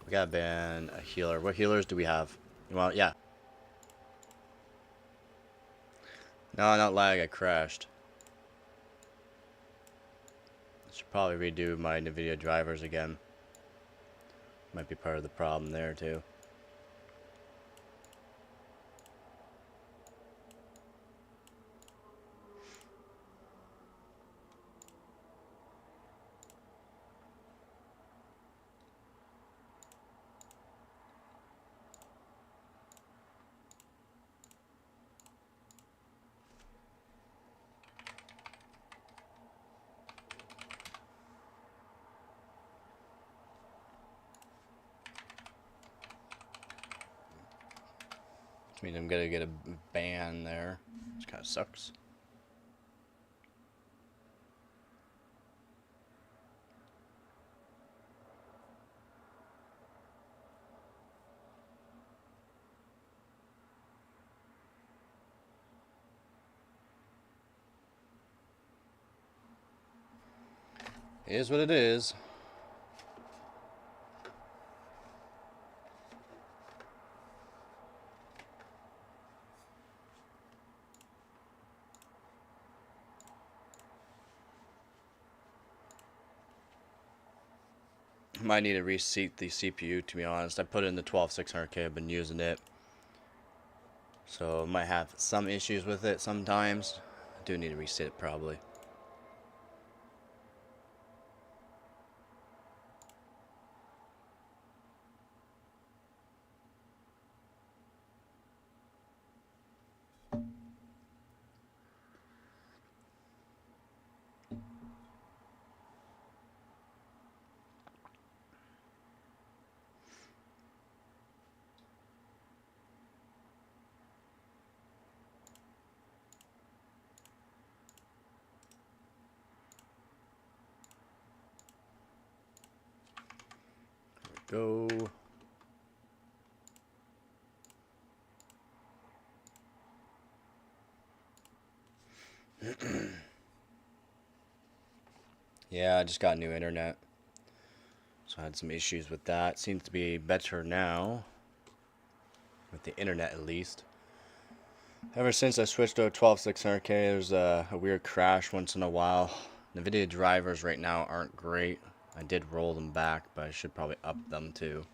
We gotta ban a healer. What healers do we have? Well, yeah. No, not lag. I crashed. I should probably redo my NVIDIA drivers again. Might be part of the problem there too. Which means I'm gonna get a ban there. Which kind of sucks. It is what it is. Might need to reseat the CPU, to be honest. I put in the 12600K, I've been using it. So might have some issues with it sometimes. I do need to reset it probably. Go. Yeah, I just got new internet. So I had some issues with that. Seems to be better now. With the internet at least. Ever since I switched to a 12600K, there's a weird crash once in a while. NVIDIA drivers right now aren't great. I did roll them back, but I should probably up them too.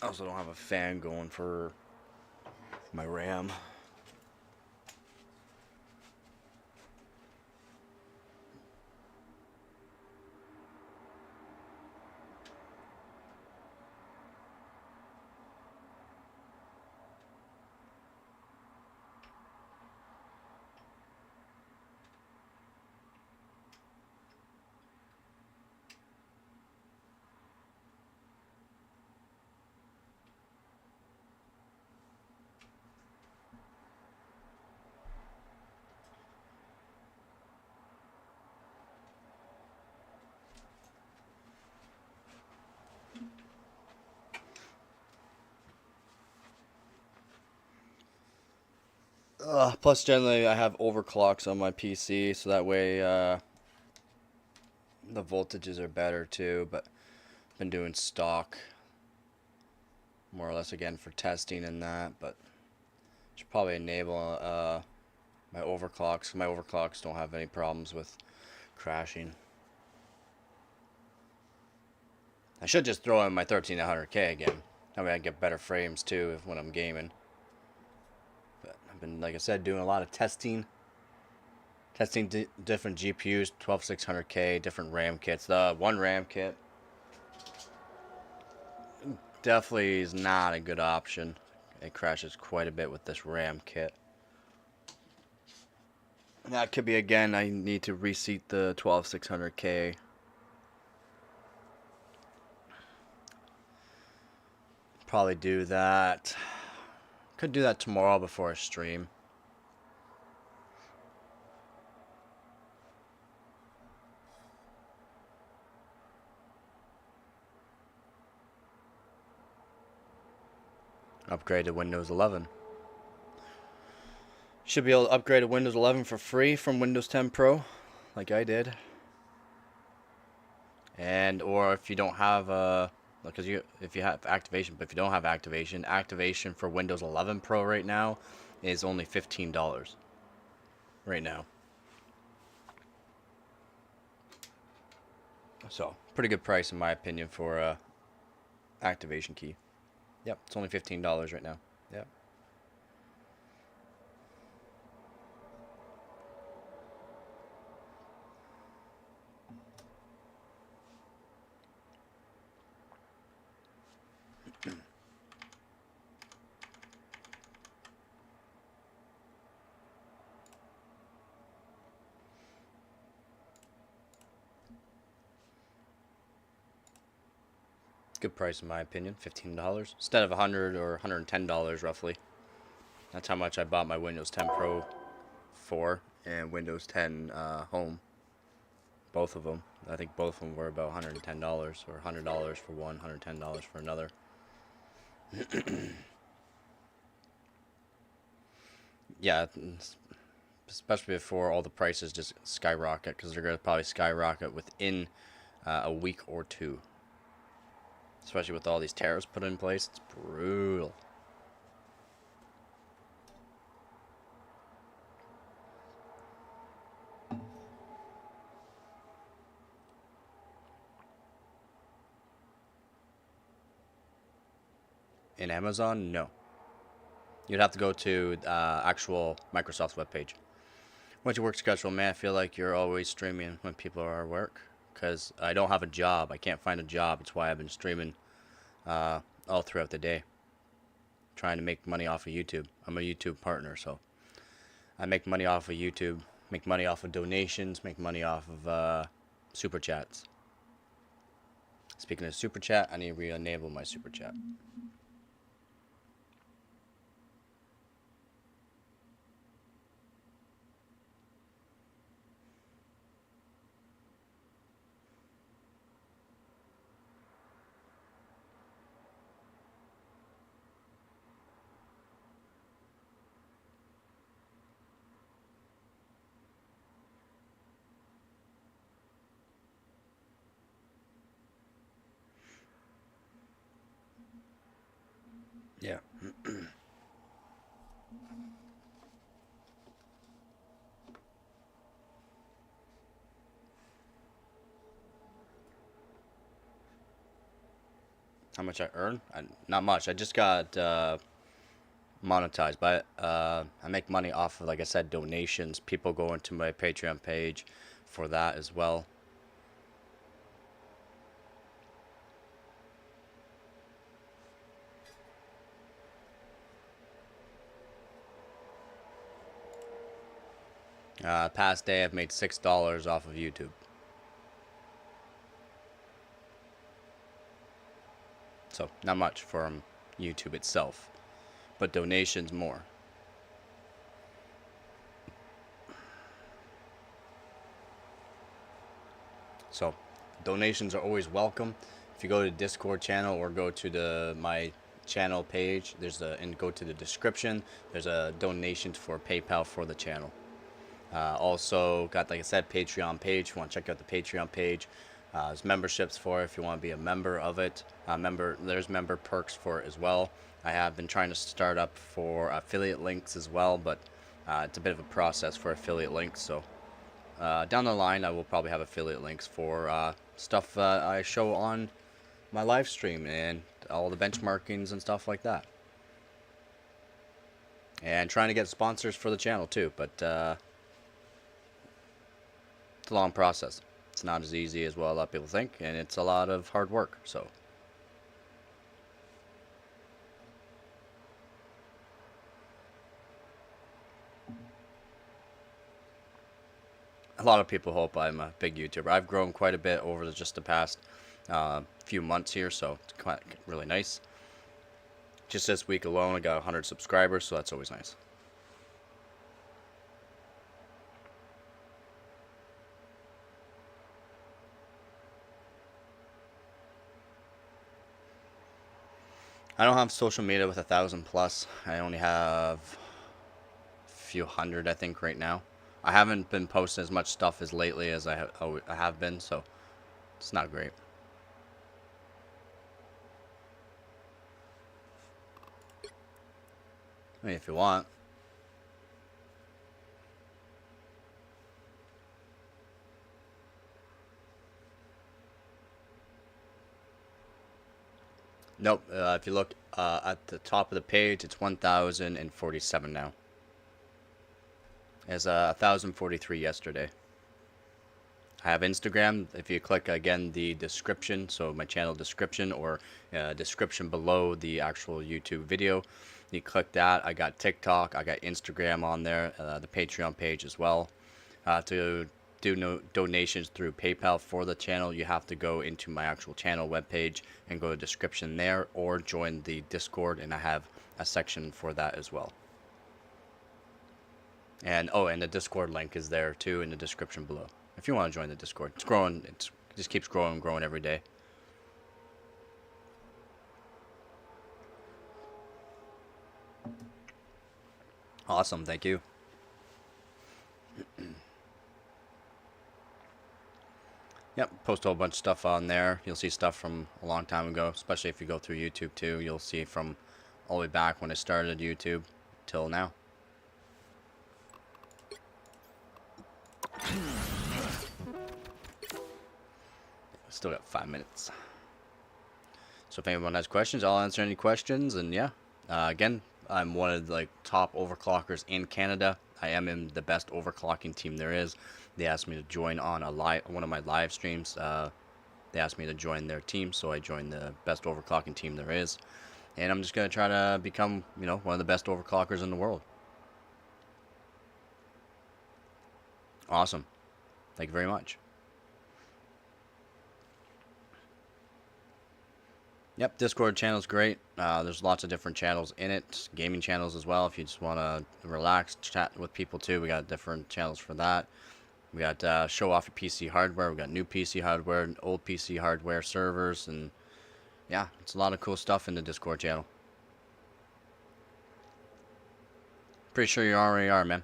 I also don't have a fan going for my RAM. Plus, generally, I have overclocks on my PC, so that way the voltages are better too. But I've been doing stock more or less again for testing and that. But should probably enable my overclocks. My overclocks don't have any problems with crashing. I should just throw in my 1300K again. That way I get better frames too when I'm gaming. But I've been, like I said, doing a lot of testing. Testing different GPUs, 12600K, different RAM kits. The one RAM kit definitely is not a good option. It crashes quite a bit with this RAM kit. That could be, again, I need to reseat the 12600K. Probably do that. Could do that tomorrow before I stream. Upgrade to Windows 11. Should be able to upgrade to Windows 11 for free from Windows 10 Pro, like I did. And or if you don't have because if you have activation, but if you don't have activation for Windows 11 Pro right now is only $15 right now. So pretty good price in my opinion for activation key. Yep, it's only $15 right now. Yep. Good price in my opinion, $15 instead of $100 or $110 roughly. That's how much I bought my Windows 10 Pro for and Windows 10 Home. Both of them. I think both of them were about $110 or $100 for one, $110 for another. Yeah, especially before all the prices just skyrocket, because they're going to probably skyrocket within a week or two. Especially with all these tariffs put in place, it's brutal. In Amazon, no. You'd have to go to actual Microsoft's webpage. What's your work schedule, man? I feel like you're always streaming when people are at work. Because I don't have a job. I can't find a job. That's why I've been streaming all throughout the day. Trying to make money off of YouTube. I'm a YouTube partner, so I make money off of YouTube. Make money off of donations. Make money off of super chats. Speaking of super chat, I need to re-enable my super chat. Yeah. How much I earn? Not much. I just got monetized, but I make money off of, like I said, donations. People go into my Patreon page for that as well. Past day I've made $6 off of YouTube. So not much from YouTube itself, but donations more. So donations are always welcome. If you go to the Discord channel or go to my channel page, there's a, and go to the description, there's a donation for PayPal for the channel. Also got, like I said, Patreon page. If you want to check out the Patreon page, there's memberships for it if you want to be a member of it. There's member perks for it as well. I have been trying to start up for affiliate links as well, but it's a bit of a process for affiliate links. So down the line, I will probably have affiliate links for stuff I show on my live stream and all the benchmarkings and stuff like that. And trying to get sponsors for the channel too, but it's a long process. It's not as easy as what a lot of people think, and it's a lot of hard work. So a lot of people hope I'm a big YouTuber. I've grown quite a bit over just the past few months here, so it's quite really nice. Just this week alone, I got 100 subscribers, so that's always nice. I don't have social media with 1,000+. I only have a few hundred, I think, right now. I haven't been posting as much stuff as lately as I have been, so it's not great. I mean, if you want. Nope, if you look at the top of the page, it's 1,047 now. It's 1,043 yesterday. I have Instagram. If you click again the description, so my channel description or description below the actual YouTube video, you click that. I got TikTok, I got Instagram on there, the Patreon page as well. To do donations through PayPal for the channel, you have to go into my actual channel webpage and go to description there, or join the Discord, and I have a section for that as well. And oh, and the Discord link is there too in the description below if you want to join the Discord. It's growing. It just keeps growing and growing every day. Awesome, thank you. Yep, post a whole bunch of stuff on there. You'll see stuff from a long time ago, especially if you go through YouTube too. You'll see from all the way back when I started YouTube till now. Still got 5 minutes. So if anyone has questions, I'll answer any questions. And yeah, again, I'm one of the like top overclockers in Canada. I am in the best overclocking team there is. They asked me to join on one of my live streams. They asked me to join their team, so I joined the best overclocking team there is. And I'm just gonna try to become, you know, one of the best overclockers in the world. Awesome. Thank you very much. Yep, Discord channel is great. There's lots of different channels in it. Gaming channels as well. If you just want to relax, chat with people too, we got different channels for that. We got show off your PC hardware. We got new PC hardware and old PC hardware servers, and yeah, it's a lot of cool stuff in the Discord channel. Pretty sure you already are, man.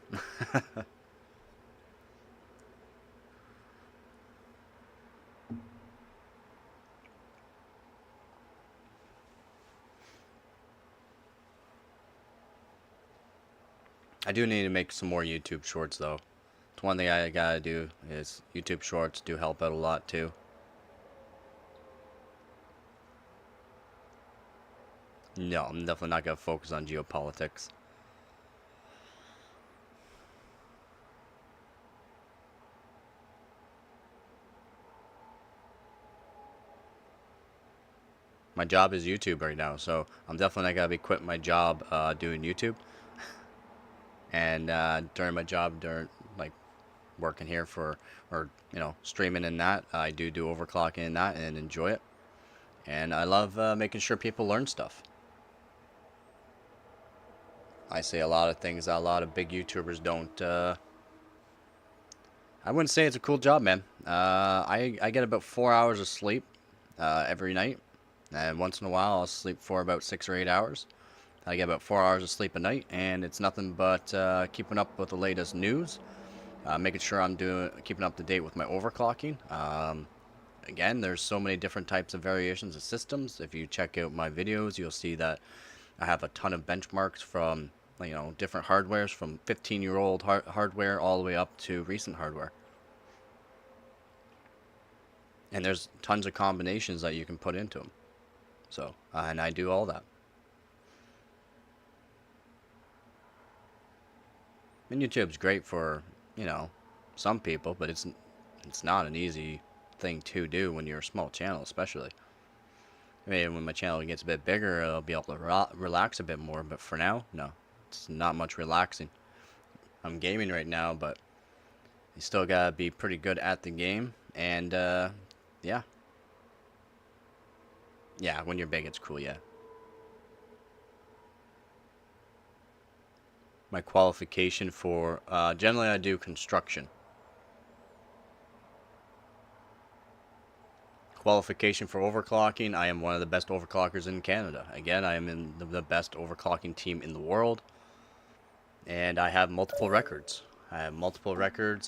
I do need to make some more YouTube shorts though. It's one thing I gotta do is YouTube shorts do help out a lot too. No, I'm definitely not gonna focus on geopolitics. My job is YouTube right now, so I'm definitely not gonna be quitting my job doing YouTube. And during my job, during like working here for, or you know, streaming in that, I do overclocking in that and enjoy it. And I love making sure people learn stuff. I say a lot of things that a lot of big YouTubers don't. I wouldn't say it's a cool job, man. I get about 4 hours of sleep every night. And once in a while, I'll sleep for about 6 or 8 hours. I get about 4 hours of sleep a night, and it's nothing but keeping up with the latest news, making sure I'm keeping up to date with my overclocking. Again, there's so many different types of variations of systems. If you check out my videos, you'll see that I have a ton of benchmarks from, you know, different hardwares, from 15-year-old hardware all the way up to recent hardware. And there's tons of combinations that you can put into them. So, and I do all that. And YouTube's great for, you know, some people, but it's not an easy thing to do when you're a small channel, especially. I mean, when my channel gets a bit bigger, I'll be able to relax a bit more, but for now, no. It's not much relaxing. I'm gaming right now, but you still gotta be pretty good at the game, and, yeah. Yeah, when you're big, it's cool, yeah. My qualification for, generally I do construction. Qualification for overclocking, I am one of the best overclockers in Canada. Again, I am in the best overclocking team in the world. And I have multiple records.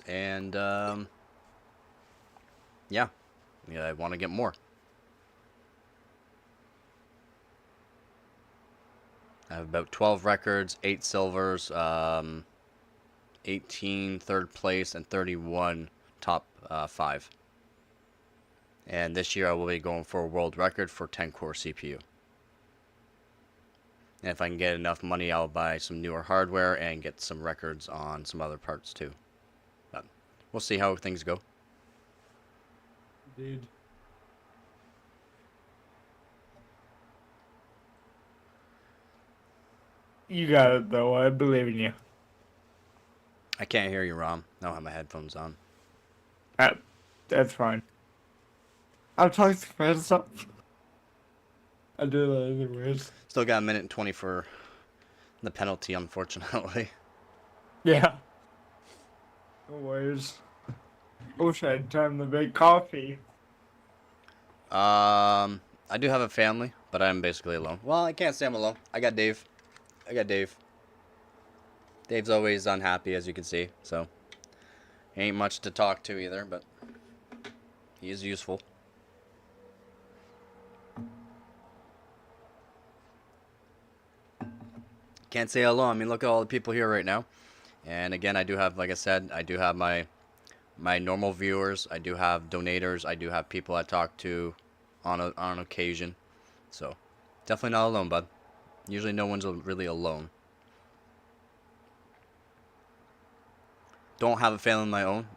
And, yeah, I want to get more. I have about 12 records, 8 silvers, 18 third place, and 31 top 5. And this year I will be going for a world record for 10-core CPU. And if I can get enough money, I'll buy some newer hardware and get some records on some other parts too. But we'll see how things go. Dude. You got it, though. I believe in you. I can't hear you, Rom. I don't have my headphones on. That's fine. I'll talk to myself. I do that anyways. Still got a minute and 20 for the penalty, unfortunately. Yeah. No worries. I wish I had time to make coffee. I do have a family, but I'm basically alone. Well, I can't say I'm alone. I got Dave. Dave's always unhappy, as you can see, so ain't much to talk to either, but he is useful. Can't say hello. I mean, look at all the people here right now. And again, I do have, like I said, I do have my normal viewers. I do have donators. I do have people I talk to on occasion. So definitely not alone, bud. Usually no one's really alone. Don't have a family of my own,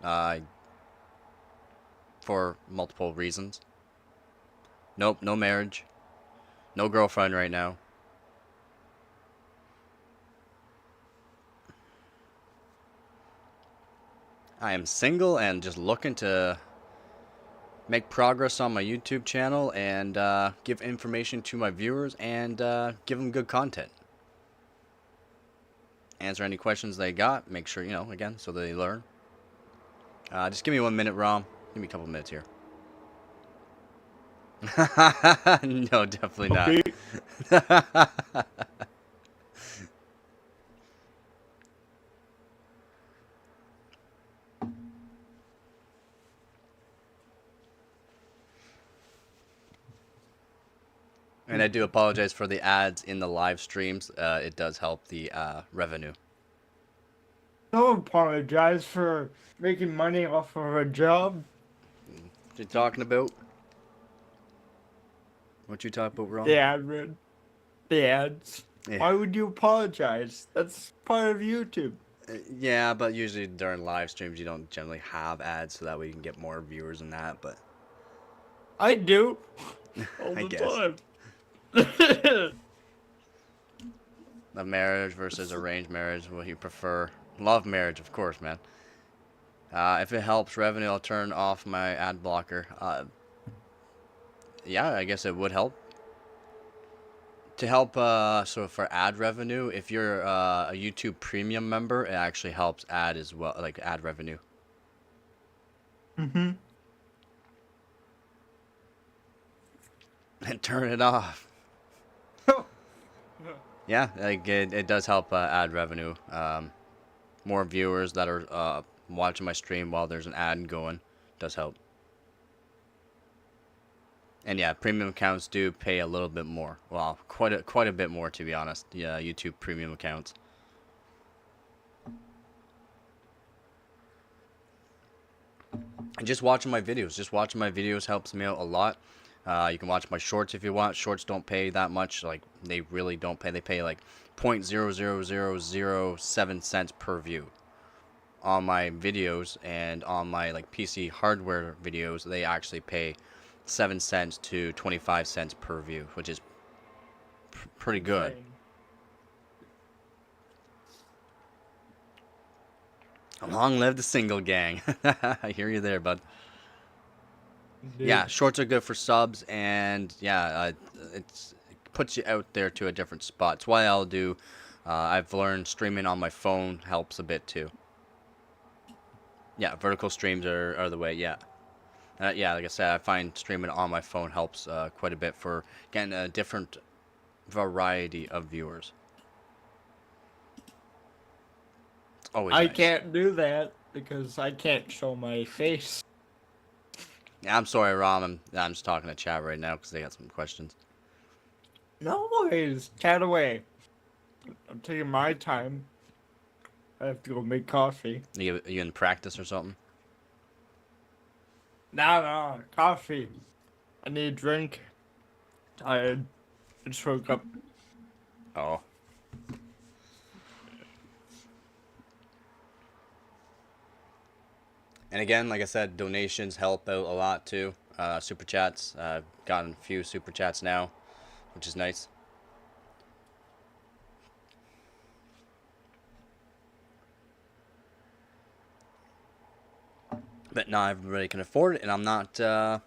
for multiple reasons. Nope, no marriage. No girlfriend right now. I am single and just looking to make progress on my YouTube channel and give information to my viewers and give them good content. Answer any questions they got. Make sure, you know, again, so they learn. Just give me 1 minute, Rom. Give me a couple minutes here. No, definitely not. And I do apologize for the ads in the live streams. It does help the revenue. Don't apologize for making money off of a job. What you talking about? What you talking about, Ron? The ad, the ads. Yeah. Why would you apologize? That's part of YouTube. Yeah, but usually during live streams you don't generally have ads, so that way you can get more viewers and that. But I do. All I the guess. time. The marriage versus arranged marriage, what do you prefer? Love marriage, of course, man. If it helps revenue, I'll turn off my ad blocker. Yeah, I guess it would help. To help, so for ad revenue, if you're a YouTube Premium member, it actually helps ad as well, like ad revenue. Mm-hmm. and turn it off. Yeah, like it does help ad revenue. More viewers that are watching my stream while there's an ad going does help. And yeah, premium accounts do pay a little bit more. Well, quite a bit more, to be honest. Yeah, YouTube premium accounts. And just watching my videos helps me out a lot. You can watch my shorts if you want. Shorts don't pay that much. Like, they really don't pay. They pay like 0.00007 cents per view. On my videos and on my like PC hardware videos, they actually pay 7 cents to 25 cents per view, which is pretty good. Long live the single gang. I hear you there, bud. Dude. Yeah, shorts are good for subs, and yeah, it puts you out there to a different spot. It's why I'll do. I've learned streaming on my phone helps a bit too. Yeah, vertical streams are the way. Yeah, yeah. Like I said, I find streaming on my phone helps quite a bit for getting a different variety of viewers. It's always I nice. can't do that because I can't show my face. Yeah, I'm sorry, Rom. I'm just talking to chat right now because they got some questions. No worries, chat away. I'm taking my time. I have to go make coffee. You in practice or something? No, coffee. I need a drink. Tired. I just woke up. Oh. And again, like I said, donations help out a lot too. Super chats. I've gotten a few super chats now, which is nice. But not everybody can afford it, and I'm not gonna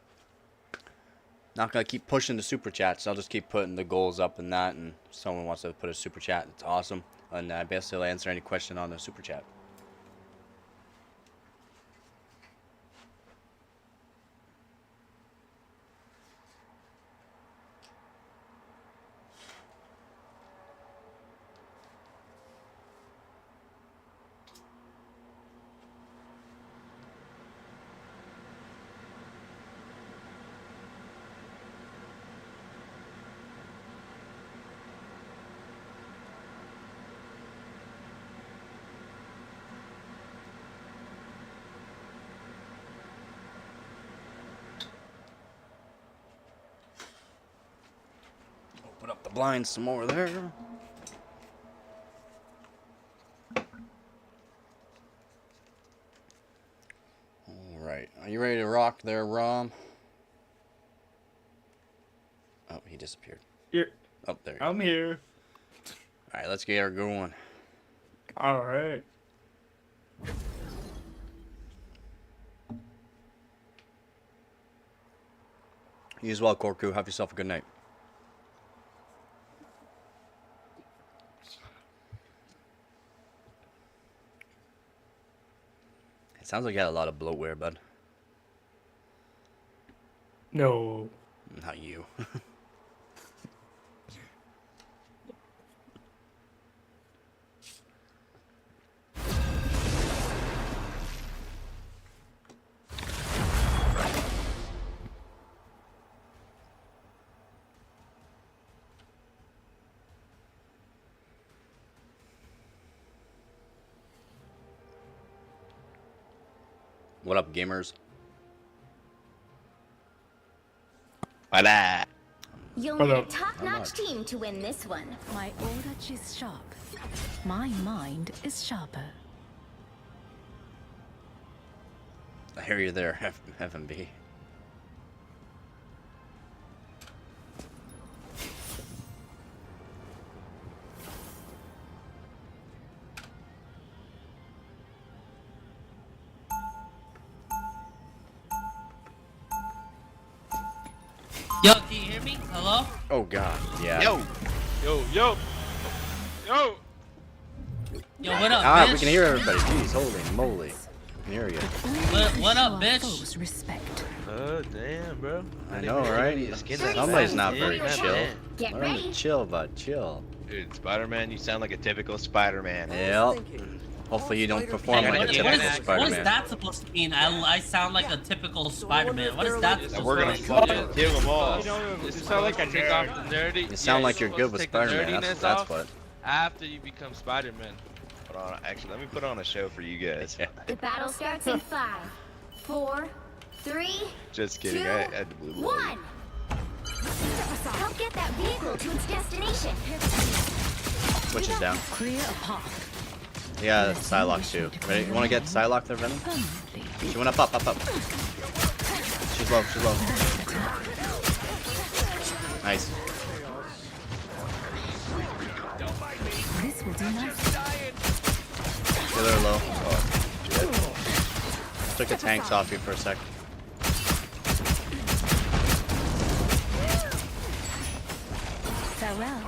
keep pushing the super chats. I'll just keep putting the goals up in that, and if someone wants to put a super chat, it's awesome. And I basically will answer any question on the super chat. Open up the blinds some more there. Alright, are you ready to rock there, Rom? Oh, he disappeared. Here. Oh, there you I'm here. Alright, let's get her going. Alright. You as well, Korku. Have yourself a good night. It sounds like you had a lot of bloatware, bud. No. Not you. What up, gamers? What up? You'll need a top-notch team to win this one. My aura is sharp. My mind is sharper. I hear you there, FMB. Yo, can you hear me? Hello? Oh god, yeah. Yo, yo. Yo, what up, bitch? We can hear everybody. Jeez, holy moly. We can hear you. What up, bitch? Respect. Oh damn, bro. I know, right? Somebody's not very chill. Get Learn to ready. chill, bud. Chill. Dude, Spider-Man, you sound like a typical Spider-Man. Yep. Hopefully you don't perform like a typical What is Spider-Man. that supposed to mean? I sound like a typical Spider-Man. What is that supposed to We're gonna mean? fucking kill them all. You sound like a Take off nerd. the nerdy. You sound like you're supposed good to with take the Spider-Man. nerdiness That's off what. After you become Spider-Man. Hold on, actually, let me put on a show for you guys. The battle starts in 5, 4, 3, Just kidding. 2, I had to blue 1. Help get that vehicle to its destination. Which is down. Clear a path. Yeah, Psylocke too. Ready? You want to get Psylocke there, Venom? She went up. She's low. Nice. This will do nicely. Kill her low. Oh, shit. Took the tanks off you for a sec. Farewell.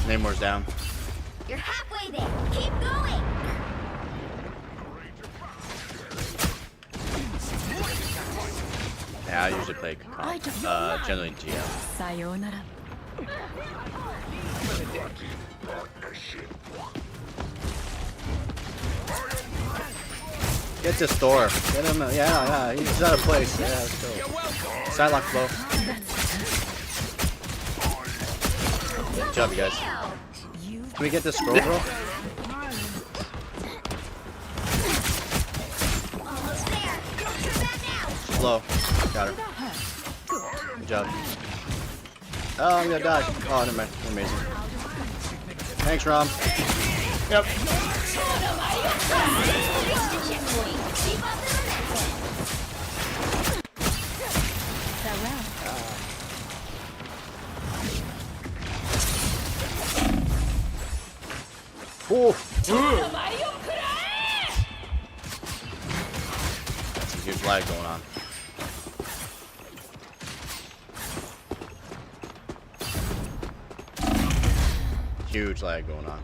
Namore's down. You're halfway there. Keep going. Yeah, I usually play generally GM. Sayonara. Get this door. Get him. Yeah. He's out of place. Yeah, let's go. Psylocke low. Good job, you guys. Can we get this scroll, bro? Almost there. Don't turn back now. She's low. Got her. Good job. Oh, I'm gonna die. Oh, never mind. Amazing. Thanks, Rom. Yep. That's a huge lag going on. Huge lag going on.